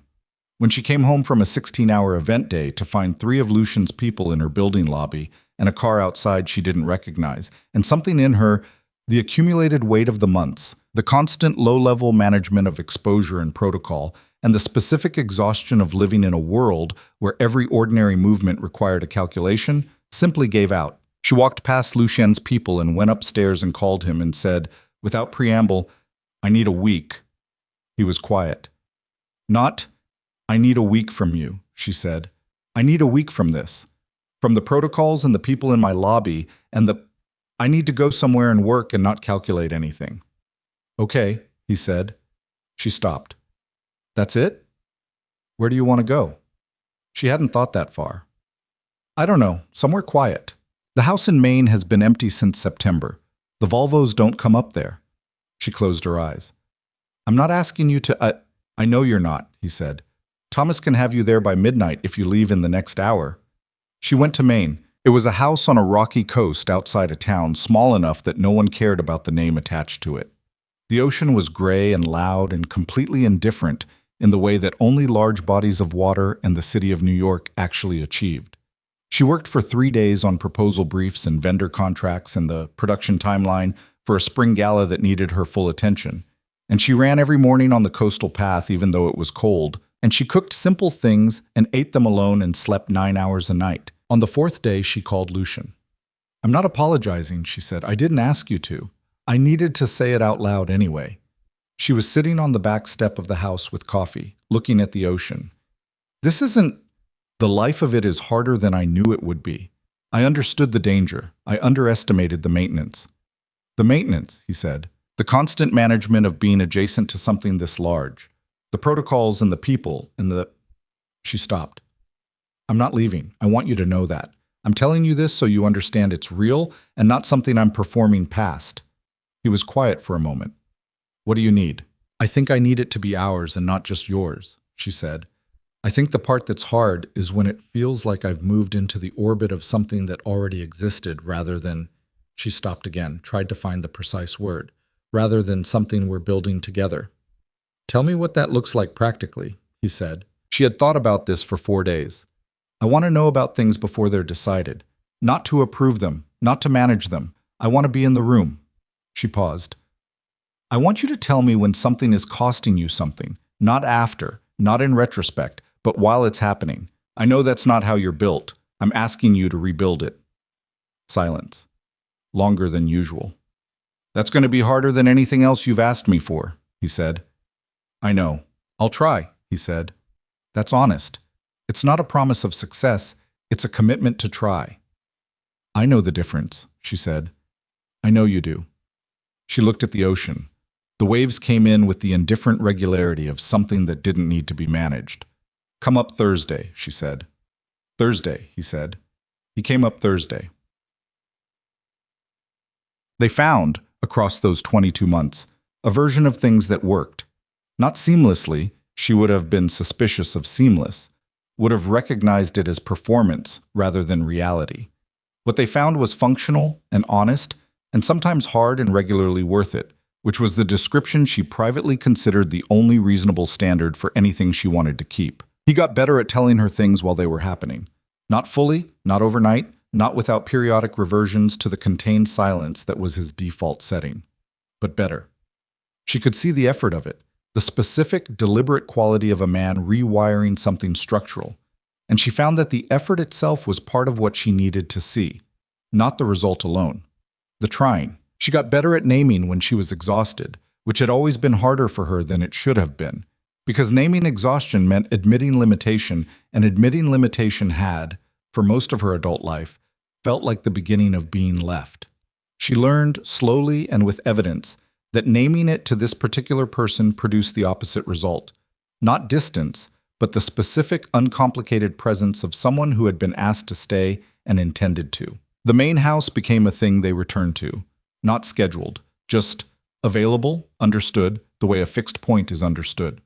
When she came home from a 16-hour event day to find 3 of Lucien's people in her building lobby and a car outside she didn't recognize, and something in her, the accumulated weight of the months, the constant low-level management of exposure and protocol, and the specific exhaustion of living in a world where every ordinary movement required a calculation, simply gave out. She walked past Lucien's people and went upstairs and called him and said, without preamble, "I need a week." He was quiet. "Not, I need a week from you," she said. I need a week from this. From the protocols and the people in my lobby and the... I need to go somewhere and work and not calculate anything. Okay, he said. She stopped. That's it? Where do you want to go? She hadn't thought that far. I don't know, somewhere quiet. The house in Maine has been empty since September. The Volvos don't come up there. She closed her eyes. I'm not asking you to... I know you're not, he said. Thomas can have you there by midnight if you leave in the next hour. She went to Maine. It was a house on a rocky coast outside a town small enough that no one cared about the name attached to it. The ocean was gray and loud and completely indifferent in the way that only large bodies of water and the city of New York actually achieved. She worked for 3 days on proposal briefs and vendor contracts and the production timeline for a spring gala that needed her full attention. And she ran every morning on the coastal path even though it was cold, and she cooked simple things and ate them alone and slept 9 hours a night. On the 4th day, she called Lucien. I'm not apologizing, she said. I didn't ask you to. I needed to say it out loud anyway. She was sitting on the back step of the house with coffee, looking at the ocean. This isn't... The life of it is harder than I knew it would be. I understood the danger. I underestimated the maintenance. The maintenance, he said. The constant management of being adjacent to something this large. The protocols and the people and the... She stopped. I'm not leaving. I want you to know that. I'm telling you this so you understand it's real and not something I'm performing past. He was quiet for a moment. What do you need? I think I need it to be ours and not just yours, she said. I think the part that's hard is when it feels like I've moved into the orbit of something that already existed rather than... She stopped again, tried to find the precise word. Rather than something we're building together. Tell me what that looks like practically, he said. She had thought about this for 4 days. I want to know about things before they're decided. Not to approve them, not to manage them. I want to be in the room. She paused. I want you to tell me when something is costing you something, not after, not in retrospect, but while it's happening. I know that's not how you're built. I'm asking you to rebuild it. Silence. Longer than usual. That's going to be harder than anything else you've asked me for, he said. I know. I'll try, he said. That's honest. It's not a promise of success. It's a commitment to try. I know the difference, she said. I know you do. She looked at the ocean. The waves came in with the indifferent regularity of something that didn't need to be managed. Come up Thursday, she said. Thursday, he said. He came up Thursday. They found, across those 22 months, a version of things that worked. Not seamlessly, she would have been suspicious of seamless, would have recognized it as performance rather than reality. What they found was functional and honest, and sometimes hard and regularly worth it, which was the description she privately considered the only reasonable standard for anything she wanted to keep. He got better at telling her things while they were happening. Not fully, not overnight, not without periodic reversions to the contained silence that was his default setting. But better. She could see the effort of it, the specific, deliberate quality of a man rewiring something structural, and she found that the effort itself was part of what she needed to see, not the result alone. The trying. She got better at naming when she was exhausted, which had always been harder for her than it should have been, because naming exhaustion meant admitting limitation, and admitting limitation had, for most of her adult life, felt like the beginning of being left. She learned, slowly and with evidence, that naming it to this particular person produced the opposite result. Not distance, but the specific, uncomplicated presence of someone who had been asked to stay and intended to. The main house became a thing they returned to, not scheduled, just available, understood, the way a fixed point is understood.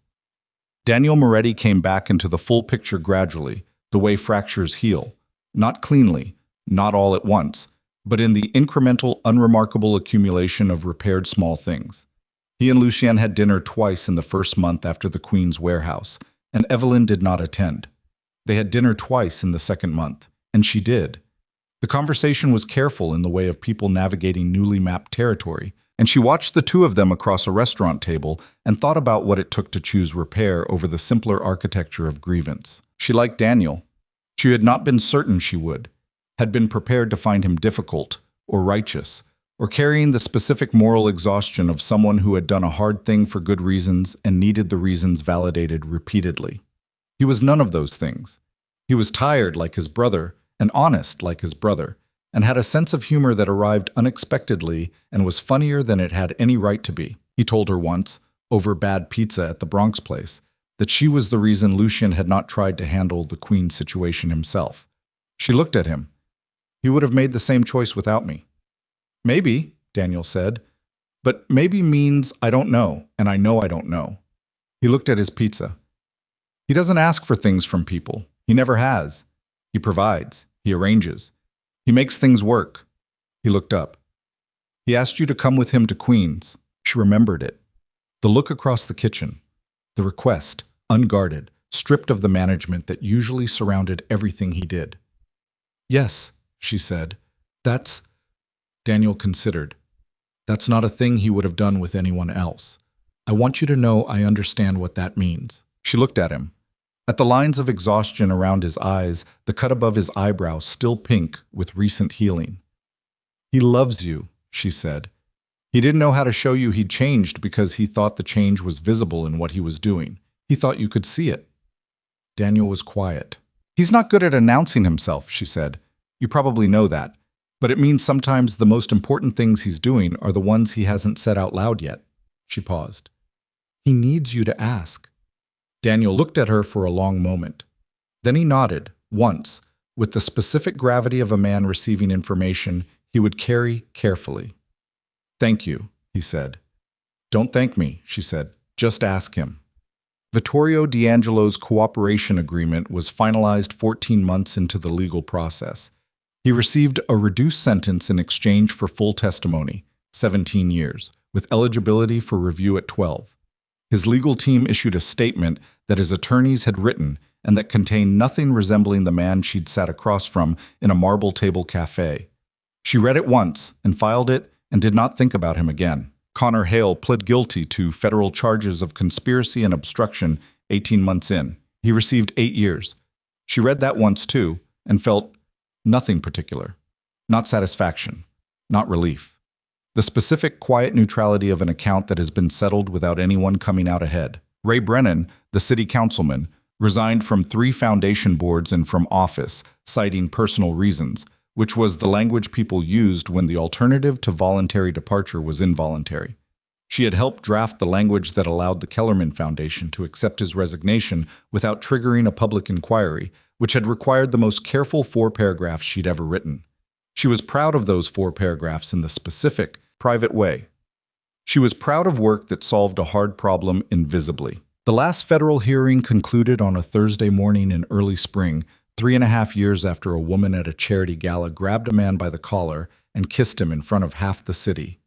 Daniel Moretti came back into the full picture gradually, the way fractures heal, not cleanly, not all at once, but in the incremental, unremarkable accumulation of repaired small things. He and Lucien had dinner twice in the first month after the Queen's warehouse, and Evelyn did not attend. They had dinner twice in the second month, and she did. The conversation was careful in the way of people navigating newly mapped territory, and she watched the two of them across a restaurant table and thought about what it took to choose repair over the simpler architecture of grievance. She liked Daniel. She had not been certain she would, had been prepared to find him difficult, or righteous, or carrying the specific moral exhaustion of someone who had done a hard thing for good reasons and needed the reasons validated repeatedly. He was none of those things. He was tired like his brother, and honest like his brother, and had a sense of humor that arrived unexpectedly and was funnier than it had any right to be. He told her once, over bad pizza at the Bronx place, that she was the reason Lucien had not tried to handle the Queen situation himself. She looked at him. He would have made the same choice without me. Maybe, Daniel said, but maybe means I don't know, and I know I don't know. He looked at his pizza. He doesn't ask for things from people. He never has. He provides. He arranges. He makes things work. He looked up. He asked you to come with him to Queens. She remembered it. The look across the kitchen. The request, unguarded, stripped of the management that usually surrounded everything he did. Yes, she said. That's... Daniel considered. That's not a thing he would have done with anyone else. I want you to know I understand what that means. She looked at him. At the lines of exhaustion around his eyes, the cut above his eyebrow still pink with recent healing. He loves you, she said. He didn't know how to show you he'd changed because he thought the change was visible in what he was doing. He thought you could see it. Daniel was quiet. He's not good at announcing himself, she said. You probably know that. But it means sometimes the most important things he's doing are the ones he hasn't said out loud yet. She paused. He needs you to ask. Daniel looked at her for a long moment. Then he nodded, once, with the specific gravity of a man receiving information he would carry carefully. Thank you, he said. Don't thank me, she said. Just ask him. Vittorio D'Angelo's cooperation agreement was finalized 14 months into the legal process. He received a reduced sentence in exchange for full testimony, 17 years, with eligibility for review at 12. His legal team issued a statement that his attorneys had written and that contained nothing resembling the man she'd sat across from in a marble table cafe. She read it once and filed it and did not think about him again. Connor Hale pled guilty to federal charges of conspiracy and obstruction 18 months in. He received 8 years. She read that once too and felt nothing particular. Not satisfaction. Not relief. The specific quiet neutrality of an account that has been settled without anyone coming out ahead. Ray Brennan, the city councilman, resigned from 3 foundation boards and from office, citing personal reasons, which was the language people used when the alternative to voluntary departure was involuntary. She had helped draft the language that allowed the Kellerman Foundation to accept his resignation without triggering a public inquiry, which had required the most careful 4 paragraphs she'd ever written. She was proud of those 4 paragraphs in the specific, private way. She was proud of work that solved a hard problem invisibly. The last federal hearing concluded on a Thursday morning in early spring, 3.5 years after a woman at a charity gala grabbed a man by the collar and kissed him in front of half the city.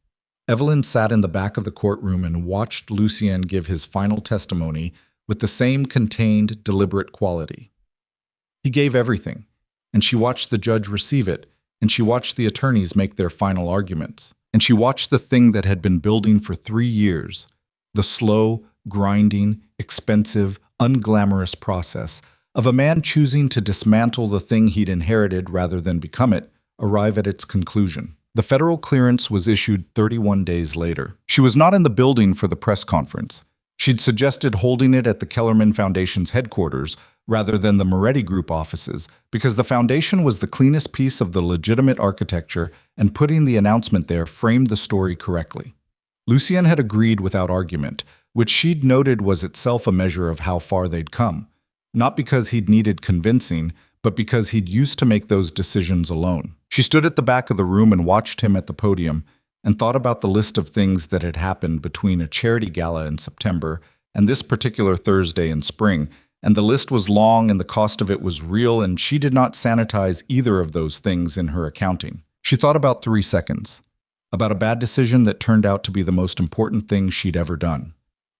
Evelyn sat in the back of the courtroom and watched Lucien give his final testimony with the same contained, deliberate quality. He gave everything, and she watched the judge receive it, and she watched the attorneys make their final arguments, and she watched the thing that had been building for 3 years, the slow, grinding, expensive, unglamorous process of a man choosing to dismantle the thing he'd inherited rather than become it, arrive at its conclusion. The federal clearance was issued 31 days later. She was not in the building for the press conference. She'd suggested holding it at the Kellerman Foundation's headquarters rather than the Moretti Group offices because the foundation was the cleanest piece of the legitimate architecture and putting the announcement there framed the story correctly. Lucien had agreed without argument, which she'd noted was itself a measure of how far they'd come, not because he'd needed convincing, but because he'd used to make those decisions alone. She stood at the back of the room and watched him at the podium and thought about the list of things that had happened between a charity gala in September and this particular Thursday in spring, and the list was long and the cost of it was real, and she did not sanitize either of those things in her accounting. She thought about 3 seconds, about a bad decision that turned out to be the most important thing she'd ever done,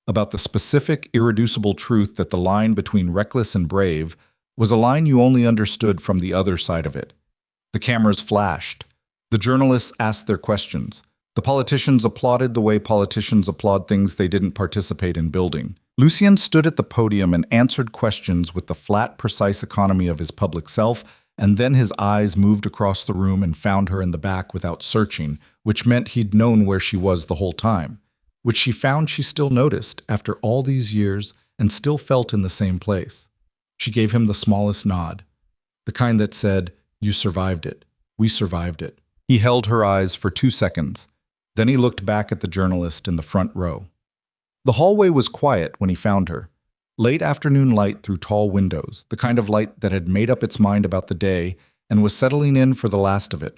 about the specific, irreducible truth that the line between reckless and brave was a line you only understood from the other side of it. The cameras flashed. The journalists asked their questions. The politicians applauded the way politicians applaud things they didn't participate in building. Lucien stood at the podium and answered questions with the flat, precise economy of his public self, and then his eyes moved across the room and found her in the back without searching, which meant he'd known where she was the whole time, which she found she still noticed after all these years and still felt in the same place. She gave him the smallest nod. The kind that said, "You survived it. We survived it." He held her eyes for 2 seconds. Then he looked back at the journalist in the front row. The hallway was quiet when he found her. Late afternoon light through tall windows, the kind of light that had made up its mind about the day and was settling in for the last of it.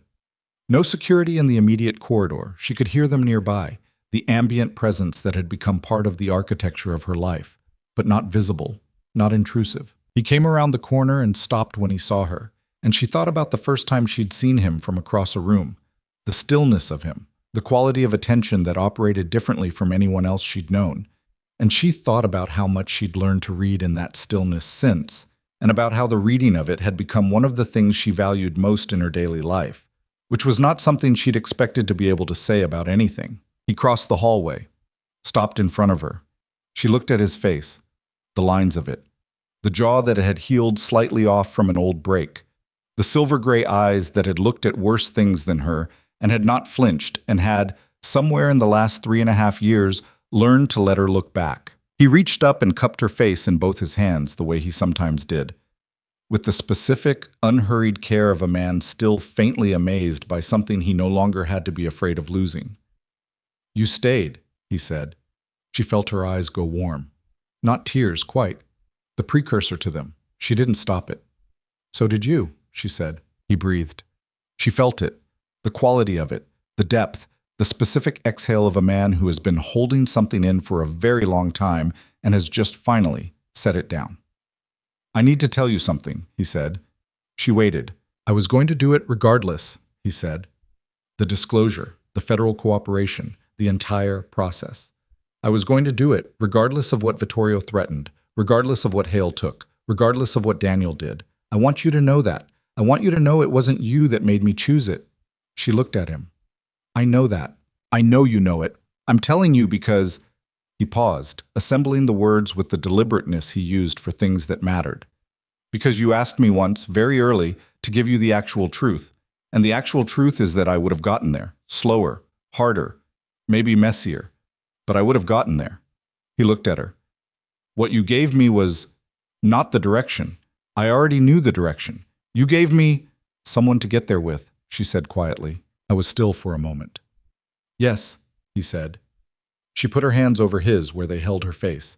No security in the immediate corridor. She could hear them nearby, the ambient presence that had become part of the architecture of her life, but not visible, not intrusive. He came around the corner and stopped when he saw her, and she thought about the first time she'd seen him from across a room, the stillness of him, the quality of attention that operated differently from anyone else she'd known. And she thought about how much she'd learned to read in that stillness since, and about how the reading of it had become one of the things she valued most in her daily life, which was not something she'd expected to be able to say about anything. He crossed the hallway, stopped in front of her. She looked at his face, the lines of it, the jaw that had healed slightly off from an old break, the silver-gray eyes that had looked at worse things than her and had not flinched and had, somewhere in the last 3.5 years, learned to let her look back. He reached up and cupped her face in both his hands the way he sometimes did, with the specific, unhurried care of a man still faintly amazed by something he no longer had to be afraid of losing. "You stayed," he said. She felt her eyes go warm. Not tears, quite. The precursor to them. She didn't stop it. "So did you," she said. He breathed. She felt it, the quality of it, the depth, the specific exhale of a man who has been holding something in for a very long time and has just finally set it down. "I need to tell you something," he said. She waited. "I was going to do it regardless," he said. "The disclosure, the federal cooperation, the entire process. I was going to do it regardless of what Vittorio threatened, regardless of what Hale took, regardless of what Daniel did. I want you to know that. I want you to know it wasn't you that made me choose it." She looked at him. "I know that. I know you know it. I'm telling you because—" He paused, assembling the words with the deliberateness he used for things that mattered. "Because you asked me once, very early, to give you the actual truth. And the actual truth is that I would have gotten there. Slower, harder, maybe messier. But I would have gotten there." He looked at her. "What you gave me was not the direction. I already knew the direction. You gave me someone to get there with," she said quietly. I was still for a moment. "Yes," he said. She put her hands over his where they held her face,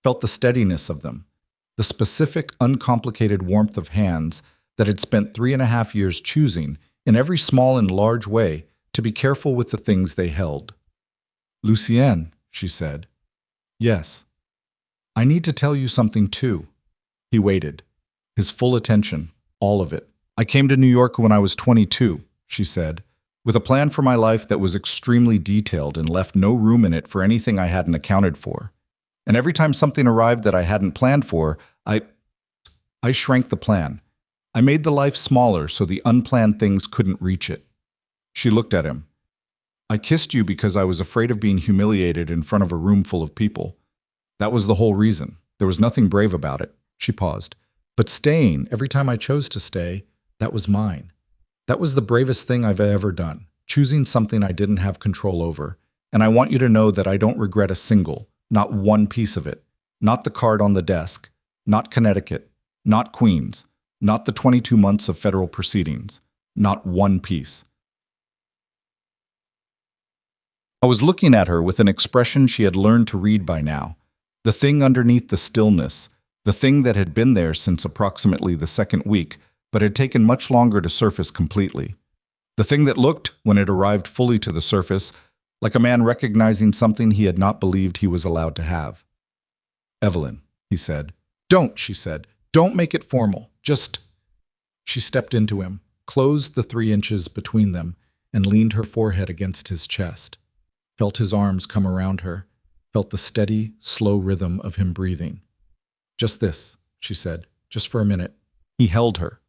felt the steadiness of them, the specific, uncomplicated warmth of hands that had spent 3.5 years choosing, in every small and large way, to be careful with the things they held. "Lucien," she said. "Yes. I need to tell you something too." He waited, his full attention, all of it. "I came to New York when I was 22, she said, "with a plan for my life that was extremely detailed and left no room in it for anything I hadn't accounted for. And every time something arrived that I hadn't planned for, I shrank the plan. I made the life smaller so the unplanned things couldn't reach it." She looked at him. "I kissed you because I was afraid of being humiliated in front of a room full of people. That was the whole reason. There was nothing brave about it." She paused. "But staying, every time I chose to stay, that was mine. That was the bravest thing I've ever done, choosing something I didn't have control over. And I want you to know that I don't regret a single, not one piece of it. Not the card on the desk, not Connecticut, not Queens, not the 22 months of federal proceedings, not one piece." I was looking at her with an expression she had learned to read by now, the thing underneath the stillness, the thing that had been there since approximately the second week, but had taken much longer to surface completely. The thing that looked, when it arrived fully to the surface, like a man recognizing something he had not believed he was allowed to have. "Evelyn," he said. "Don't," she said. "Don't make it formal. Just—" She stepped into him, closed the 3 inches between them, and leaned her forehead against his chest. Felt his arms come around her, felt the steady, slow rhythm of him breathing. "Just this," she said, "just for a minute." He held her.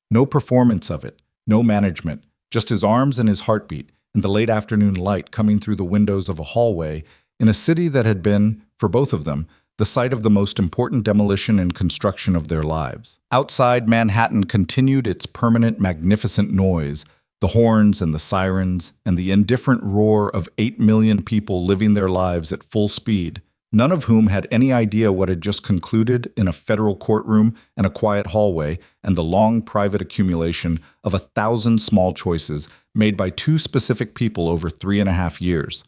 No performance of it, no management, just his arms and his heartbeat, and the late afternoon light coming through the windows of a hallway in a city that had been, for both of them, the site of the most important demolition and construction of their lives. Outside, Manhattan continued its permanent, magnificent noise, the horns and the sirens, and the indifferent roar of 8 million people living their lives at full speed, none of whom had any idea what had just concluded in a federal courtroom and a quiet hallway and the long private accumulation of 1,000 small choices made by two specific people over 3.5 years.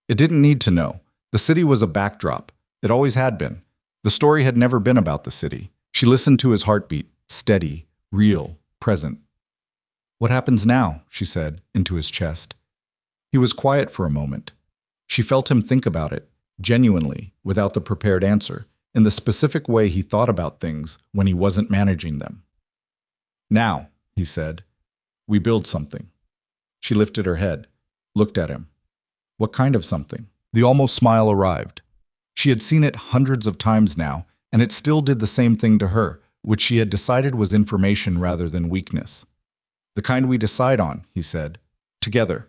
It didn't need to know. The city was a backdrop. It always had been. The story had never been about the city. She listened to his heartbeat, steady, real, present. "What happens now?" she said, into his chest. He was quiet for a moment. She felt him think about it, genuinely, without the prepared answer, in the specific way he thought about things when he wasn't managing them. "Now," he said, "we build something." She lifted her head, looked at him. What kind of something? The almost smile arrived. She had seen it hundreds of times now, and it still did the same thing to her, which she had decided was information rather than weakness. "The kind we decide on," he said, "together,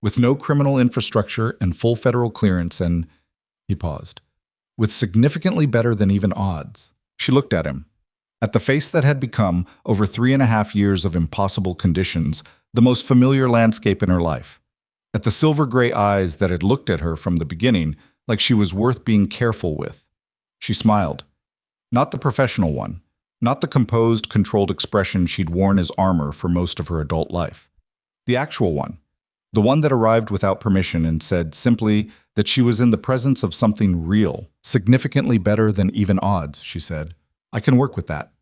with no criminal infrastructure and full federal clearance and—" He paused. "With significantly better than even odds." She looked at him. At the face that had become, over 3.5 years of impossible conditions, the most familiar landscape in her life. At the silver-gray eyes that had looked at her from the beginning like she was worth being careful with. She smiled. Not the professional one. Not the composed, controlled expression she'd worn as armor for most of her adult life. The actual one. The one that arrived without permission and said simply that she was in the presence of something real, significantly better than even odds, she said. "I can work with that."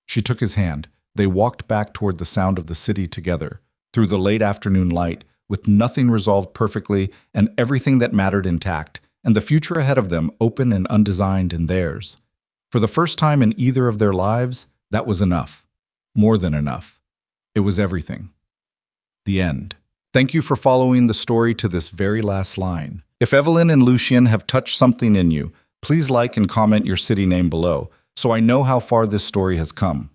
She took his hand. They walked back toward the sound of the city together, through the late afternoon light, with nothing resolved perfectly and everything that mattered intact, and the future ahead of them open and undesigned in theirs. For the first time in either of their lives, that was enough. More than enough. It was everything. The end. Thank you for following the story to this very last line. If Evelyn and Lucien have touched something in you, please like and comment your city name below, so I know how far this story has come.